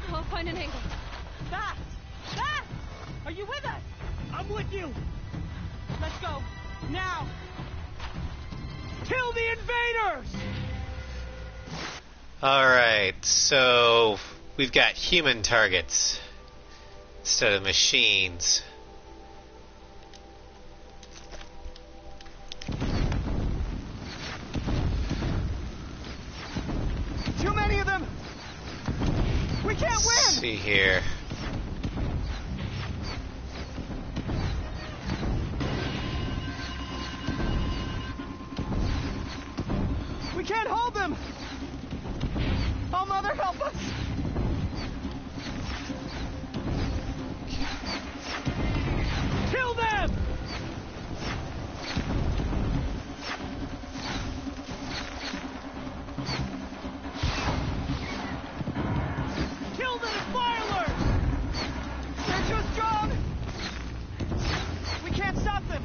I'll find an angle. Fast! Fast! Are you with us? I'm with you. Let's go. Now. Kill the invaders! Alright, so we've got human targets instead of machines. Too many of them! We can't win! Let's see here. We can't hold them! Oh, Mother, help us! Kill them! Kill the defilers! They're too strong! We can't stop them!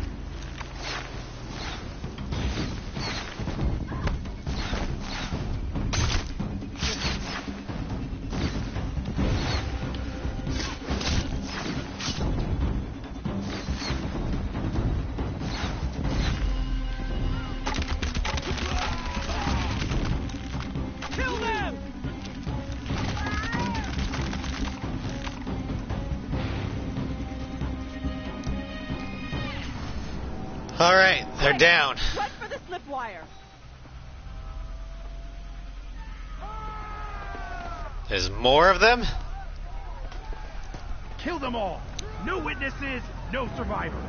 Kill them! Alright, they're down. Run for the slip wire. There's more of them? Kill them all! No witnesses, no survivors!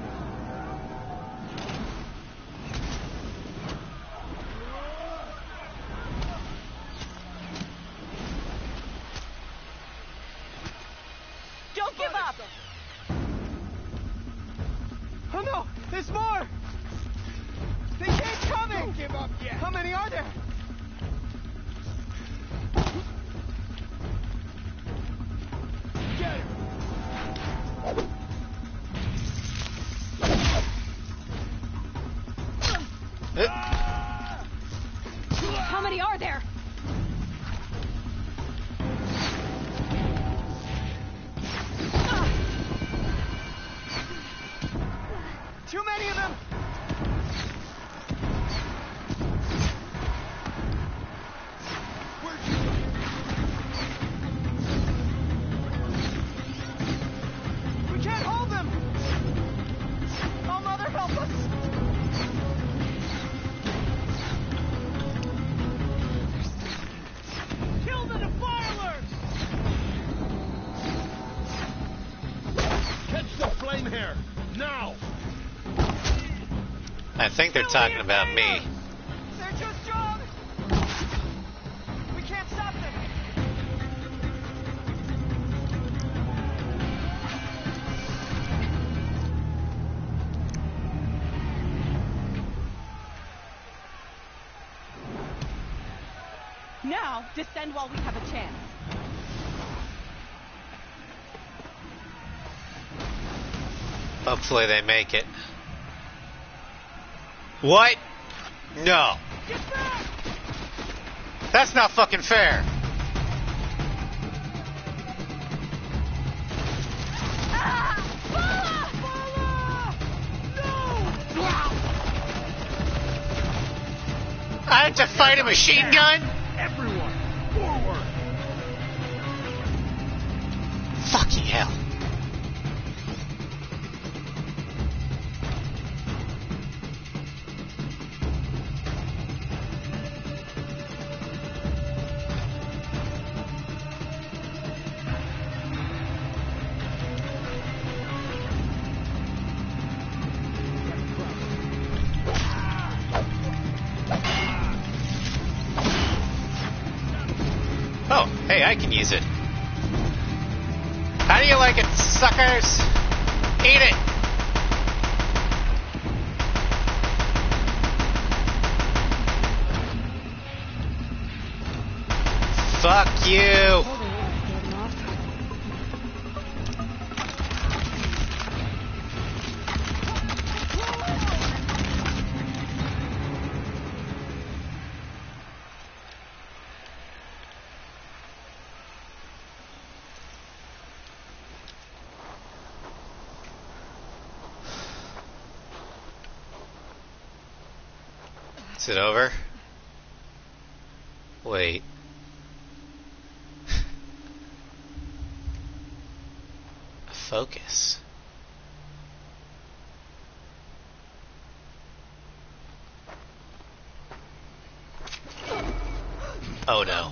Don't give up! Oh no! There's more! They keep coming! Don't give up yet! How many are there? Get him! How many are there? Too many of them! We can't hold them! Oh, Mother, help us! Kill the defilers! Catch the flame hair! Now! I think they're talking about me. They're too strong! We can't stop them! Now, descend while we have a chance. Hopefully they make it. What? No. That's not fucking fair. I have to fight a machine gun? Everyone, forward! Fucking hell. Oh, hey, I can use it. How do you like it, suckers? Eat it! Fuck you! Is it over? Wait. Focus. Oh no.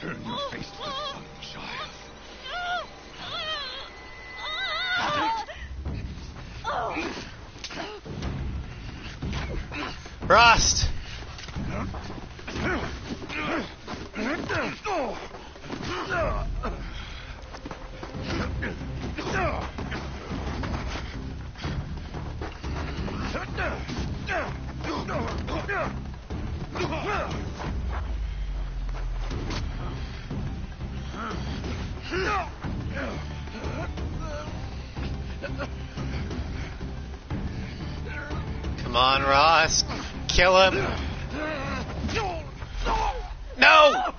Turn your face to the sun, child. Rost! Come on, Rost. Kill him. No!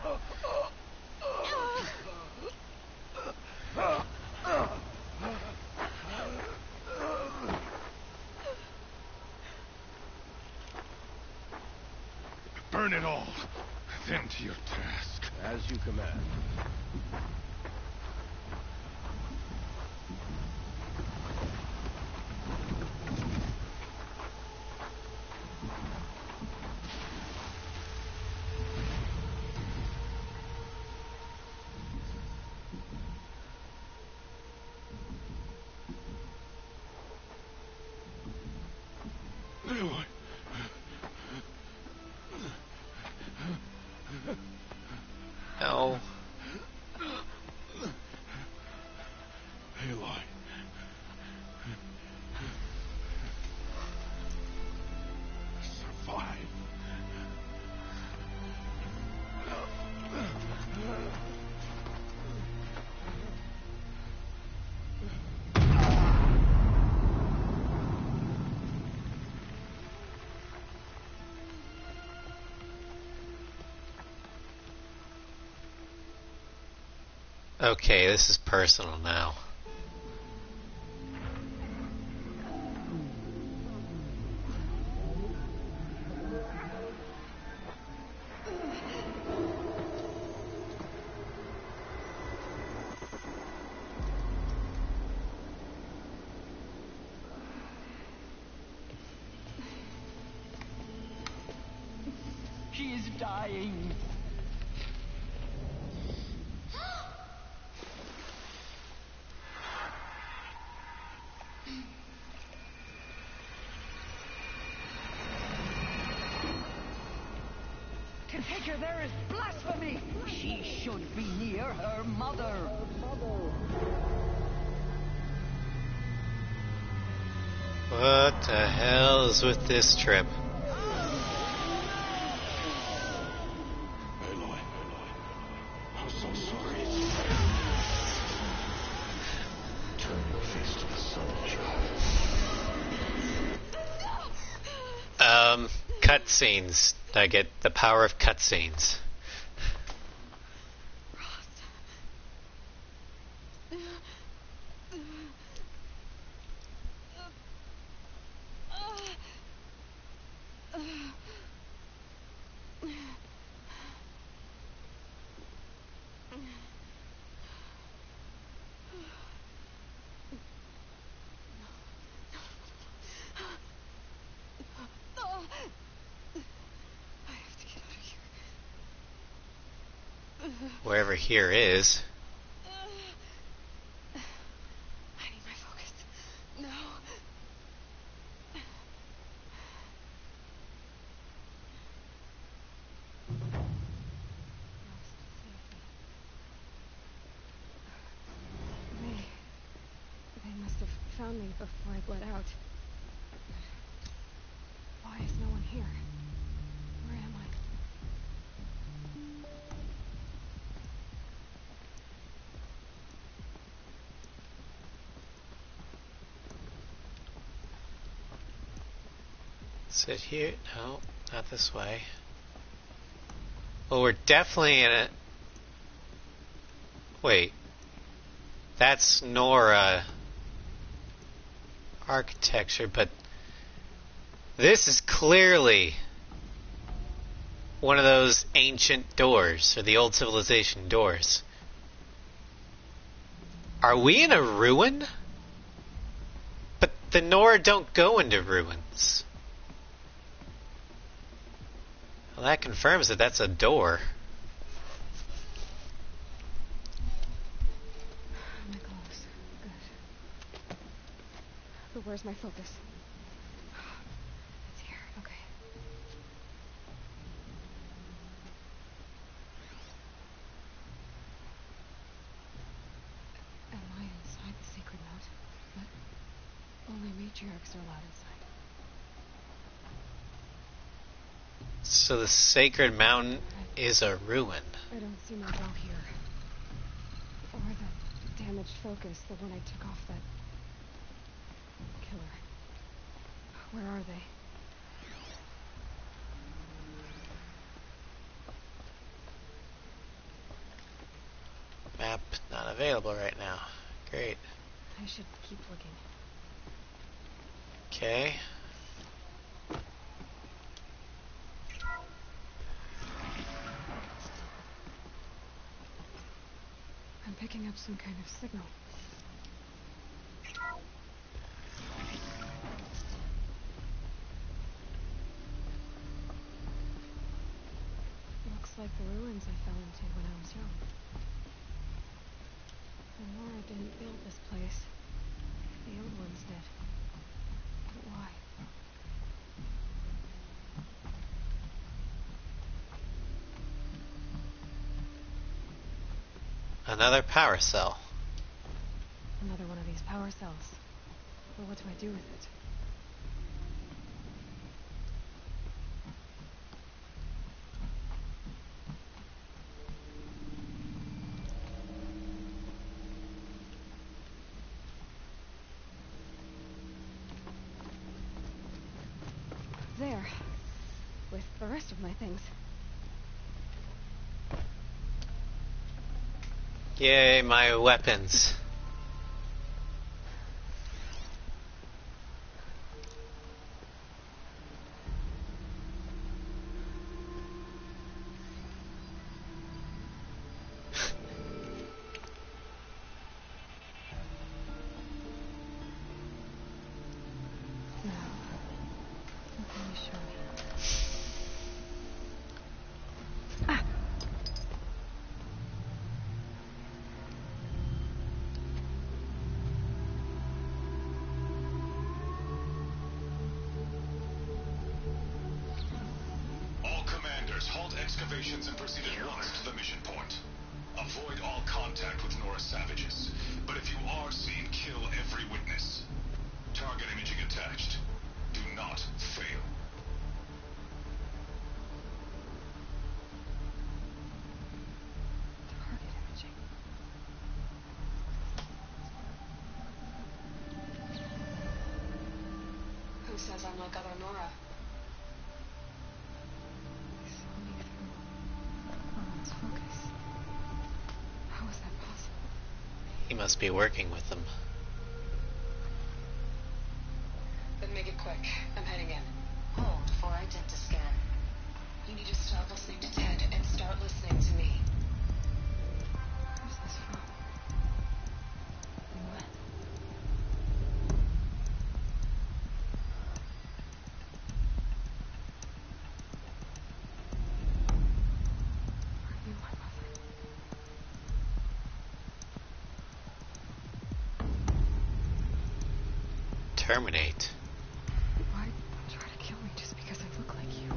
Burn it all. Then to your task. As you command. No. Aloy. Survive. Okay, this is personal now. She is dying. Configure, there is blasphemy! She should be near her mother. What the hell is with this trip? Aloy. I'm so sorry. Turn your face to the sun, child. Cutscenes. I get the power of cutscenes. Wherever here is. I need my focus. No. They must have found me before I bled out. Why is no one here? Where am I? Sit here? No, not this way. Well, we're definitely in a... Wait. That's Nora architecture, but this is clearly one of those ancient doors, or the old civilization doors. Are we in a ruin? But the Nora don't go into ruins. Well, that confirms that that's a door. My clothes. Good. But where's my focus? It's here. Okay. Am I inside the sacred mount? But only matriarchs are allowed inside. So the sacred mountain is a ruin. I don't see my bow here. Or the damaged focus, the one I took off that killer. Where are they? Map not available right now. Great. I should keep looking. Okay. I'm picking up some kind of signal. Looks like the ruins I fell into when I was young. Nora didn't build this place. The old ones did. But why? Another power cell. Another one of these power cells. But what do I do with it? There. With the rest of my things. Yay, my weapons. Halt excavations and proceed at once to the mission point. Avoid all contact with Nora savages, but if you are seen, kill every witness. Target imaging attached. Do not fail. Target imaging. Who says I'm like other Nora? He must be working with them. Then make it quick. I'm heading in. Hold for identiscan. You need to stop listening to Ted and start listening to me. Where's this from? What? Are you my mother? Terminate. Why try to kill me just because I look like you?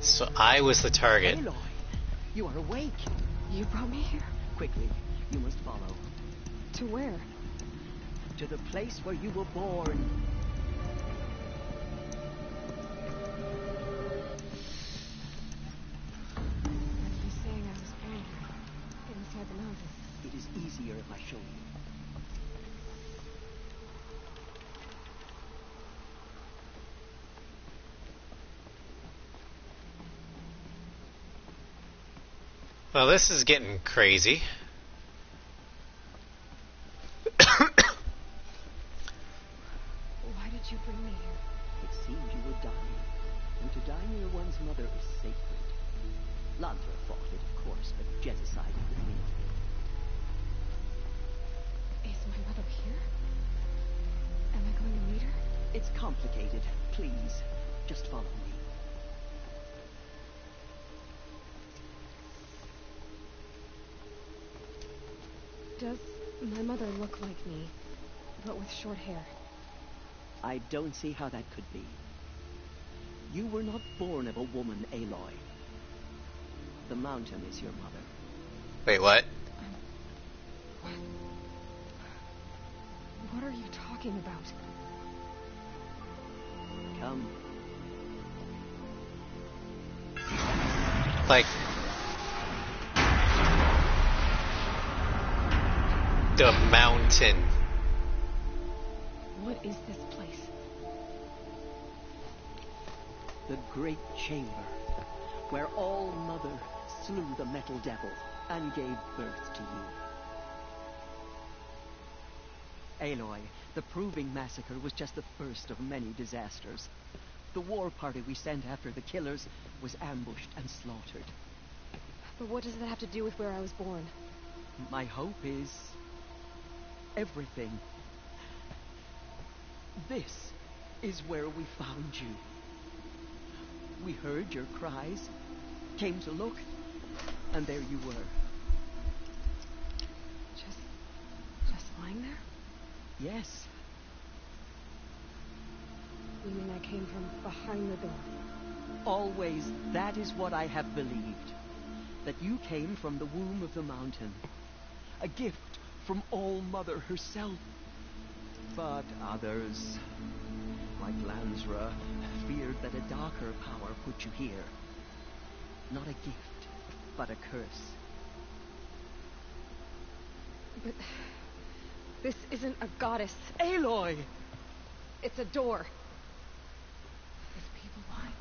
So I was the target. Aloy, you are awake. You brought me here? Quickly, you must follow. To where? To the place where you were born. You're saying I was born here, inside the mountain. It is easier if I show you. Well, this is getting crazy. Why did you bring me here? It seemed you were dying, and to die near one's mother is sacred. Landra fought it, of course, but Jez sided with me. Is my mother here? Am I going to meet her? It's complicated. Please, just follow me. Does my mother look like me, but with short hair? I don't see how that could be. You were not born of a woman, Aloy. The mountain is your mother. Wait, what? What are you talking about? Come. Like... the mountain. What is this place? The Great Chamber, where All Mother slew the Metal Devil and gave birth to you. Aloy, the Proving Massacre was just the first of many disasters. The war party we sent after the killers was ambushed and slaughtered. But what does that have to do with where I was born? My hope is... everything. This is where we found you. We heard your cries, came to look, and there you were. Just lying there? Yes. You mean I came from behind the door? Always, that is what I have believed. that you came from the womb of the mountain. A gift from All-Mother herself. But others, like Lansra, feared that a darker power put you here. Not a gift, but a curse. But this isn't a goddess. Aloy! It's a door. There's people behind.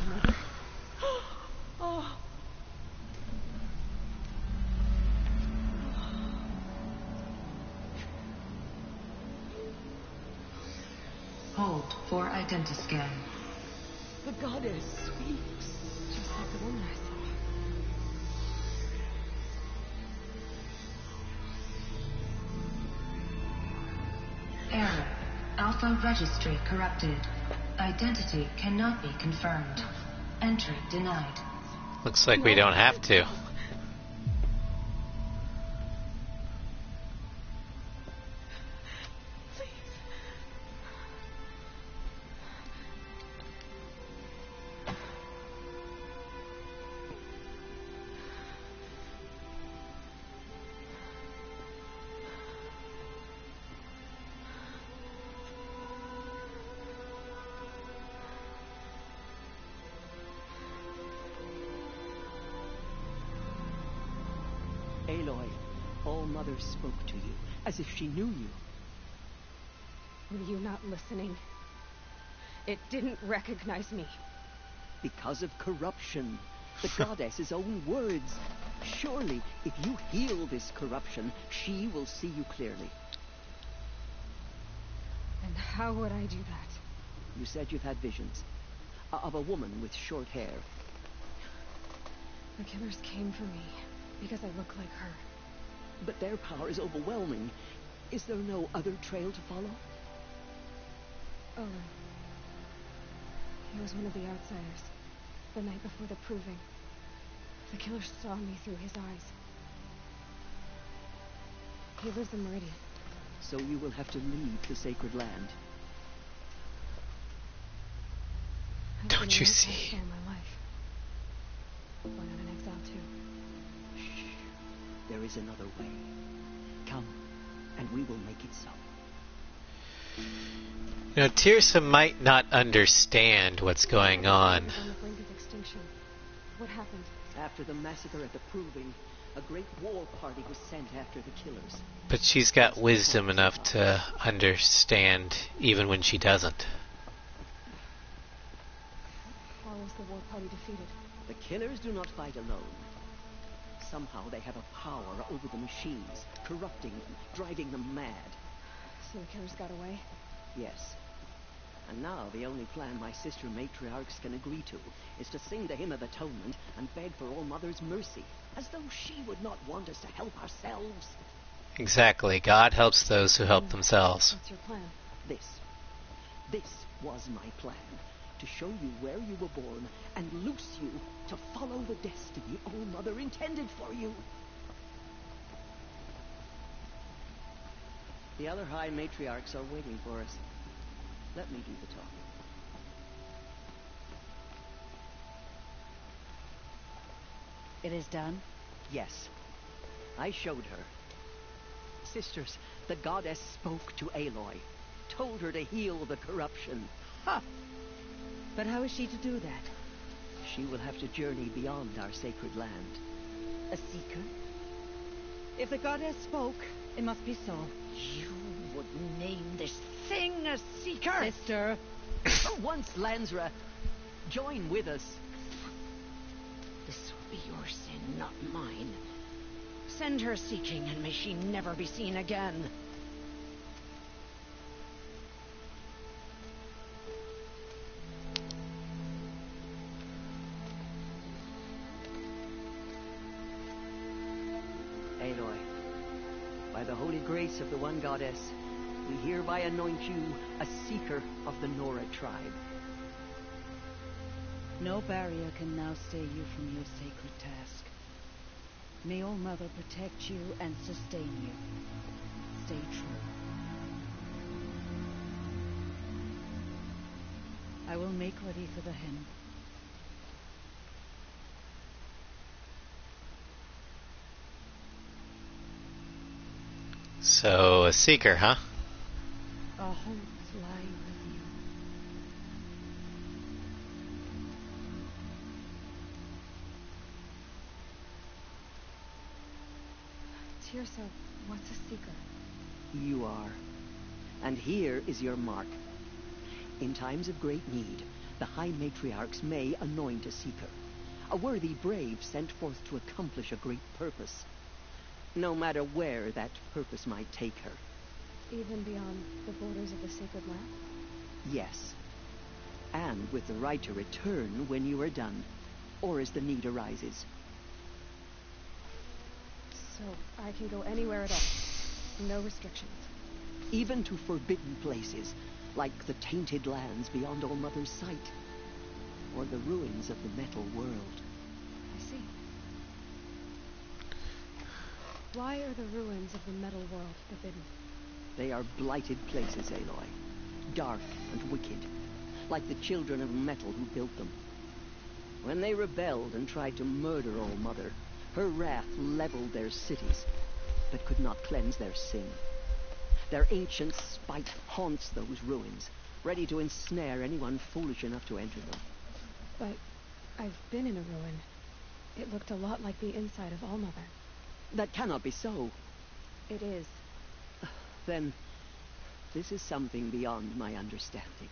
Mother? Oh. Hold for identiscan. The goddess speaks. Just like the woman I saw. Error. Alpha registry corrupted. Identity cannot be confirmed. Entry denied. Looks like we don't have to. Aloy, All-Mother spoke to you, as if she knew you. Were you not listening? It didn't recognize me. Because of corruption. The goddess's own words. Surely, if you heal this corruption, she will see you clearly. And how would I do that? You said you've had visions. Of a woman with short hair. The killers came for me because I look like her. But their power is overwhelming. Is there no other trail to follow? Oh. He was one of the outsiders. The night before the proving. The killer saw me through his eyes. He lives in Meridian. So you will have to leave the sacred land. Don't you see? All my life. Why not an exile too? Shh. There is another way. Come, and we will make it so. You know, Teersa might not understand what's going on. On the brink of extinction. What happened? After the massacre at the Proving, a great war party was sent after the killers. But she's got wisdom enough to understand even when she doesn't. How was the war party defeated? The killers do not fight alone. Somehow they have a power over the machines, corrupting them, driving them mad. So the killers got away? Yes. And now the only plan my sister matriarchs can agree to is to sing the Hymn of Atonement and beg for All-Mother's mercy, as though she would not want us to help ourselves. Exactly. God helps those who help themselves. What's your plan? This was my plan. To show you where you were born and loose you to follow the destiny All-Mother intended for you. The other High Matriarchs are waiting for us. Let me do the talking. It is done? Yes. I showed her. Sisters, the goddess spoke to Aloy. Told her to heal the corruption. Ha! But how is she to do that? She will have to journey beyond our sacred land. A seeker? If the goddess spoke, it must be so. You would name this thing a seeker? Sister! For once, Lansra, join with us. This will be your sin, not mine. Send her seeking, and may she never be seen again. Aloy, by the holy grace of the one goddess, we hereby anoint you a seeker of the Nora tribe. No barrier can now stay you from your sacred task. May All-Mother protect you and sustain you. Stay true. I will make ready for the hymn. So, a seeker, huh? Our homes lie with you. Tirsa, what's a seeker? You are. And here is your mark. In times of great need, the High Matriarchs may anoint a seeker, a worthy brave sent forth to accomplish a great purpose, no matter where that purpose might take her. Even beyond the borders of the sacred land? Yes. And with the right to return when you are done, or as the need arises. So I can go anywhere at all. No restrictions. Even to forbidden places, like the tainted lands beyond All-Mother's sight, or the ruins of the Metal World. I see. Why are the ruins of the Metal World forbidden? They are blighted places, Aloy. Dark and wicked, like the children of metal who built them. When they rebelled and tried to murder All-Mother, her wrath leveled their cities, but could not cleanse their sin. Their ancient spite haunts those ruins, ready to ensnare anyone foolish enough to enter them. But I've been in a ruin. It looked a lot like the inside of All-Mother. That cannot be so. It is. Then, this is something beyond my understanding.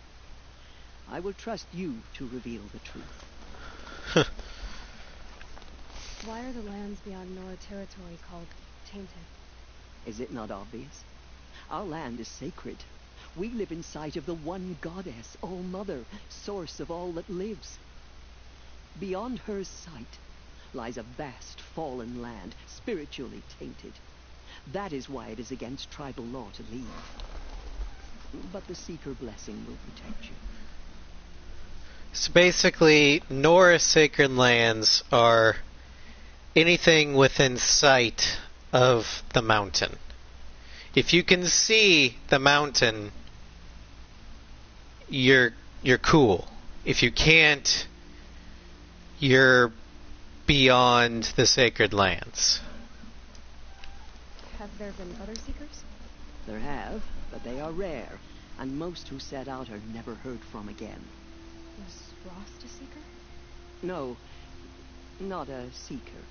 I will trust you to reveal the truth. Why are the lands beyond Nora territory called tainted? Is it not obvious? Our land is sacred. We live in sight of the one goddess, All-Mother, source of all that lives. Beyond her sight lies a vast fallen land, spiritually tainted. That is why it is against tribal law to leave. But the Seeker blessing will protect you. So basically, Nora's sacred lands are anything within sight of the mountain. If you can see the mountain, you're cool. If you can't, you're beyond the sacred lands. Have there been other seekers? There have, but they are rare, and most who set out are never heard from again. Was Rost a seeker? No, not a seeker.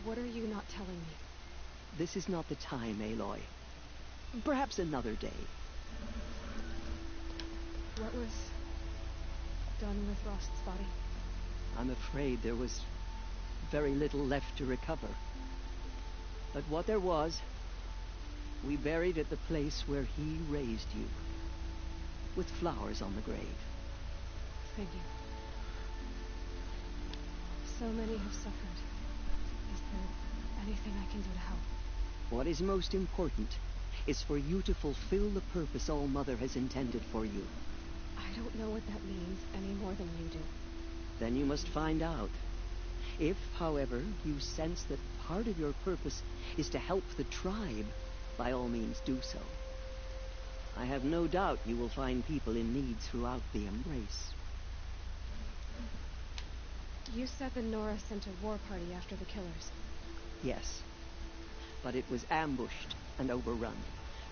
What are you not telling me? This is not the time, Aloy. Perhaps another day. What was done with Rost's body? I'm afraid there was very little left to recover. But what there was, we buried at the place where he raised you, with flowers on the grave. Thank you. So many have suffered. Is there anything I can do to help? What is most important is for you to fulfill the purpose All-Mother has intended for you. I don't know what that means any more than you do. Then you must find out. If, however, you sense that part of your purpose is to help the tribe, by all means do so. I have no doubt you will find people in need throughout the Embrace. You said that Nora sent a war party after the killers. Yes. But it was ambushed and overrun.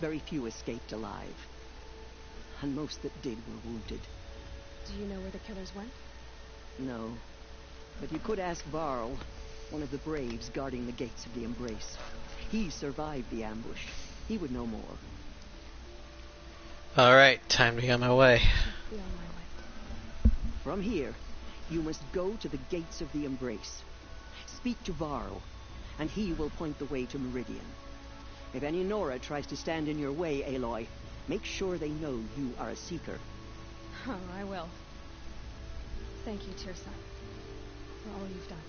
Very few escaped alive. And most that did were wounded. Do you know where the killers went? No. But you could ask Varl, one of the braves guarding the gates of the Embrace. He survived the ambush. He would know more. Alright, time to be on my way. Be on my way. From here, you must go to the gates of the Embrace. Speak to Varl, and he will point the way to Meridian. If any Nora tries to stand in your way, Aloy, make sure they know you are a Seeker. Oh, I will. Thank you, Tirsa, for all you've done.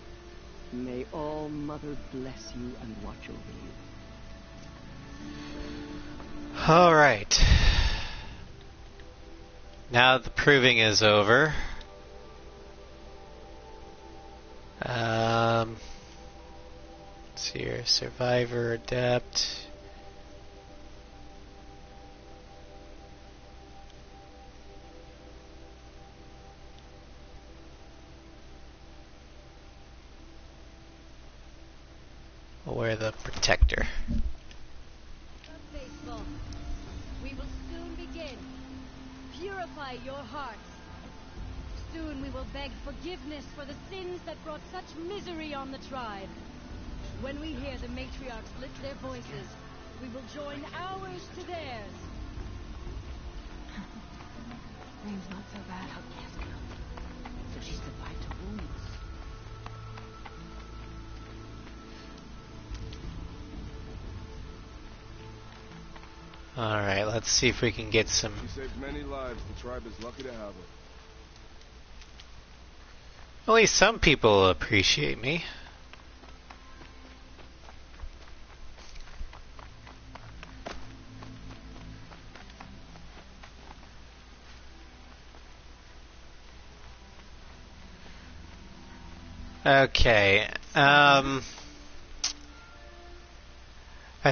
May All-Mother bless you and watch over you. Alright. Now the proving is over. Let's see here. Survivor, Adept. We'll wear the Protector. unify your hearts. Soon we will beg forgiveness for the sins that brought such misery on the tribe. When we hear the matriarchs lift their voices, we will join ours to theirs. Rain's not so bad. Yes, girl. So she survived her wounds. Alright, let's see if we can get some... She saved many lives. The tribe is lucky to have her. At least some people appreciate me. Okay, I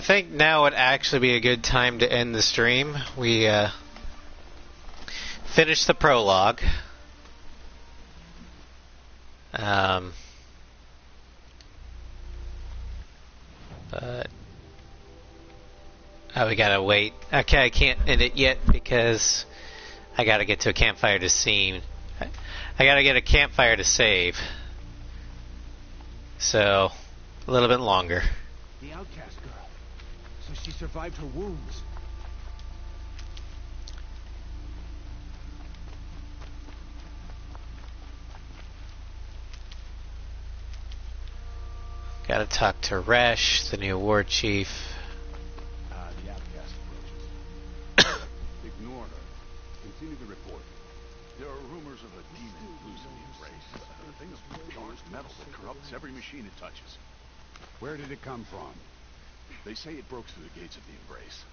think now would actually be a good time to end the stream. We finished the prologue. But we gotta wait. Okay, I can't end it yet because I gotta get to a campfire to see. I gotta get a campfire to save. So, a little bit longer. The outcast girl. So she survived her wounds. Gotta talk to Resh, the new war chief. The outcast approaches. Ignore her. Continue the report. There are rumors of a demon loose in the Embrace. The thing is darn metal that corrupts every machine it touches. Where did it come from? They say it broke through the gates of the Embrace.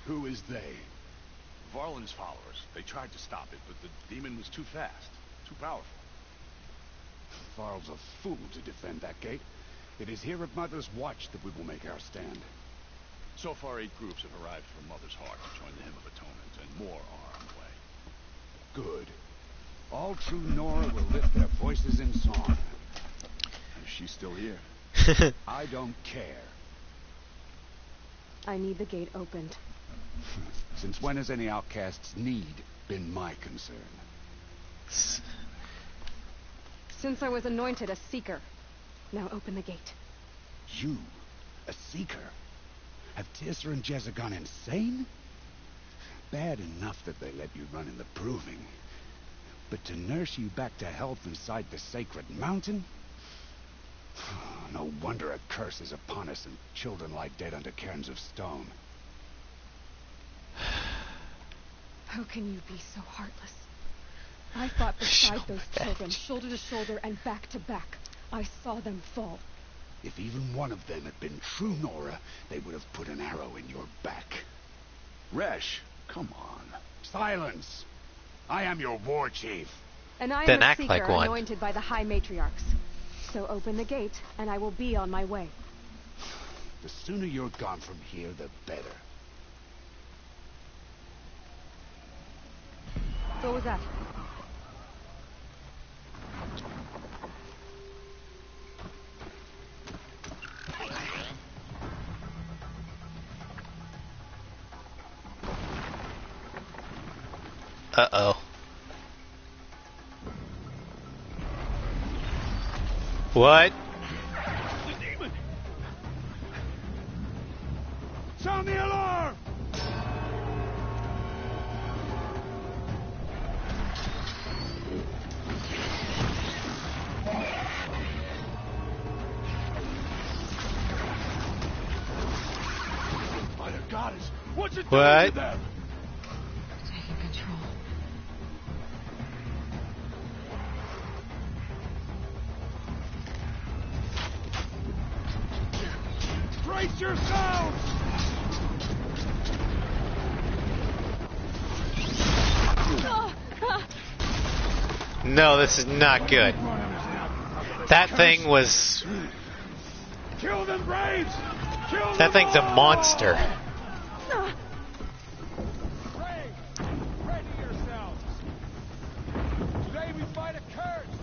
Who is they? Varl and his followers. They tried to stop it, but the demon was too fast, too powerful. Varl's a fool to defend that gate. It is here at Mother's Watch that we will make our stand. So far, 8 groups have arrived from Mother's Heart to join the Hymn of Atonement, and more are on the way. Good. All true Nora will lift their voices in song. Is she still here? I don't care. I need the gate opened. Since when has any outcast's need been my concern? Since I was anointed a seeker. Now open the gate. You? A seeker? Have Teersa and Jezza gone insane? Bad enough that they let you run in the Proving. But to nurse you back to health inside the sacred mountain? No wonder a curse is upon us and children lie dead under cairns of stone. How can you be so heartless? I fought beside those children, shoulder to shoulder and back to back. I saw them fall. If even one of them had been true Nora, they would have put an arrow in your back. Resh, come on. Silence! I am your war chief. And I Then am a act seeker like one. anointed by the High Matriarchs. So open the gate, and I will be on my way. The sooner you're gone from here, the better. What was that? Uh-oh. What? The demon! Sound the alarm! Mother Goddess, what's it What? doing to them? Taking control. Brace yourselves! No, this is not good. That thing was... Kill them, Braves! Kill That them thing's a all! monster. Braves, ready yourselves! Today we fight a curse!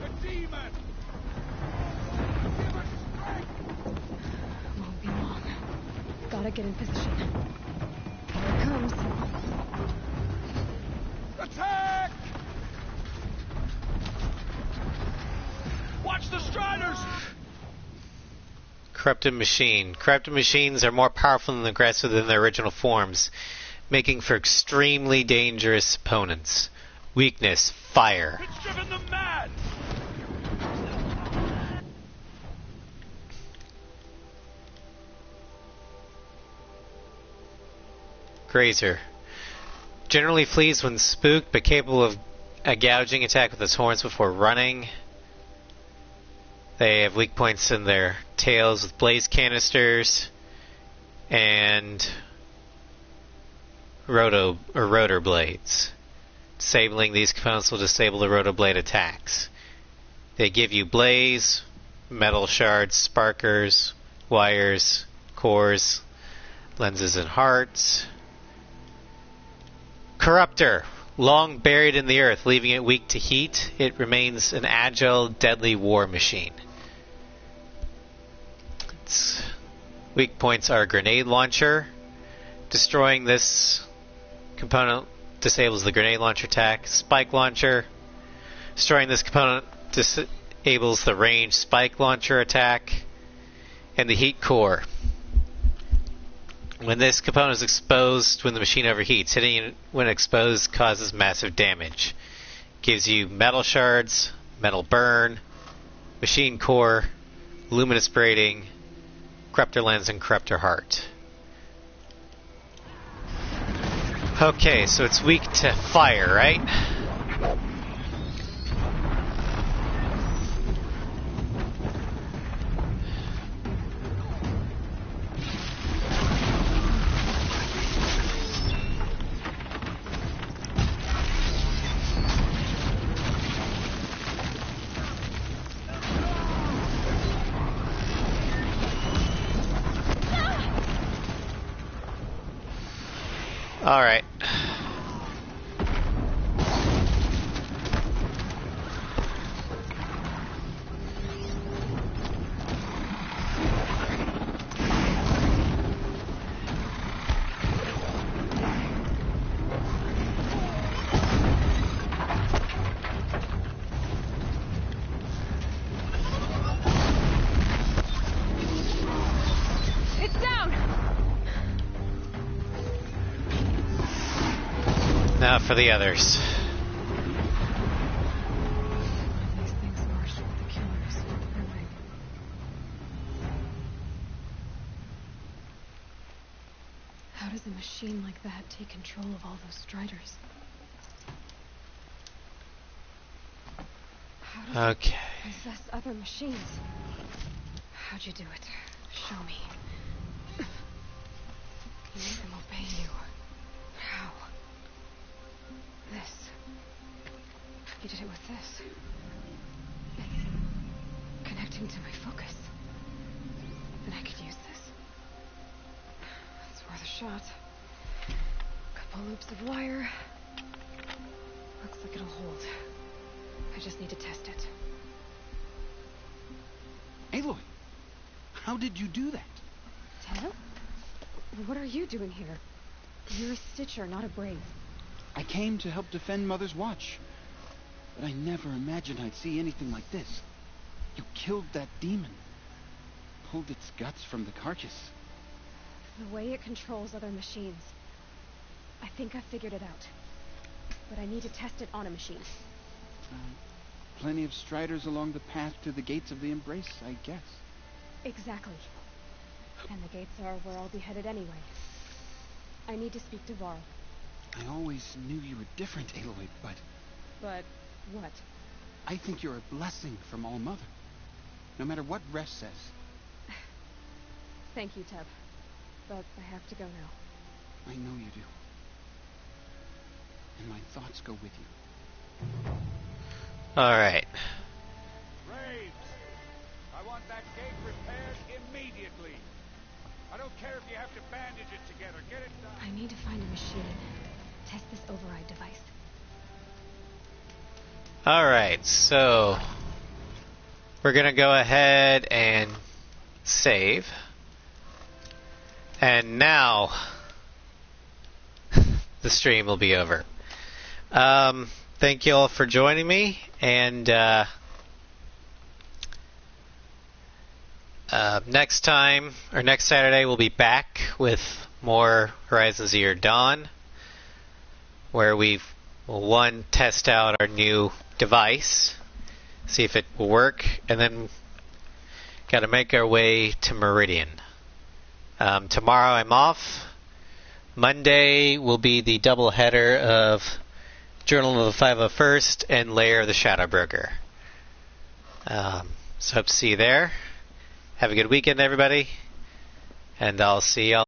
A demon! Give us strength! Won't be long. Gotta get in position. Here it comes. Attack! Watch the Striders! Corrupted machine. Corrupted machines are more powerful and aggressive than their original forms, making for extremely dangerous opponents. Weakness, fire. It's driven them mad! Grazer. Generally flees when spooked, but capable of a gouging attack with its horns before running. They have weak points in their tails with blaze canisters and rotor blades. Disabling these components will disable the rotor blade attacks. They give you blaze, metal shards, sparkers, wires, cores, lenses and hearts. Corruptor. Long buried in the earth, leaving it weak to heat, it remains an agile, deadly war machine. Its weak points are grenade launcher. Destroying this component disables the grenade launcher attack. Spike launcher. Destroying this component disables the ranged spike launcher attack. And the heat core. When this component is exposed when the machine overheats, hitting it when exposed causes massive damage. Gives you metal shards, metal burn, machine core, luminous braiding, corruptor lens, and corruptor heart. Okay, so it's weak to fire, right? All right. It's down! Now for the others. These things marched with the killers. Perfect. How does a machine like that take control of all those Striders? How does it possess other machines? How'd you do it? Show me. You made them obey you. How? This. You did it with this. It's connecting to my focus. Then I could use this. It's worth a shot. Couple loops of wire. Looks like it'll hold. I just need to test it. Aloy, how did you do that? Ted? What are you doing here? You're a Stitcher, not a Brave. I came to help defend Mother's Watch. But I never imagined I'd see anything like this. You killed that demon. Pulled its guts from the carcass. The way it controls other machines. I think I figured it out. But I need to test it on a machine. Plenty of Striders along the path to the gates of the Embrace, I guess. Exactly. And the gates are where I'll be headed anyway. I need to speak to Varl. I always knew you were different, Aloy, but... But what? I think you're a blessing from All Mother. No matter what Resh says. Thank you, Teb. But I have to go now. I know you do. And my thoughts go with you. Alright. Graves! I want that gate repaired immediately. I don't care if you have to bandage it together. Get it done. I need to find a machine. Test this override device. Alright, so we're going to go ahead and save. And now the stream will be over. Thank you all for joining me, and next time, or next Saturday, we'll be back with more Horizon Zero Dawn, where we'll test out our new device, see if it will work, and then got to make our way to Meridian. Tomorrow I'm off. Monday will be the double header of Journal of the 501st and Lair of the Shadowbroker. So hope to see you there. Have a good weekend, everybody, and I'll see y'all